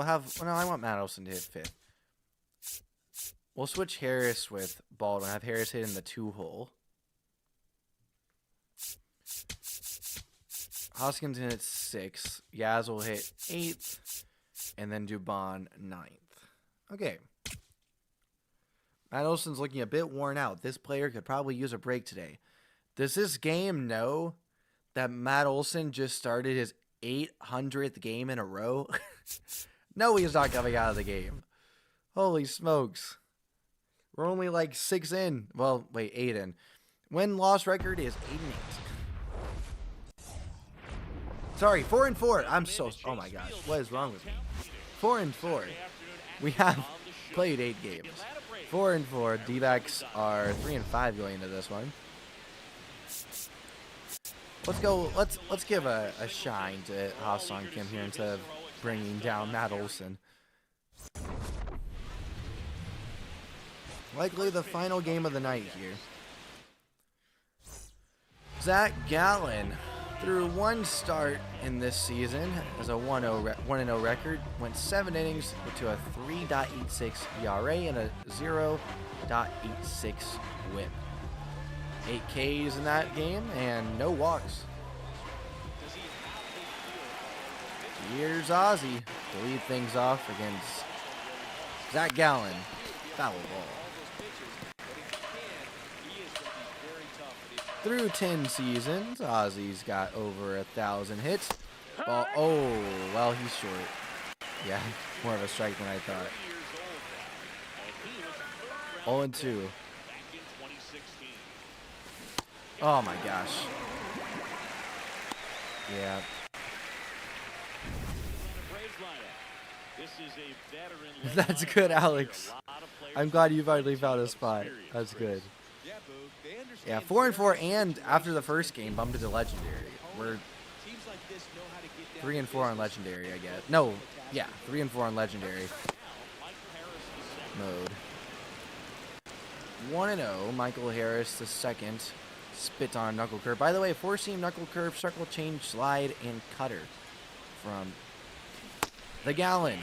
have... Well, no, I want Matt Olson to hit 5th. We'll switch Harris with Baldwin. Have Harris hit in the 2-hole. Hoskins in at 6th. Yaz will hit 8th. And then Dubon 9th. Okay. Matt Olson's looking a bit worn out. This player could probably use a break today. Does this game know that Matt Olson just started his 800th game in a row? No, he's not coming out of the game. Holy smokes. We're only like 6 in. Well, wait, 8 in. Win-loss record is 8-8. Sorry, 4-4. I'm so... Oh my gosh. What is wrong with me? 4-4. We have played 8 games. 4-4. D-backs are 3-5 going into this one. Let's go. Let's give a shine to Ha-Sung Kim here instead of bringing down Matt Olson. Likely the final game of the night here. Zach Gallen, through 1 start in this season as a 1-0 record, went 7 innings to a 3.86 ERA and a 0.86 WHIP. 8 Ks in that game and no walks. Here's Ozzy to lead things off against Zach Gallen. Foul ball. Through 10 seasons, Ozzy's got over 1,000 hits. Ball, oh, well, he's short. Yeah, more of a strike than I thought. 0-2. Oh my gosh. Yeah. That's good, Alex. I'm glad you finally found a spot. That's good. Yeah, 4-4, and after the first game, bumped into Legendary. We're 3-4 on Legendary, I guess. No, yeah, 3-4 on Legendary mode. 1-0, Michael Harris, the second. Spit on knuckle curve. By the way, 4-seam knuckle curve, circle change, slide, and cutter from the Gallen.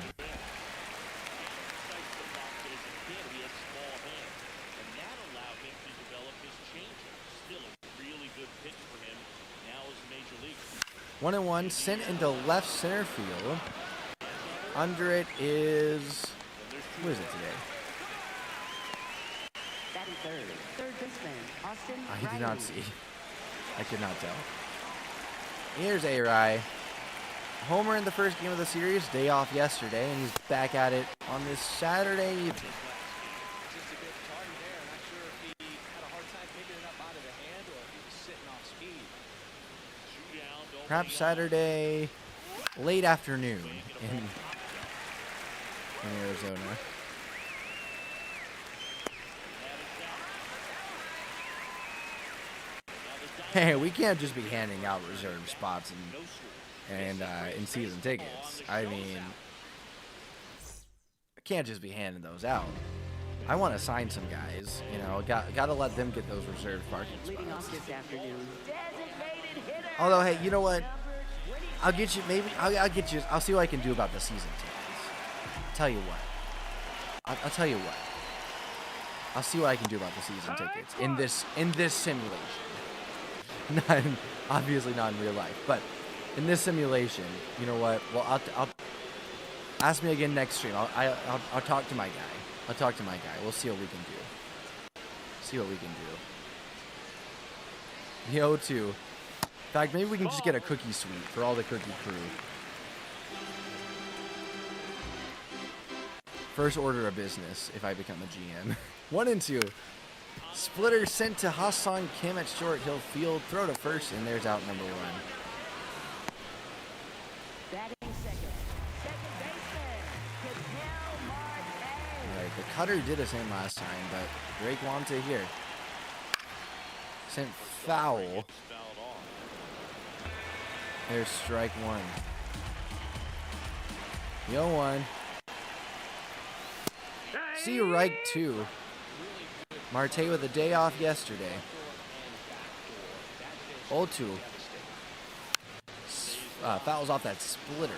1-1, sent into left center field. Under it is, who is it today? Batting third baseman, Austin I did Riley. not see. I could not tell. Here's A-Rye. Homer in the first game of the series, day off yesterday, and he's back at it on this Saturday evening. Just a bit tardy there. Not sure if he had a hard time picking it up out of the hand or if he was sitting off speed. Perhaps Saturday, late afternoon in Arizona. Hey, we can't just be handing out reserve spots and in-season tickets. I mean, I can't just be handing those out. I want to sign some guys, you know. Got to let them get those reserve parking Leading off spots. this afternoon, designated hitter. Although, hey, you know what? I'll get you. Maybe I'll get you. I'll see what I can do about the season tickets. Tell you what. I'll tell you what. I'll see what I can do about the season tickets in this simulation. Not obviously not in real life, but in this simulation, you know what? Well, I'll ask me again next stream. I'll talk to my guy. I'll talk to my guy. We'll see what we can do. See what we can do. The O2. In fact, maybe we can just get a cookie suite for all the cookie crew. First order of business if I become a GM. 1-2. Splitter sent to Hassan Kim at short. Hill field. Throw to first, and there's out number 1. Batting second baseman, Cheel Martin. Alright, the cutter did the same last time, but Drake wants it here. Sent foul. There's strike 1. The 0-1. See you right 2. Marte with a day off yesterday. 0-2. Fouls off that splitter.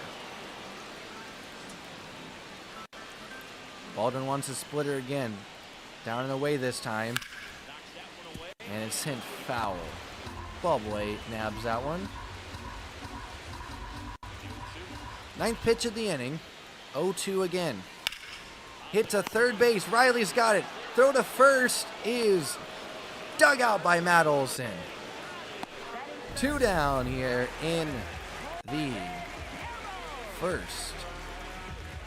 Baldwin wants a splitter again. Down and away this time. And it's sent foul. Ball boy nabs that one. 9th pitch of the inning. 0-2 again. Hit to third base. Riley's got it. Throw to first is dug out by Matt Olson. 2 down here in the first.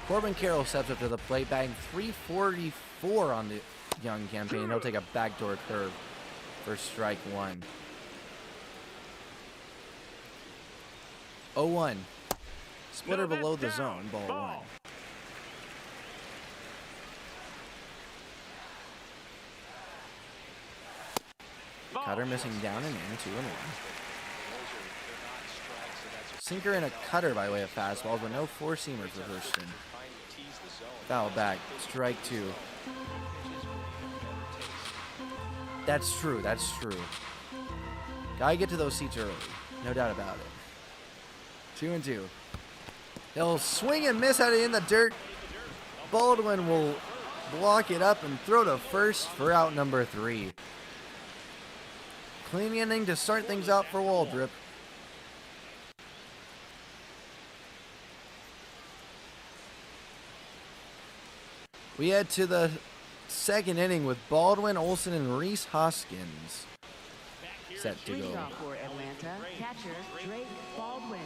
Corbin Carroll steps up to the plate, batting .344 on the young campaign. He'll take a backdoor curve for strike 1. 0-1. Splitter below the zone, ball 1. Cutter missing down and in, 2-1. Sinker and a cutter by way of fastballs, but no four-seamer for Hurston. Foul back, strike 2. That's true, that's true. Gotta get to those seats early, no doubt about it. 2-2. He'll swing and miss at it in the dirt. Baldwin will block it up and throw to first for out number 3. Clean inning to start things out for Waldrop. We head to the second inning with Baldwin, Olson, and Reese Hoskins set to Leading go. off for Atlanta, catcher Drake Baldwin.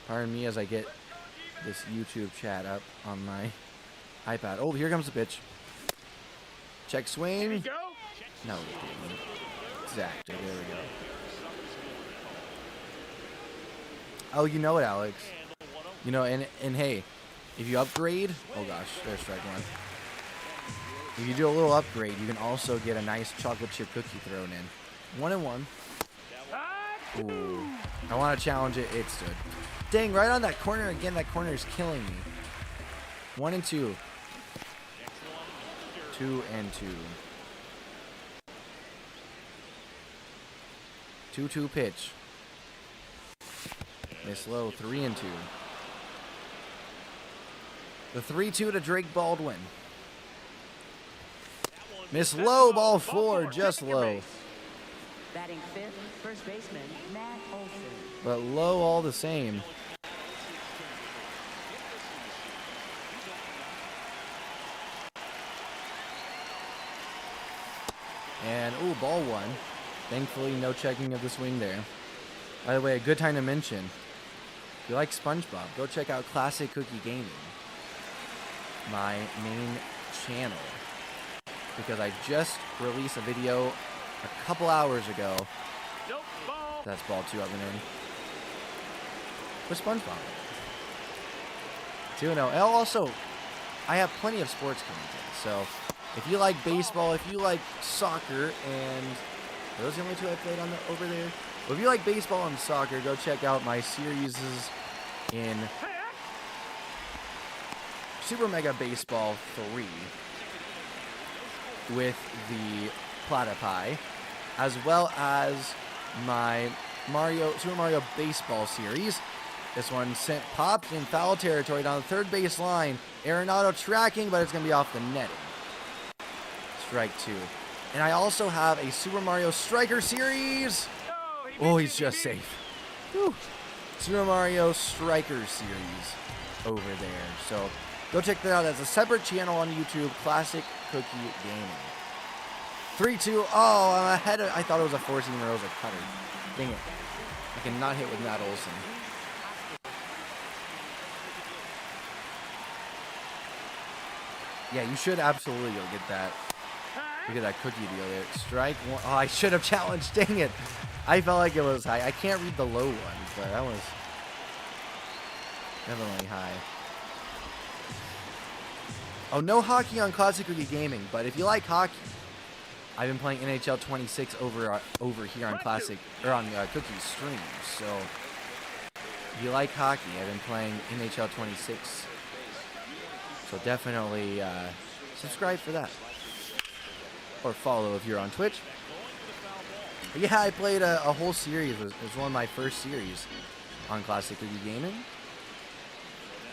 Pardon me as I get this YouTube chat up on my iPad. Oh, here comes the pitch. Check swing. No, it didn't. Exactly. There we go. Oh, you know it, Alex. You know, and hey, if you upgrade, oh gosh, there's strike 1. If you do a little upgrade, you can also get a nice chocolate chip cookie thrown in. 1-1. Ooh, I want to challenge it. It stood. Dang, right on that corner again. That corner is killing me. 1-2. 2-2. 2-2 pitch. Miss low. 3-2. The 3-2 to Drake Baldwin. Miss low, ball 4, just low. Batting fifth, first baseman Matt Olson. But low all the same. And, ooh, ball 1. Thankfully, no checking of the swing there. By the way, a good time to mention, if you like SpongeBob, go check out Classic Cookie Gaming, my main channel, because I just released a video a couple hours ago. That's ball 2 up and in. With SpongeBob. 2-0. And also, I have plenty of sports content, so if you like baseball, if you like soccer, and are those the only 2 I played on over there? Well, if you like baseball and soccer, go check out my series in Super Mega Baseball 3 with the Platypi, as well as my Super Mario Baseball series. This one popped in foul territory down the third base line. Arenado tracking, but it's going to be off the netting. Strike 2. And I also have a Super Mario Striker series. Oh, he's just safe. Whew. Super Mario Striker series over there. So go check that out. That's a separate channel on YouTube, Classic Cookie Gaming. 3-2. Oh, I'm ahead of, I thought it was a 4-seamer. It was a cutter. Dang it. I cannot hit with Matt Olson. Yeah, you should absolutely go get that. Look at that cookie deal there. Strike 1. Oh, I should have challenged. Dang it. I felt like it was high. I can't read the low ones, but that was definitely high. Oh, no hockey on Classic Cookie Gaming, but if you like hockey, I've been playing NHL 26 over here on Classic, or on Cookie streams. So if you like hockey, I've been playing NHL 26. So definitely subscribe for that. Or follow if you're on Twitch. But yeah, I played a whole series. It was one of my first series on Classic Cookie Gaming.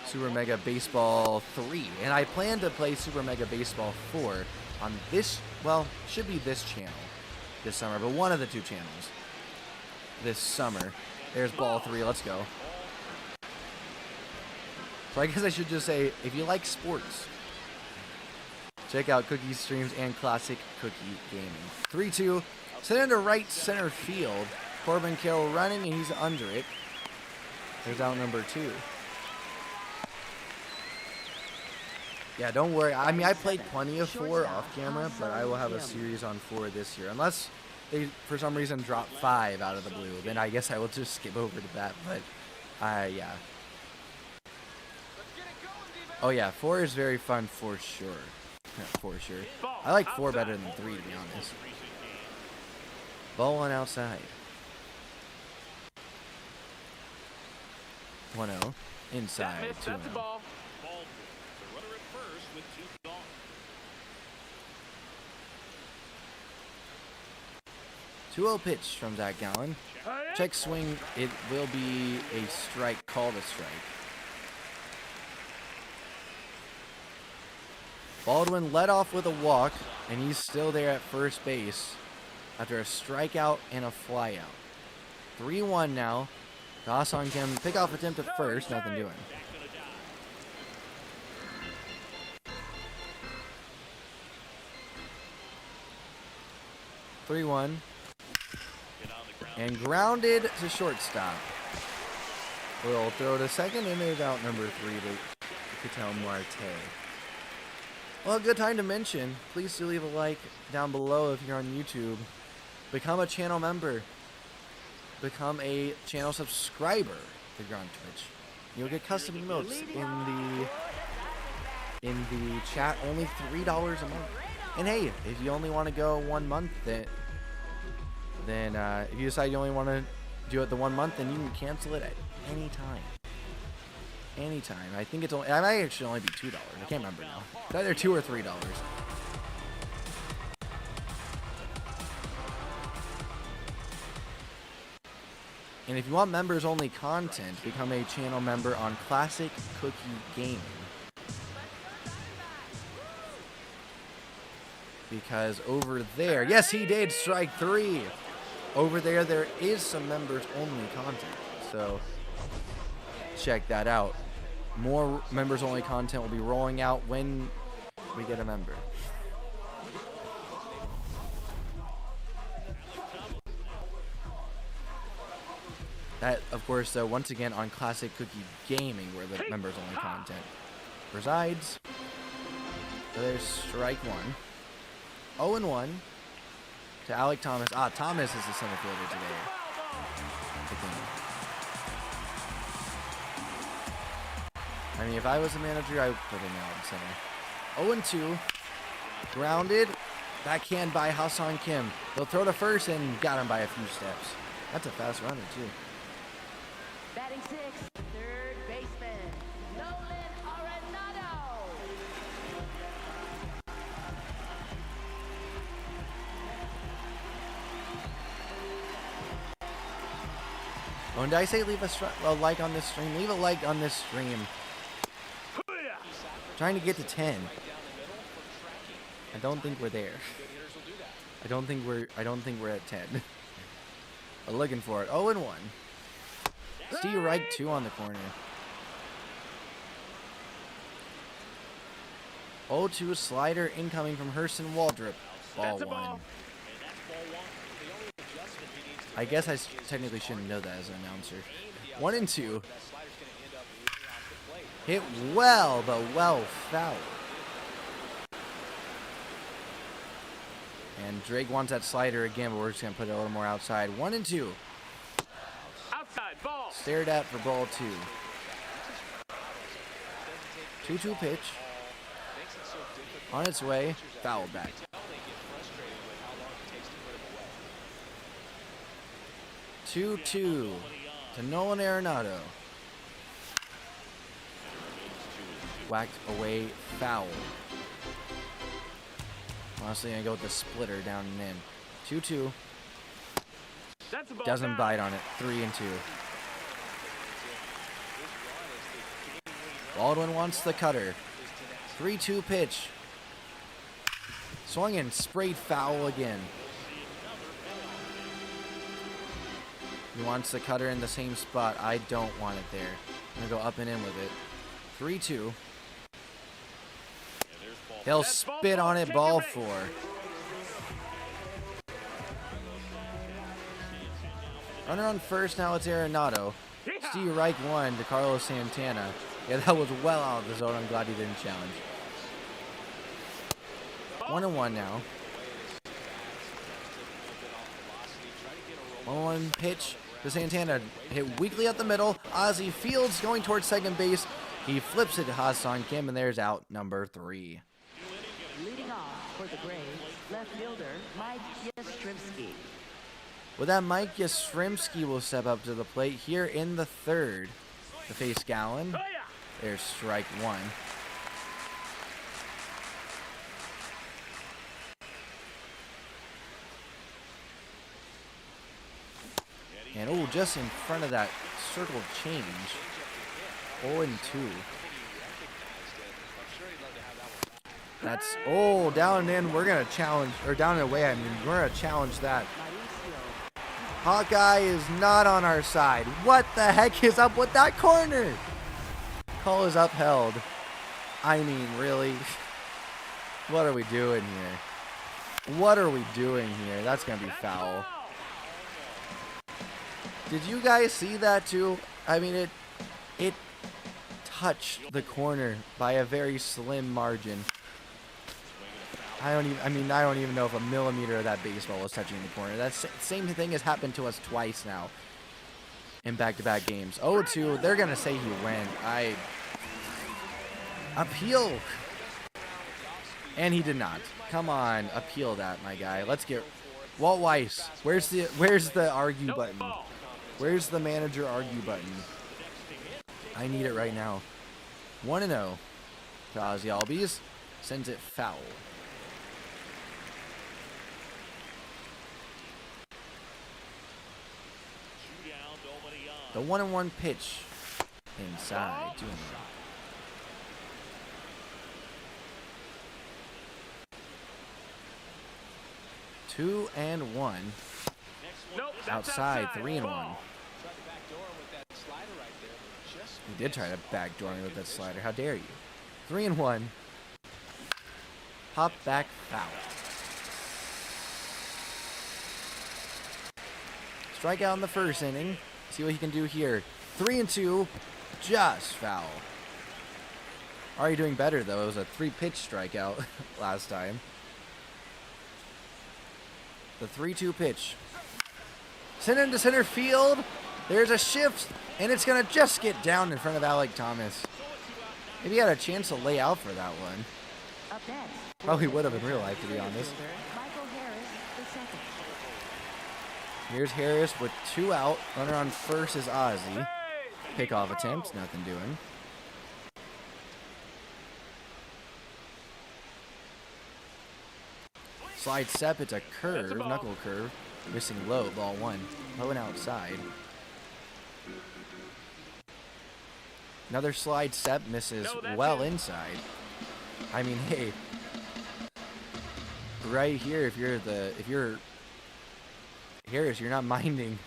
Super Mega Baseball 3. And I plan to play Super Mega Baseball 4 on this, well, should be this channel this summer, but one of the 2 channels this summer. There's ball 3. Let's go. So I guess I should just say, if you like sports, check out Cookie Streams and Classic Cookie Gaming. 3-2. Sent into right center field. Corbin Carroll running, and he's under it. There's out number 2. Yeah, don't worry. I mean, I played plenty of 4 off camera, but I will have a series on 4 this year. Unless they, for some reason, drop 5 out of the blue. Then I guess I will just skip over to that. But, yeah. Oh, yeah. 4 is very fun for sure. For sure. I like 4 better than 3, to be honest. Ball 1 outside. 1-0. Inside. 2-0. 2-0 pitch from Zach Gallen. Check swing. It will be a strike. Called a strike. Baldwin led off with a walk, and he's still there at first base after a strikeout and a flyout. 3-1 now. Dawson can pick-off attempt at first. Nothing doing. And grounded to shortstop. We'll throw to second, and there's out number 3 to Ketel Marte. Well, good time to mention, please do leave a like down below if you're on YouTube. Become a channel member. Become a channel subscriber if you're on Twitch. You'll get custom emotes in the chat, only $3 a month. And hey, if you only want to go 1 month, then if you decide you only want to do it the 1 month, then you can cancel it at any time. Anytime. I think it's only, it might actually only be $2. I can't remember now. It's either $2 or $3. And if you want members only content, become a channel member on Classic Cookie Gaming. because over there, yes, he did strike 3. Over there is some members only content. So check that out. More members only content will be rolling out when we get a member. That, of course, once again on Classic Cookie Gaming, where the members only content resides. So there's strike 1. 0-1 to Alec Thomas. Thomas is the center fielder today. I mean, if I was a manager, I would put him out in center. 0-2. Grounded. Backhand by Hassan Kim. He'll throw to first and got him by a few steps. That's a fast runner, too. Batting 6, third baseman, Nolan Arenado. Oh, and did I say leave a like on this stream? Leave a like on this stream. Trying to get to 10. I don't think we're there. I don't think we're at 10. I'm looking for it. 0-1. Steve Reich 2 on the corner. 0-2 slider incoming from Hurston Waldrop. Ball 1. I guess I technically shouldn't know that as an announcer. 1-2. Hit well, but well foul. And Drake wants that slider again, but we're just going to put it a little more outside. 1-2. Outside ball. Stared at for ball 2. 2-2 pitch. On its way. Foul back. 2-2 to Nolan Arenado. Whacked away foul. Honestly, I'm going to go with the splitter down and in. 2-2. Doesn't bite on it. 3-2. Baldwin wants the cutter. 3-2 pitch. Swung and sprayed foul again. He wants the cutter in the same spot. I don't want it there. I'm going to go up and in with it. 3-2. He'll spit on it, ball 4. Runner on first, now it's Arenado. Steve Reich 1 to Carlos Santana. Yeah, that was well out of the zone. I'm glad he didn't challenge. 1-1 now. 1-1 pitch to Santana. Hit weakly up the middle. Ozzie Fields going towards second base. He flips it to Hassan Kim, and there's out number 3. Leading off for the Braves, left fielder Mike Yastrzemski. With that, Mike Yastrzemski will step up to the plate here in the 3rd to face Gallen. There's strike 1. And just in front of that circle change. 0-2. That's down and in. We're gonna challenge, or down and away. I mean, we're gonna challenge that. Hawkeye is not on our side. What the heck is up with that corner? Call is upheld. I mean, really? What are we doing here? What are we doing here? That's gonna be foul. Did you guys see that too? I mean, it touched the corner by a very slim margin. I don't even know if a millimeter of that baseball was touching the corner. That same thing has happened to us twice now in back-to-back games. 0-2. They're gonna say he went. Appeal. And he did not. Come on, appeal that, my guy. Let's get Walt Weiss. Where's the argue button? Where's the manager argue button? I need it right now. 1-0 to Ozzie Albies. Sends it foul. The 1-1 pitch inside. 2-0. 2 and 1. Nope, that's Outside, 3 and 1. Ball. Tried to backdoor with that slider right there. Just He did try to backdoor me with that slider. How dare you? 3 and 1. Pop back foul. Strikeout in the first inning. See what he can do here. 3 and 2. Just foul. Already doing better though. It was a 3-pitch strikeout last time. The 3-2 pitch. Send into center field. There's a shift, and it's going to just get down in front of Alec Thomas. Maybe he had a chance to lay out for that one. Up next. Probably would have in real life, to be honest. Michael Harris, the second. Here's Harris with 2 out. Runner on first is Ozzy. Pickoff attempt, nothing doing. Slide step, it's a curve, knuckle curve. Missing low, ball 1. Low and outside. Another slide step, misses well inside. I mean, hey. Right here, if you're Harris, you're not minding,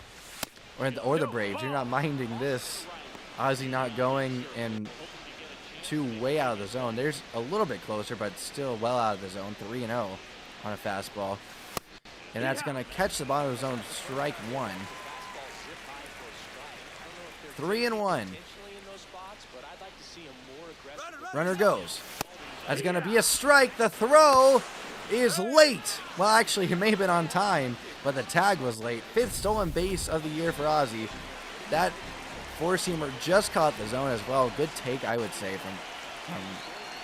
or the Braves, you're not minding this. Ozzy not going and 2 way out of the zone. There's a little bit closer, but still well out of the zone. 3-0 on a fastball. And that's going to catch the bottom of the zone, strike 1. 3-1. Runner goes. That's going to be a strike. The throw is late. Well, actually, it may have been on time, but the tag was late. 5th stolen base of the year for Ozzy. That 4-seamer just caught the zone as well. Good take, I would say, from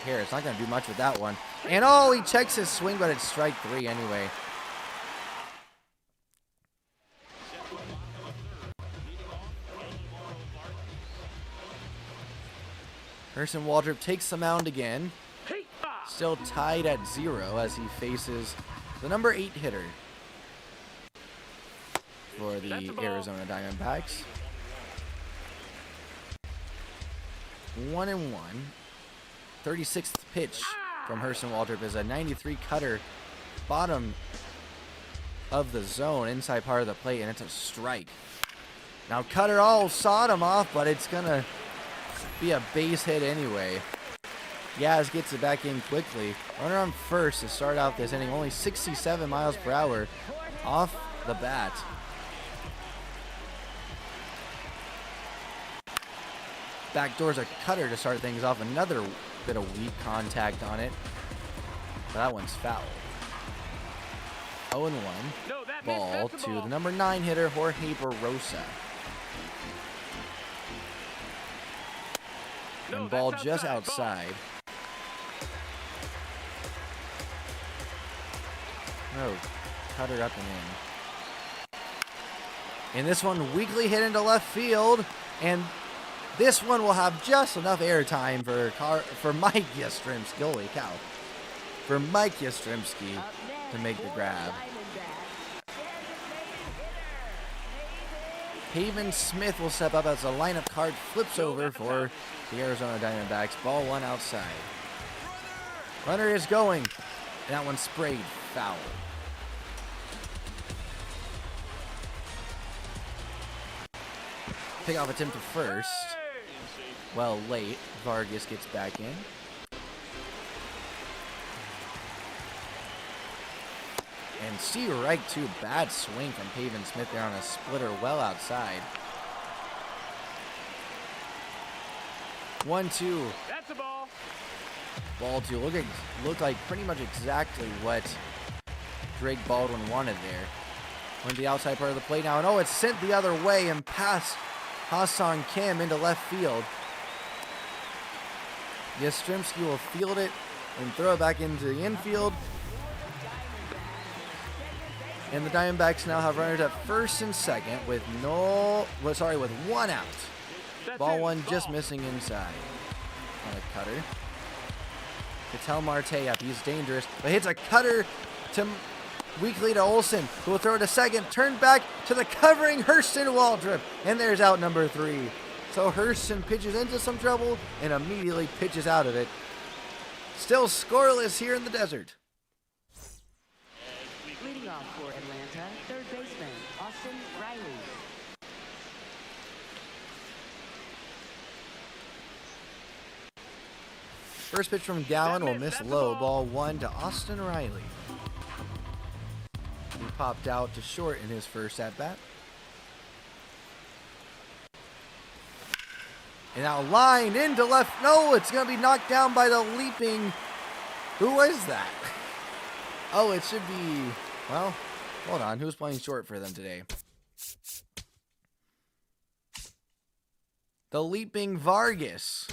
Harris. Not going to do much with that one. And oh, he checks his swing, but it's strike 3 anyway. Hurston Waldrop takes the mound again. Still tied at 0 as he faces the number 8 hitter for the Arizona Diamondbacks. 1-1. 36th pitch from Hurston Waldrop is a 93 cutter, bottom of the zone, inside part of the plate, and it's a strike. Now cutter all sawed him off, but it's gonna be a base hit anyway. Yaz gets it back in quickly. Runner on first to start out this inning. Only 67 miles per hour off the bat. Backdoors a cutter to start things off. Another bit of weak contact on it. But that one's foul. 0-1. Ball to the number 9 hitter, Jorge Barosa. And ball just outside. No, cutter up and in. And this one weakly hit into left field. And this one will have just enough airtime for Mike Yastrzemski. Holy cow. For Mike Yastrzemski to make the grab. Haven Smith will step up as the lineup card flips over for the Arizona Diamondbacks. Ball 1 outside. Runner is going. And that one sprayed foul. Pickoff attempt to first. Well, late. Vargas gets back in. And see right to bad swing from Pavin Smith there on a splitter well outside. 1-2. That's a ball. Ball 2. Looked like pretty much exactly what Drake Baldwin wanted there. Went to the outside part of the plate now. And oh, it's sent the other way and past Hassan Kim into left field. Yastrzemski will field it and throw it back into the infield. And the Diamondbacks now have runners at first and second with with 1 out. Ball 1 just missing inside on a cutter. Ketel Marte up, he's dangerous, but hits a cutter to weakly to Olsen, who will throw it to second, turn back to the covering Hurston Waldrop, and there's out number 3. So Hurston pitches into some trouble and immediately pitches out of it. Still scoreless here in the desert. Leading off for First pitch from Gallen will miss low. Ball 1 to Austin Riley. He popped out to short in his first at-bat. And now lined into left. No, it's going to be knocked down by the leaping. Who was that? Oh, it should be, well, hold on. Who's playing short for them today? The leaping Vargas.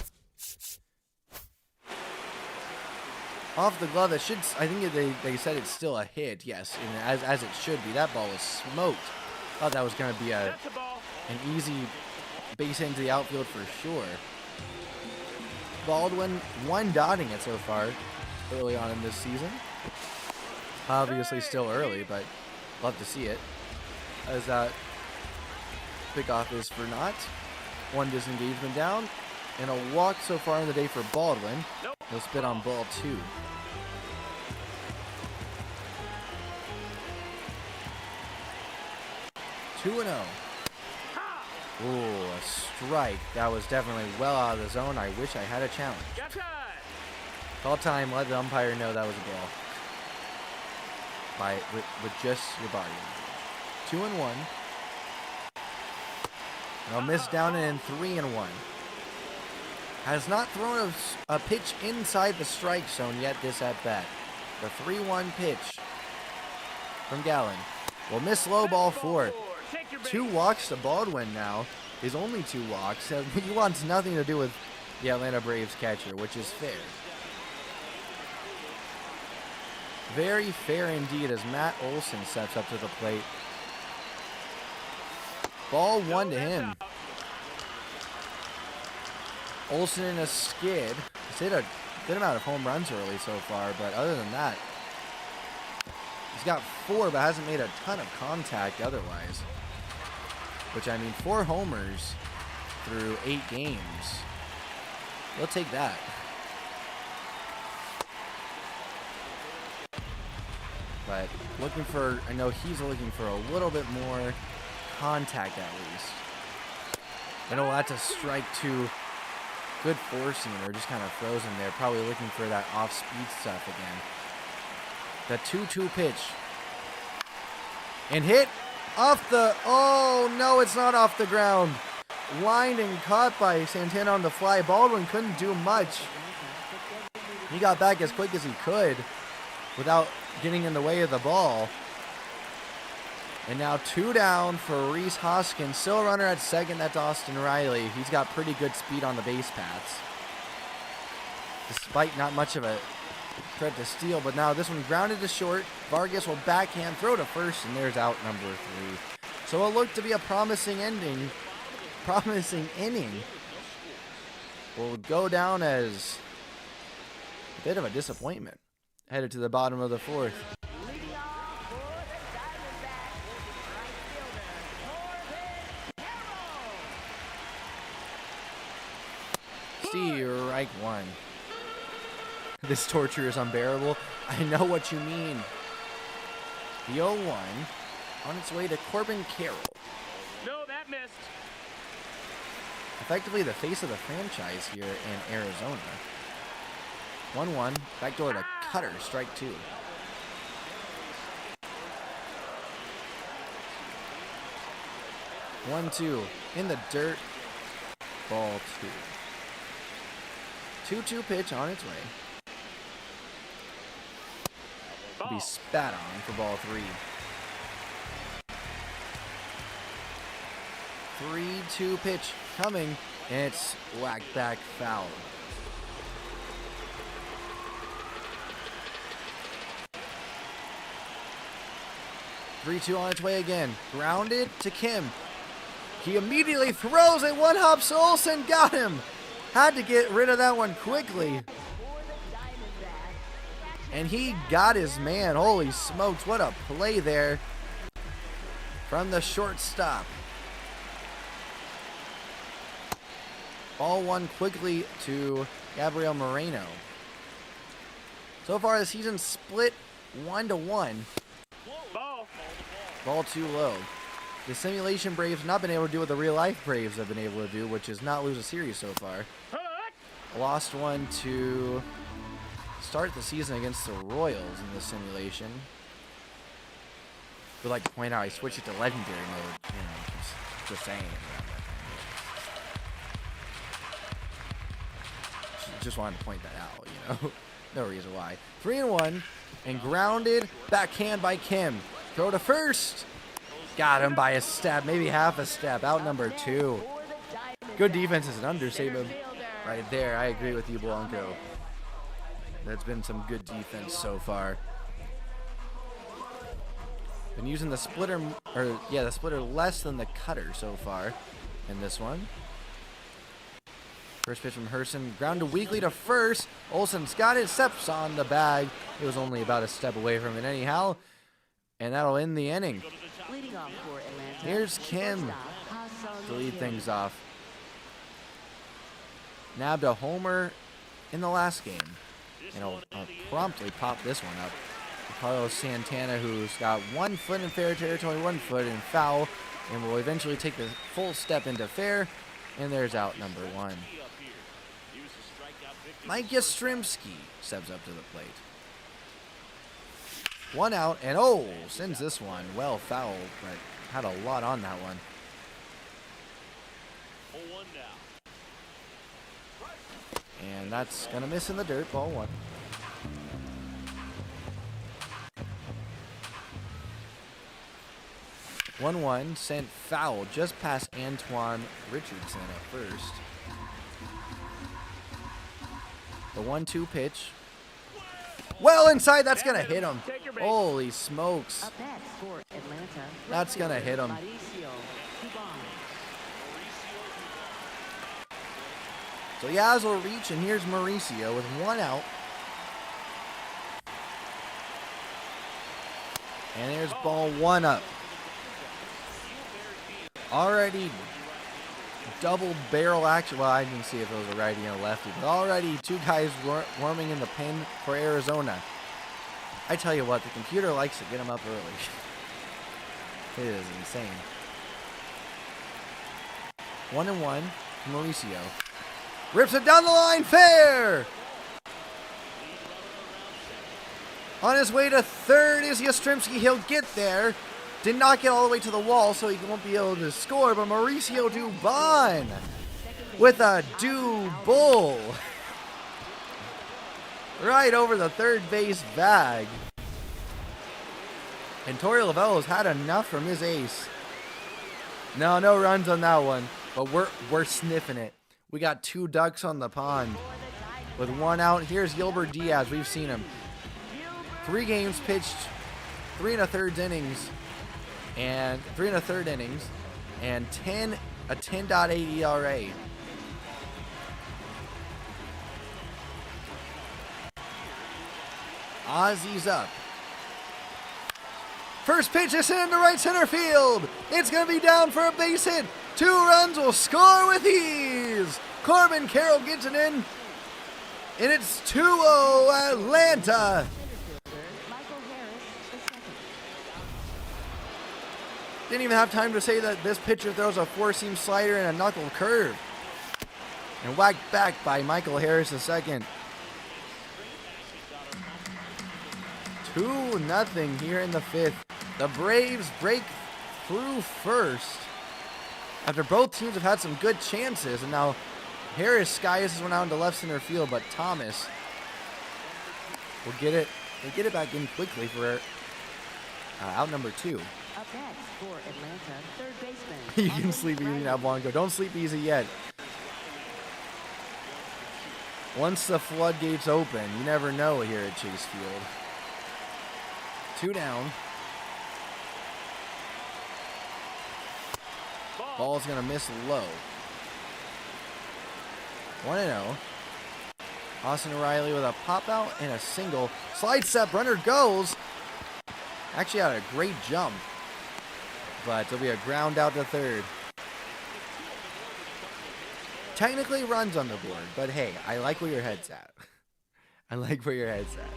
Off the glove, that should, I think they said it's still a hit, yes, and as it should be. That ball was smoked. Thought that was going to be an easy base into the outfield for sure. Baldwin, 1 dotting it so far early on in this season. Obviously still early, but love to see it. As that pickoff is for naught. 1 disengagement down, and a walk so far in the day for Baldwin. He'll spit on ball 2. Two and 0. Ooh, a strike. That was definitely well out of the zone. I wish I had a challenge. Call time. Let the umpire know that was a ball. With just your body. 2 and 1. Now miss down and 3 and 1. Has not thrown a pitch inside the strike zone yet this at bat. The 3-1 pitch from Gallen will miss low. Ball 4. 2 walks to Baldwin now. His only 2 walks. He wants nothing to do with the Atlanta Braves catcher, which is fair. Very fair indeed as Matt Olson steps up to the plate. Ball 1 to him. Olson in a skid. He's hit a good amount of home runs early so far, but other than that, he's got 4 but hasn't made a ton of contact otherwise. Which, I mean, 4 homers through 8 games. We'll take that. But looking for, I know he's looking for a little bit more contact at least. I know that's a strike 2. Good forcing, or just kind of frozen there. Probably looking for that off-speed stuff again. The 2-2 pitch. And hit off the, oh no, it's not off the ground. Lined and caught by Santana on the fly. Baldwin couldn't do much. He got back as quick as he could without getting in the way of the ball. And now 2 down for Reese Hoskins. Still a runner at second. That's Austin Riley. He's got pretty good speed on the base paths. Despite not much of a threat to steal. But now this one grounded to short. Vargas will backhand throw to first. And there's out number 3. So it'll look to be a promising ending. Promising inning. Will go down as a bit of a disappointment. Headed to the bottom of the 4th. Strike 1. This torture is unbearable. I know what you mean. The 0-1 on its way to Corbin Carroll. No, that missed. Effectively the face of the franchise here in Arizona. 1-1. Backdoor to Cutter. Strike 2. One, 2. In the dirt. Ball 2. 2-2 pitch on its way. Will be spat on for ball 3. 3-2 pitch coming, and it's whacked back foul. Three-two on its way again. Grounded to Kim. He immediately throws it. One hops. Olsen got him. Had to get rid of that one quickly. And he got his man. Holy smokes, what a play there from the shortstop. Ball 1 quickly to Gabriel Moreno. So far the season split 1-1. Ball 2 low. The simulation Braves not been able to do what the real life Braves have been able to do, which is not lose a series so far. Lost one to start the season against the Royals in this simulation. Would like to point out I switched it to legendary mode. You know, just saying. Just wanted to point that out, you know. No reason why. 3-1 and grounded. Backhand by Kim. Throw to first. Got him by a step, maybe half a step. Out number 2. Good defense is an understatement right there. I agree with you, Blanco. That's been some good defense so far. Been using the splitter, the splitter less than the cutter so far in this one. First pitch from Herson, grounded weakly to first. Olsen's got it, steps on the bag. It was only about a step away from it anyhow. And that'll end the inning. Leading off for Atlanta. Here's Kim to lead things off. Nabbed a homer in the last game. And he'll promptly pop this one up. Carlos Santana, who's got 1 foot in fair territory, 1 foot in foul, and will eventually take the full step into fair. And there's out number 1. Mike Yastrzemski steps up to the plate. 1 out, and sends this one. Well fouled, but had a lot on that one. And that's gonna miss in the dirt. Ball 1. One sent foul just past Antoine Richardson at first. The 1-2 pitch. Well inside, that's gonna hit him. Holy smokes. Up next for Atlanta. That's gonna hit him. So Yaz will reach, and here's Mauricio with 1 out. And there's ball 1 up. Already double barrel action. Well, I didn't see if it was a righty and a lefty, but already 2 guys warming in the pen for Arizona. I tell you what, the computer likes to get them up early. It is insane. 1-1, Mauricio. Rips it down the line, fair! On his way to third is Yastrzemski. He'll get there. Did not get all the way to the wall, so he won't be able to score, but Mauricio Dubon with a double right over the third base bag. And Torey Lavello's had enough from his ace. No runs on that one, but we're sniffing it. We got 2 ducks on the pond with 1 out. Here's Gilbert Diaz. We've seen him. 3 games pitched, 3 1/3 innings. And 3 1/3 innings, and a 10.8 ERA. Ozzy's up. First pitch is into right center field. It's going to be down for a base hit. 2 runs will score with ease. Corbin Carroll gets it in, and it's 2-0 Atlanta. Didn't even have time to say that this pitcher throws a 4-seam slider and a knuckle curve. And whacked back by Michael Harris II. 2-0 here in the 5th. The Braves break through first after both teams have had some good chances. And now Harris skies this one out into left center field, but Thomas will get it. They get it back in quickly for out number 2. Up next for Atlanta, third baseman. You can sleep easy now, Blanco. Don't sleep easy yet. Once the floodgates open, you never know here at Chase Field. 2 down. Ball's going to miss low. 1-0. Austin O'Reilly with a pop out and a single. Slide step, runner goes. Actually had a great jump. But it'll be a ground out to third. Technically runs on the board, but hey, I like where your head's at. I like where your head's at.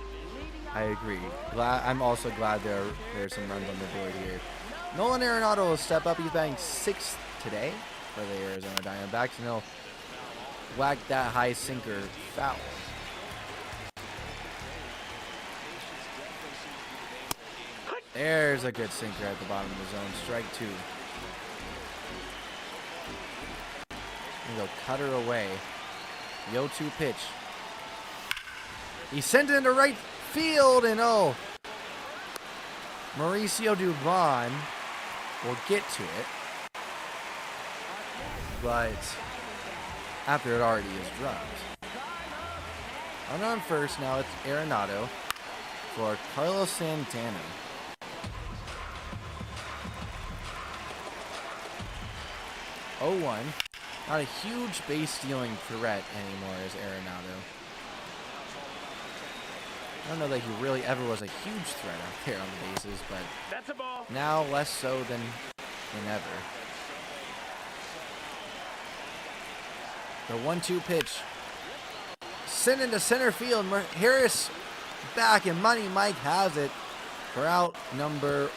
I agree. I'm also glad there's some runs on the board here. Nolan Arenado will step up. He's batting 6th today for the Arizona Diamondbacks, and he'll whacked that high sinker foul. There's a good sinker at the bottom of the zone. Strike 2. And go cutter away. The 0-2 pitch. He sent it into right field, and oh, Mauricio Dubon will get to it, but after it already is dropped. On first, now it's Arenado for Carlos Santana. Oh, 1. Not a huge base stealing threat anymore as Arenado. I don't know that he really ever was a huge threat out there on the bases, but That's a ball. now less so than ever. The 1-2 pitch. Sent into center field. Harris back, and Money Mike has it for out number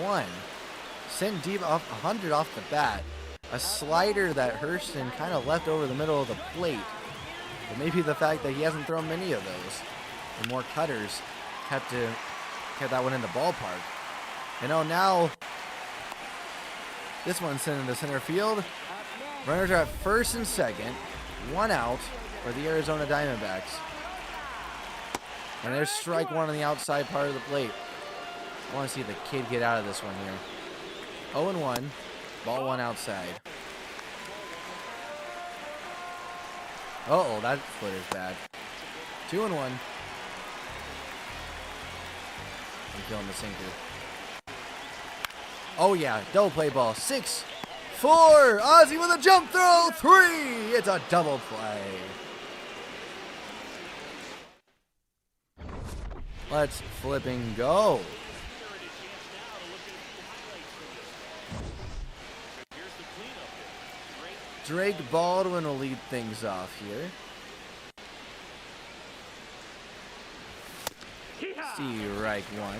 1. Sent deep off 100 off the bat. A slider that Hurston kind of left over the middle of the plate. But maybe the fact that he hasn't thrown many of those and more cutters kept that one in the ballpark. And oh, now this one's sent into center field. Runners are at first and second. 1 out for the Arizona Diamondbacks. And there's strike 1 on the outside part of the plate. I want to see the kid get out of this one here. 0-1. Ball 1 outside. Uh-oh, that footer's bad. 2-1. I'm killing the sinker. Oh yeah, double play ball. 6-4. Ozzie with a jump throw. 3. It's a double play. Let's flip and go. Drake Baldwin will lead things off here. Strike 1.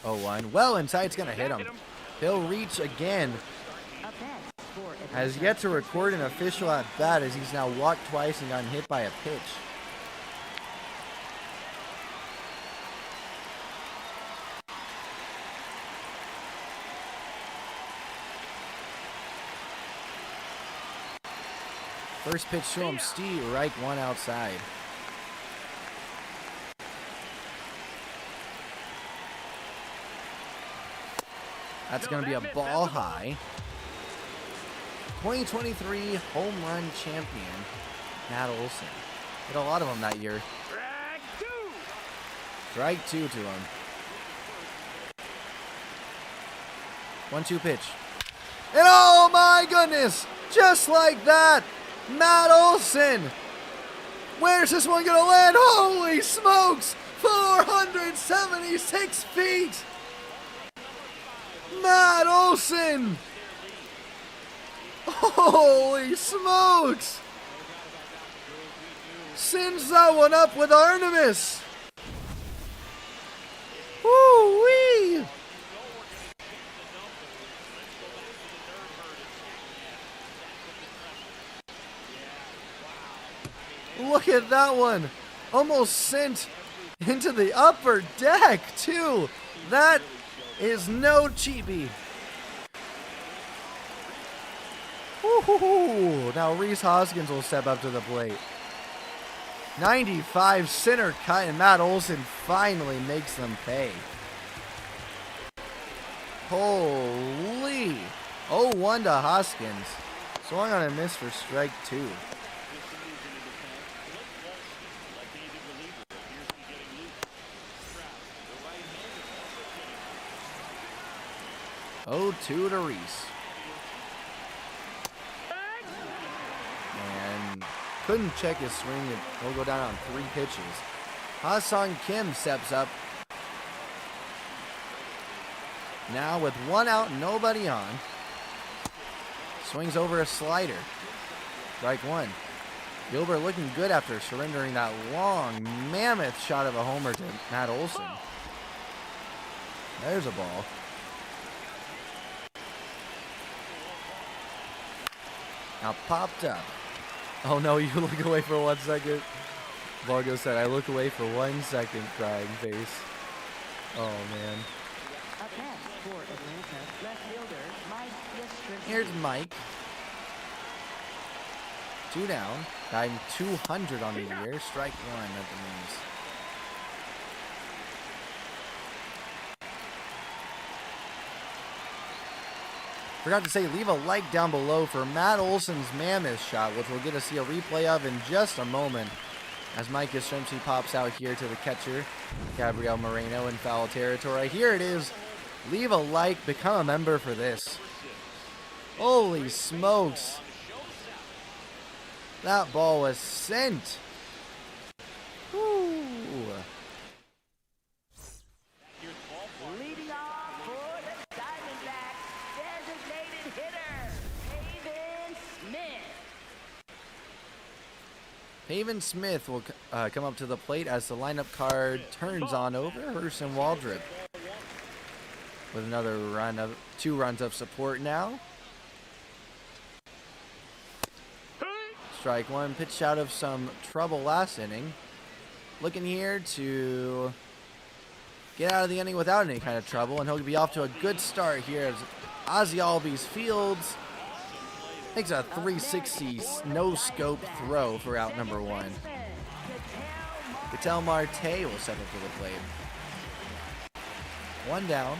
Oh, 1. Well inside, it's going to hit him. He'll reach again. Has yet to record an official at bat as he's now walked twice and gotten hit by a pitch. First pitch to him, strike 1 outside. That's going to be a ball high. 2023 home run champion, Matt Olson. Hit a lot of them that year. Strike 2 to him. 1-2 pitch. And oh my goodness! Just like that! Matt Olson! Where's this one gonna land? Holy smokes! 476 feet! Matt Olson! Holy smokes! Sends that one up with Artemis! Woo-wee! Look at that one. Almost sent into the upper deck, too. That is no cheapie. Woo-hoo-hoo. Now Reese Hoskins will step up to the plate. 95 center cut, and Matt Olson finally makes them pay. Holy. 0-1 to Hoskins. Swung on a miss for strike 2. Oh, 2 to Reese. And couldn't check his swing. He'll go down on 3 pitches. Ha-Sung Kim steps up. Now with 1 out, nobody on. Swings over a slider. Strike 1. Gilbert looking good after surrendering that long, mammoth shot of a homer to Matt Olson. There's a ball. Now popped up. Oh no, you look away for 1 second. Vargo said, I look away for 1 second, crying face. Oh man. Up next for Atlanta, left fielder Mike Yastrzemski. Here's Mike. 2 down. Batting 200 on the year. Strike 1 at the knees. Forgot to say, leave a like down below for Matt Olson's mammoth shot, which we'll get to see a replay of in just a moment. As Mike Yastrzemski pops out here to the catcher, Gabriel Moreno, in foul territory. Here it is. Leave a like, become a member for this. Holy smokes. That ball was sent. Woo. Leading off for the Diamondbacks, designated hitter, Pavin Smith. Pavin Smith will come up to the plate as the lineup card turns on over. Hurston Waldrop with another run of 2 runs of support now. Strike 1, pitched out of some trouble last inning. Looking here to get out of the inning without any kind of trouble, and he'll be off to a good start here as Ozzie Albies fields. Makes a 360 no-scope throw for out number 1. Ketel Marte will step up to the plate. 1 down.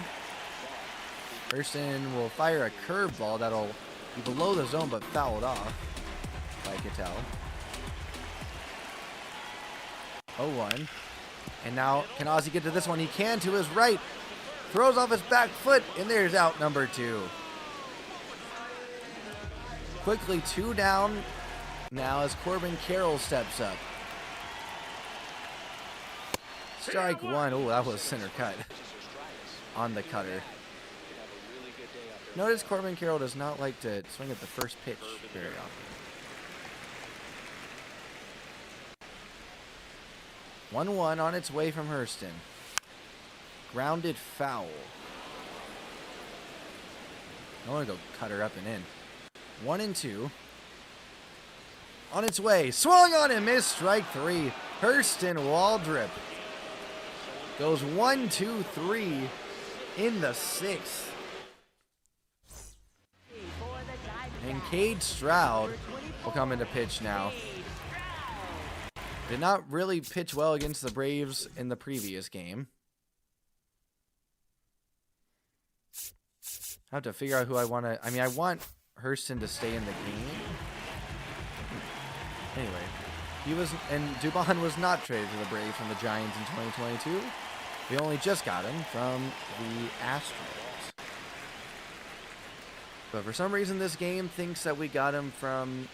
Hurston will fire a curveball that'll be below the zone but fouled off by Ketel. 0-1. And now, can Ozzie get to this one? He can, to his right. Throws off his back foot, and there's out number 2. Quickly 2 down now as Corbin Carroll steps up. Strike 1. Oh, that was center cut on the cutter. Notice Corbin Carroll does not like to swing at the first pitch very often. 1-1 on its way from Hurston. Grounded foul. I want to go cutter up and in. 1-2. On its way. Swung on and missed. Strike 3. Hurston Waldrop goes 1-2-3 in the 6th. And Cade Stroud will come into pitch now. Did not really pitch well against the Braves in the previous game. I have to figure out who I want to... I mean, I want Hurston to stay in the game. Anyway, he was... And Dubon was not traded to the Braves from the Giants in 2022. We only just got him from the Astros. But for some reason, this game thinks that we got him from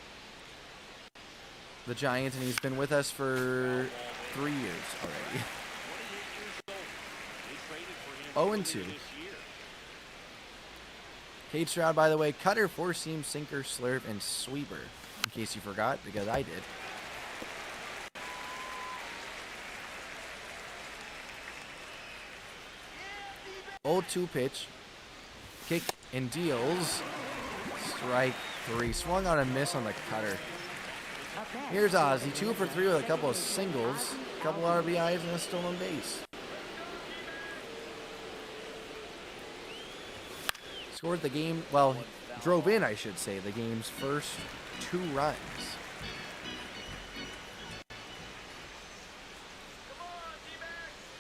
the Giants, and he's been with us for 3 years already. 0-2. Cade Stroud, by the way, cutter, 4-seam, sinker, slurve, and sweeper. In case you forgot, because I did. Old 2 pitch. Kick and deals. Strike 3. Swung on a miss on the cutter. Here's Ozzie, 2 for 3 with a couple of singles, a couple RBIs, and a stolen base. Scored the game, well, drove in, I should say, the game's first 2 runs.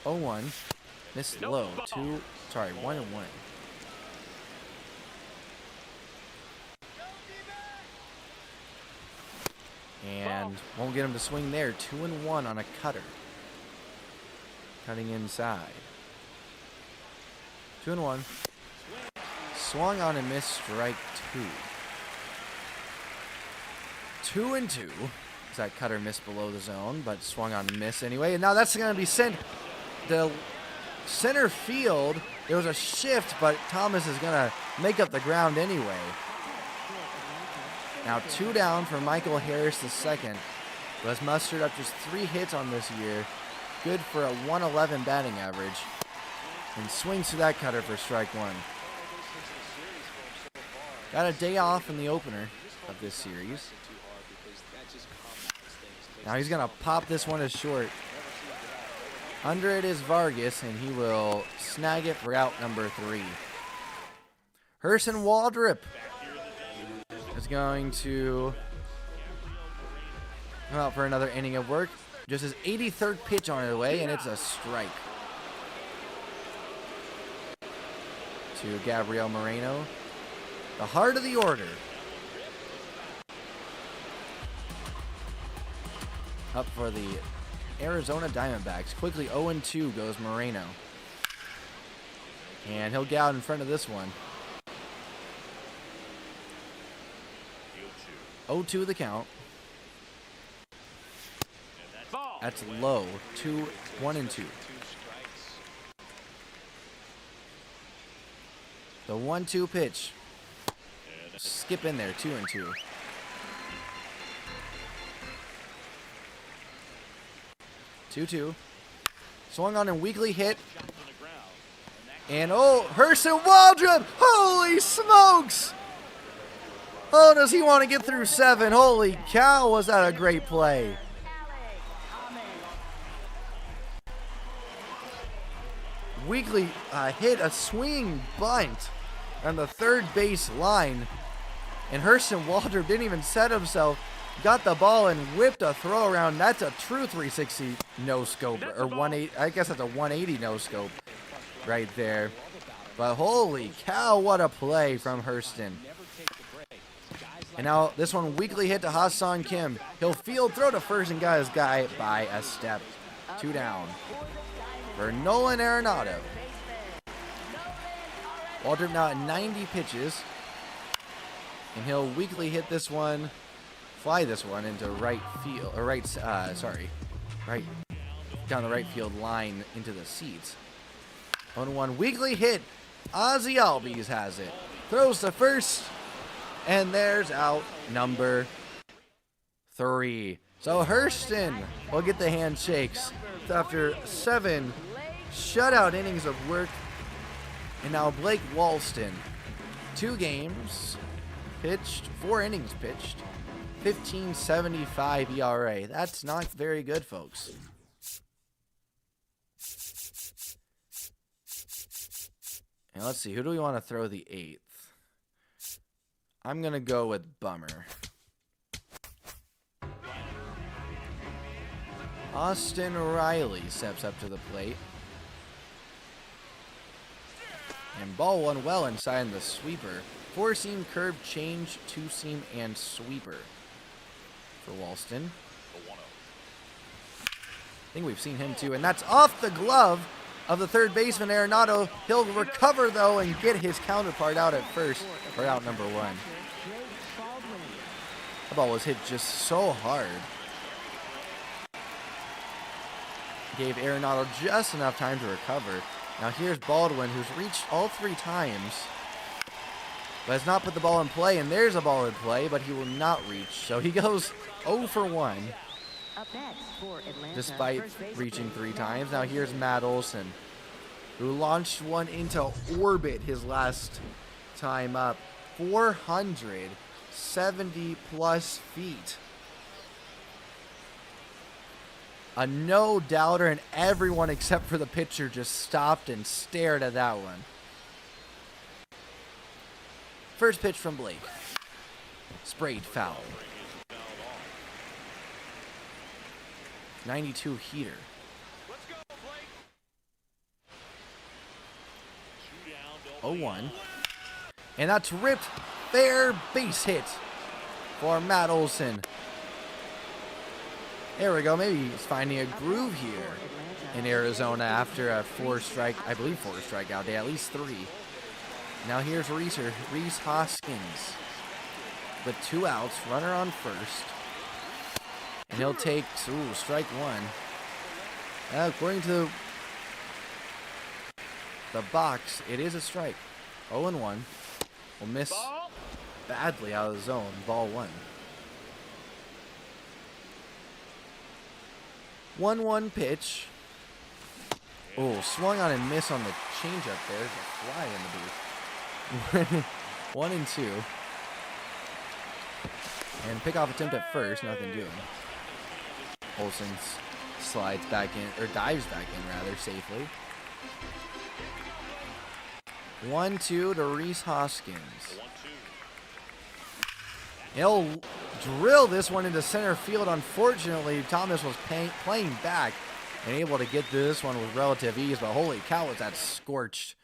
Oh, 1. Missed low. 1-1. And won't get him to swing there. 2-1 on a cutter. Cutting inside. 2-1. Swung on and missed. Strike 2. 2-2. That cutter missed below the zone, but swung on and missed anyway. And now that's going to be sent to center field. There was a shift, but Thomas is going to make up the ground anyway. Now 2 down for Michael Harris II, who has mustered up just 3 hits on this year. Good for a 111 batting average. And swings to that cutter for strike 1. Got a day off in the opener. of this series. Now he's going to pop this one as short. Under it is Vargas, and he will snag it for out number 3. Hurston Waldrop is going to come out for another inning of work. Just his 83rd pitch on the way, and it's a strike. To Gabriel Moreno. The heart of the order. Up for the Arizona Diamondbacks. Quickly 0-2 goes Moreno. And he'll get out in front of this one. 0-2 the count. That's low. 1-2. The 1-2 pitch. Skip in there. 2-2. Swung on and weakly hit. And Hurston Waldrop! Holy smokes! Oh, does he want to get through 7? Holy cow, was that a great play. Weakly hit a swinging bunt on the third base line. And Hurston Waldrop didn't even set himself. Got the ball and whipped a throw around. That's a true 360 no scope, or 180. I guess that's a 180 no scope right there. But holy cow, what a play from Hurston. And now this one weakly hit to Ha-Seong Kim. He'll field, throw to first, and got his guy by a step. 2 down for Nolan Arenado. Waldrop now at 90 pitches, and he'll weakly hit this one. Fly this one into right field, or right down the right field line into the seats. 0-1 weakly hit. Ozzy Albies has it. Throws to first, and there's out number 3. So Hurston will get the handshakes after 7 shutout innings of work. And now Blake Walston, 2 games pitched, 4 innings pitched. 15.75 ERA. That's not very good, folks. And let's see, who do we want to throw the 8th? I'm going to go with Bummer. Austin Riley steps up to the plate. And ball 1 well inside the sweeper. 4-seam, curve, change, 2-seam, and sweeper for Walston. I think we've seen him too, and that's off the glove of the third baseman Arenado. He'll recover though and get his counterpart out at first for out number 1. The ball was hit just so hard. Gave Arenado just enough time to recover. Now here's Baldwin, who's reached all 3 times, but has not put the ball in play, and there's a ball in play, but he will not reach. So he goes 0 for 1, despite reaching 3 times. Now here's Matt Olson, who launched one into orbit his last time up. 470 plus feet. A no-doubter, and everyone except for the pitcher just stopped and stared at that one. First pitch from Blake. Sprayed foul. 92 heater. 0-1. And that's ripped. Fair base hit for Matt Olson. There we go. Maybe he's finding a groove here in Arizona after a 4-strikeout day, at least 3. Now here's Reese Hoskins with 2 outs, runner on first. And he'll take, strike 1. According to the box, it is a strike. 0-1. Will miss badly out of the zone. Ball 1. 1-1 pitch. Swung on and miss on the changeup there. There's a fly in the booth. 1-2. And pickoff attempt at first, nothing doing. Olsen slides back in, or dives back in rather, safely. 1-2 to Reese Hoskins. He'll drill this one into center field. Unfortunately, Thomas was playing back and able to get this one with relative ease, but holy cow, was that scorched.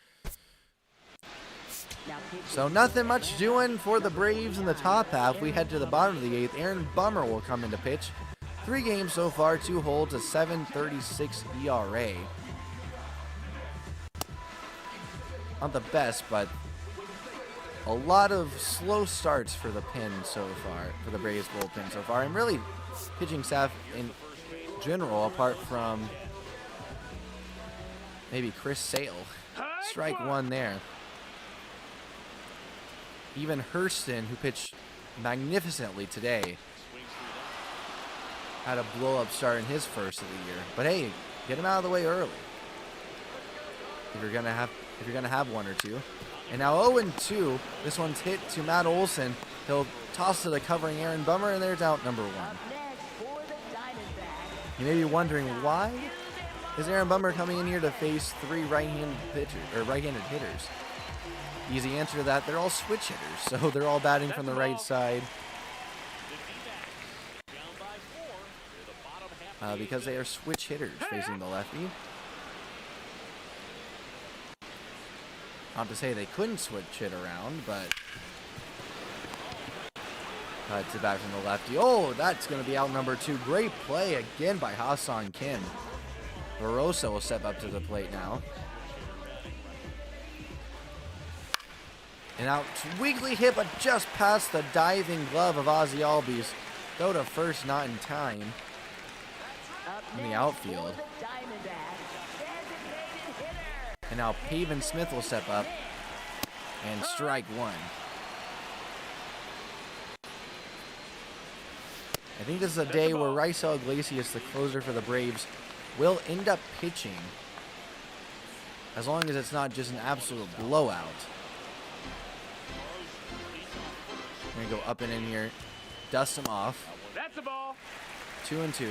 So nothing much doing for the Braves in the top half. We head to the bottom of the 8th. Aaron Bummer will come into pitch. 3 games so far, 2 holds, a 7.36 ERA. Not the best, but a lot of slow starts for the pen so far, for the Braves bullpen so far. And really, pitching staff in general, apart from maybe Chris Sale. Strike 1 there. Even Hurston, who pitched magnificently today, had a blow-up start in his first of the year. But hey, get him out of the way early if you're gonna have one or two. And now 0-2. This one's hit to Matt Olson. He'll toss to the covering Aaron Bummer, and there's out number 1. You may be wondering, why is Aaron Bummer coming in here to face 3 right-handed hitters? Easy answer to that, they're all switch hitters, so they're all batting from the right side. Because they are switch hitters facing the lefty. Not to say they couldn't switch it around, but cuts it back from the lefty. Oh, that's going to be out number 2. Great play again by Ha-Seong Kim. Barossa will step up to the plate now. And out weakly hit, but just past the diving glove of Ozzy Albies. Go to first, not in time. In the outfield. And now Pavin Smith will step up and strike 1. I think this is a day where Raisel Iglesias, the closer for the Braves, will end up pitching. As long as it's not just an absolute blowout. I'm going to go up and in here, dust him off. That's the ball. 2-2.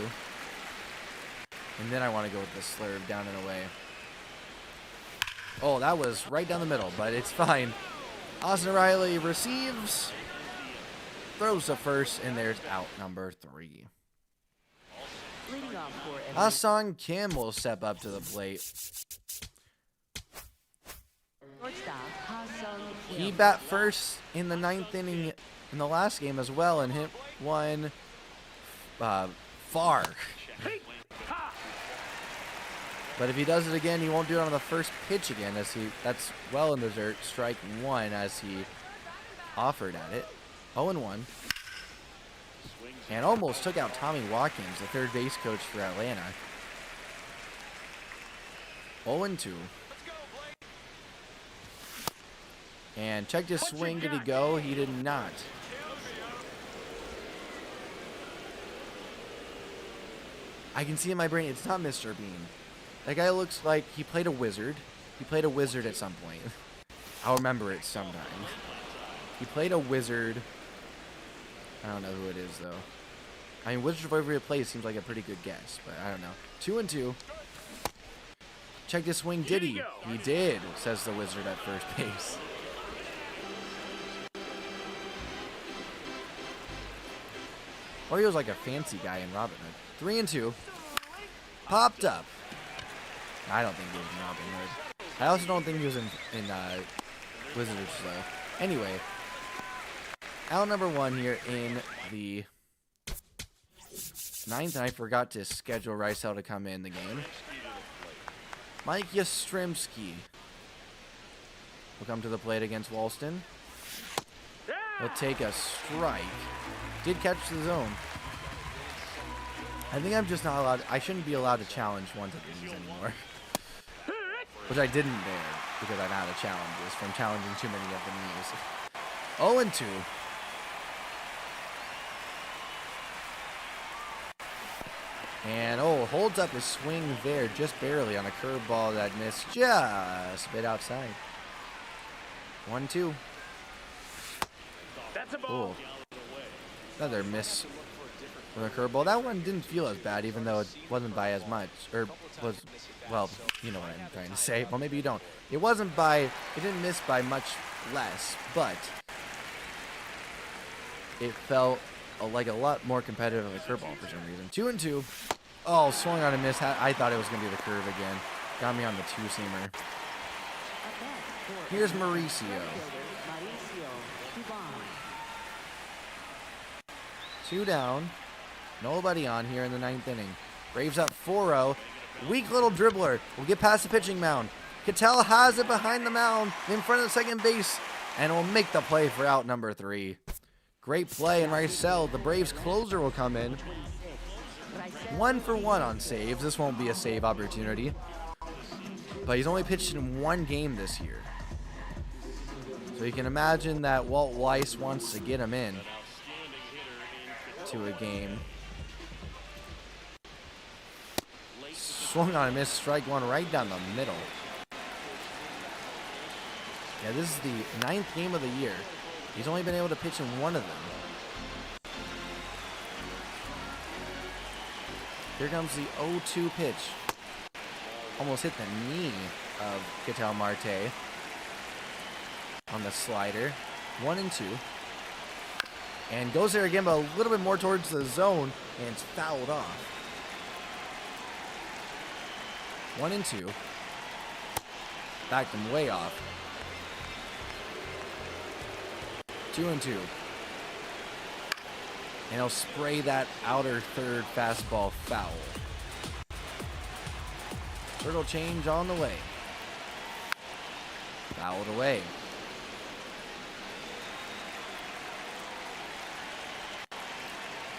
And then I want to go with the slurve down and away. Oh, that was right down the middle, but it's fine. Austin Riley receives, throws to first, and there's out number 3. Ha-Seong Kim will step up to the plate. He bat first in the 9th inning in the last game as well and hit one far. But if he does it again, he won't do it on the first pitch again, as that's well in the dirt. Strike 1 as he offered at it. 0-1. And almost took out Tommy Watkins, the third base coach for Atlanta. 0-2. And checked his swing. Did he go? He did not. I can see in my brain, it's not Mr. Bean. That guy looks like he played a wizard. He played a wizard at some point. I'll remember it sometime. He played a wizard. I don't know who it is, though. I mean, Wizard of Waverly Place seems like a pretty good guess, but I don't know. 2-2. Check his swing. Did he? He did, says the wizard at first base. Or he was like a fancy guy in Robin Hood. 3-2. Popped up. I don't think he was in Robin Hood. I also don't think he was in Wizards, though. Anyway, out number 1 here in the 9th, and I forgot to schedule Raisel to come in the game. Mike Yastrzemski will come to the plate against Walston. He'll take a strike. Did catch the zone. I think I'm just not allowed. I shouldn't be allowed to challenge ones at these anymore. Which I didn't dare because I'm out of challenges from challenging too many of the news. 0-2. And holds up his swing there just barely on a curveball that missed just a bit outside. 1-2. That's a ball. Another miss with a curveball. That one didn't feel as bad, even though it wasn't by as much, or was, well, you know what I'm trying to say. Well, maybe you don't. It didn't miss by much less, but it felt like a lot more competitive of a curveball for some reason. 2-2. Oh, swung on a miss. I thought it was going to be the curve again. Got me on the two-seamer. Here's Mauricio. 2 down. Nobody on here in the 9th inning. Braves up 4-0. Weak little dribbler. Will get past the pitching mound. Cattell has it behind the mound in front of the second base and will make the play for out number 3. Great play, and Rysel, the Braves closer, will come in. 1 for 1 on saves. This won't be a save opportunity, but he's only pitched in 1 game this year. So you can imagine that Walt Weiss wants to get him in to a game. Swung on a miss, strike 1 right down the middle. Yeah, this is the 9th game of the year. He's only been able to pitch in 1 of them. Here comes the 0-2 pitch. Almost hit the knee of Ketel Marte on the slider. 1-2. And goes there again, but a little bit more towards the zone, and it's fouled off. 1-2. Backed him way off. 2-2. And he'll spray that outer third fastball foul. Turtle change on the way. Fouled away.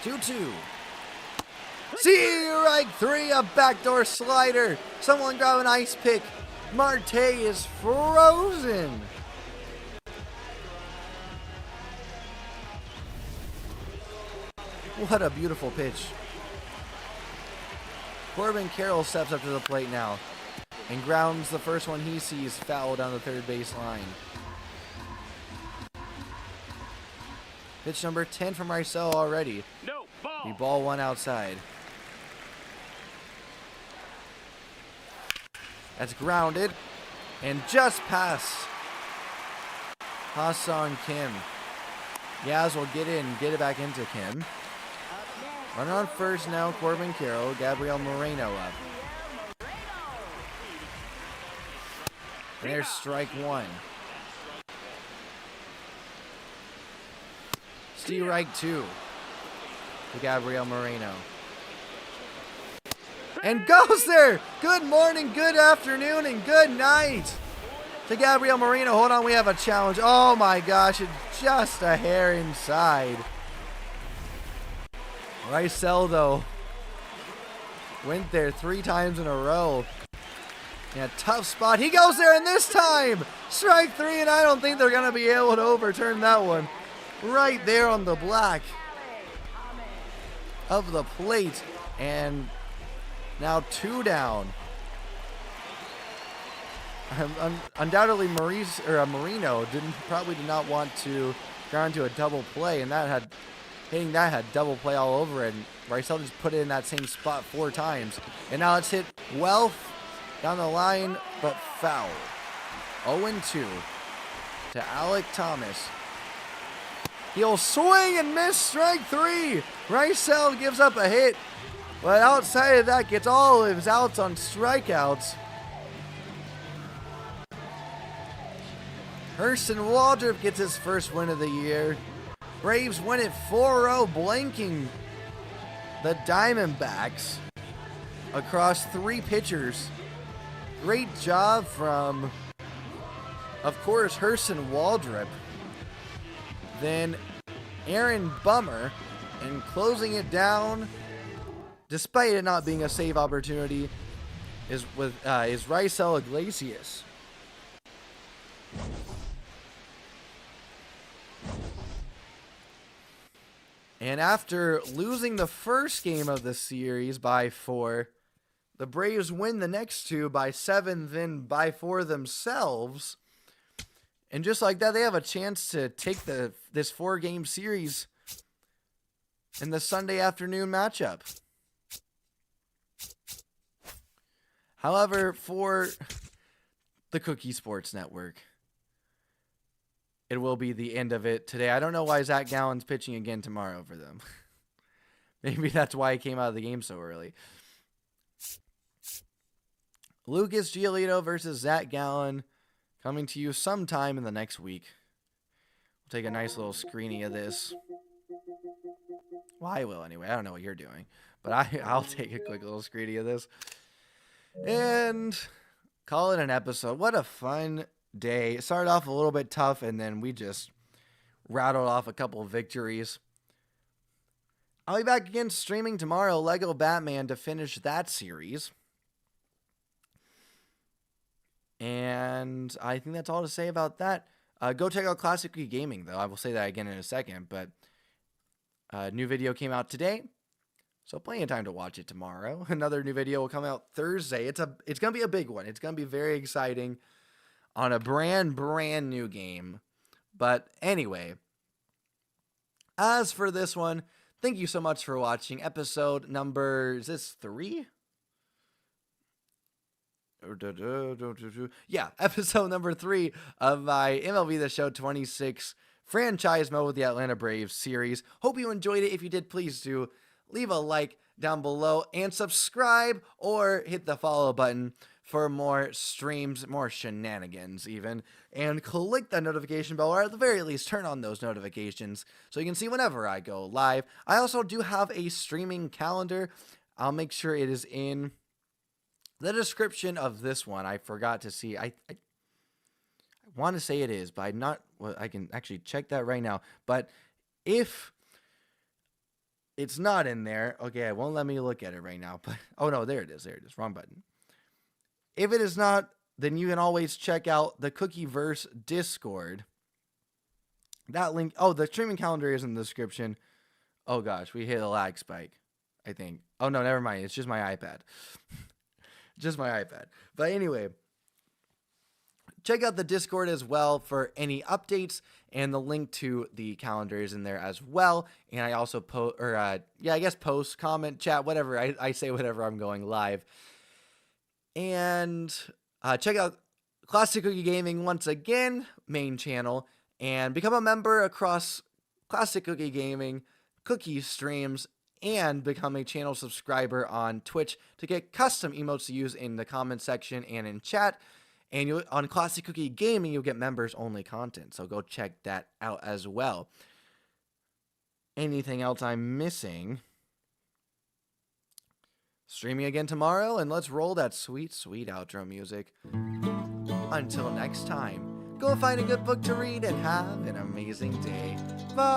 2-2. Strike 3, a backdoor slider. Someone grab an ice pick. Marte is frozen. What a beautiful pitch. Corbin Carroll steps up to the plate now and grounds the first one he sees foul down the third base line. Pitch number 10 from Rysel already. No, ball. The ball 1 outside. That's grounded and just past Ha-Seong Kim. Yaz will get it back into Kim. Runner on first now, Corbin Carroll. Gabriel Moreno up. And there's strike 1. Strike 2 to Gabriel Moreno. And goes there! Good morning, good afternoon, and good night to Gabriel Moreno. Hold on, we have a challenge. Oh my gosh, it's just a hair inside. Rysel, though, went there 3 times in a row. In a tough spot. He goes there, and this time, strike 3, and I don't think they're going to be able to overturn that one. Right there on the black of the plate, and now 2 down. Undoubtedly, Moreno probably did not want to ground to a double play, and hitting that had double play all over it. And Rysel just put it in that same spot 4 times, and now it's hit well down the line, but foul. 0-2 to Alec Thomas. He'll swing and miss, strike 3. Rysel gives up a hit, but outside of that, gets all of his outs on strikeouts. Hurston Waldrop gets his first win of the year. Braves win it 4-0, blanking the Diamondbacks across 3 pitchers. Great job from, of course, Hurston Waldrop. Then Aaron Bummer, and closing it down, despite it not being a save opportunity, is Rysel Iglesias. And after losing the first game of the series by 4, the Braves win the next 2 by 7, then by 4 themselves. And just like that, they have a chance to take this 4-game series in the Sunday afternoon matchup. However, for the Cookie Sports Network, it will be the end of it today. I don't know why Zach Gallen's pitching again tomorrow for them. Maybe that's why he came out of the game so early. Lucas Giolito versus Zach Gallen coming to you sometime in the next week. We'll take a nice little screening of this. Well, I will anyway. I don't know what you're doing, but I'll take a quick little screening of this. And call it an episode. What a fun day. It started off a little bit tough, and then we just rattled off a couple of victories. I'll be back again streaming tomorrow, Lego Batman, to finish that series. And I think that's all to say about that. Go check out Classic Cookie Gaming, though. I will say that again in a second, but a new video came out today, so plenty of time to watch it tomorrow. Another new video will come out Thursday. It's going to be a big one. It's going to be very exciting on a brand new game. But anyway, as for this one, thank you so much for watching episode number, is this 3? Yeah, episode number 3 of my MLB the Show 26 franchise mode with the Atlanta Braves series. Hope you enjoyed it. If you did, please do leave a like down below and subscribe or hit the follow button for more streams, more shenanigans even, and click that notification bell, or at the very least turn on those notifications so you can see whenever I go live. I also do have a streaming calendar. I'll make sure it is in the description of this one. I forgot to see. I want to say it is, but I'm not. Well, I can actually check that right now. But if it's not in there, okay, it won't let me look at it right now. But oh no, there it is. There it is. Wrong button. If it is not, then you can always check out the Cookieverse Discord. That link. Oh, the streaming calendar is in the description. Oh gosh, we hit a lag spike, I think. Oh no, never mind. It's just my iPad. Just my iPad. But anyway, check out the Discord as well for any updates, and the link to the calendar is in there as well. And I also post, comment, chat, whatever. I say whatever I'm going live. And check out Classic Cookie Gaming once again, main channel, and become a member across Classic Cookie Gaming, Cookie Streams, and become a channel subscriber on Twitch to get custom emotes to use in the comment section and in chat. And on Classic Cookie Gaming, you'll get members-only content, so go check that out as well. Anything else I'm missing? Streaming again tomorrow, and let's roll that sweet, sweet outro music. Until next time, go find a good book to read and have an amazing day. Bye!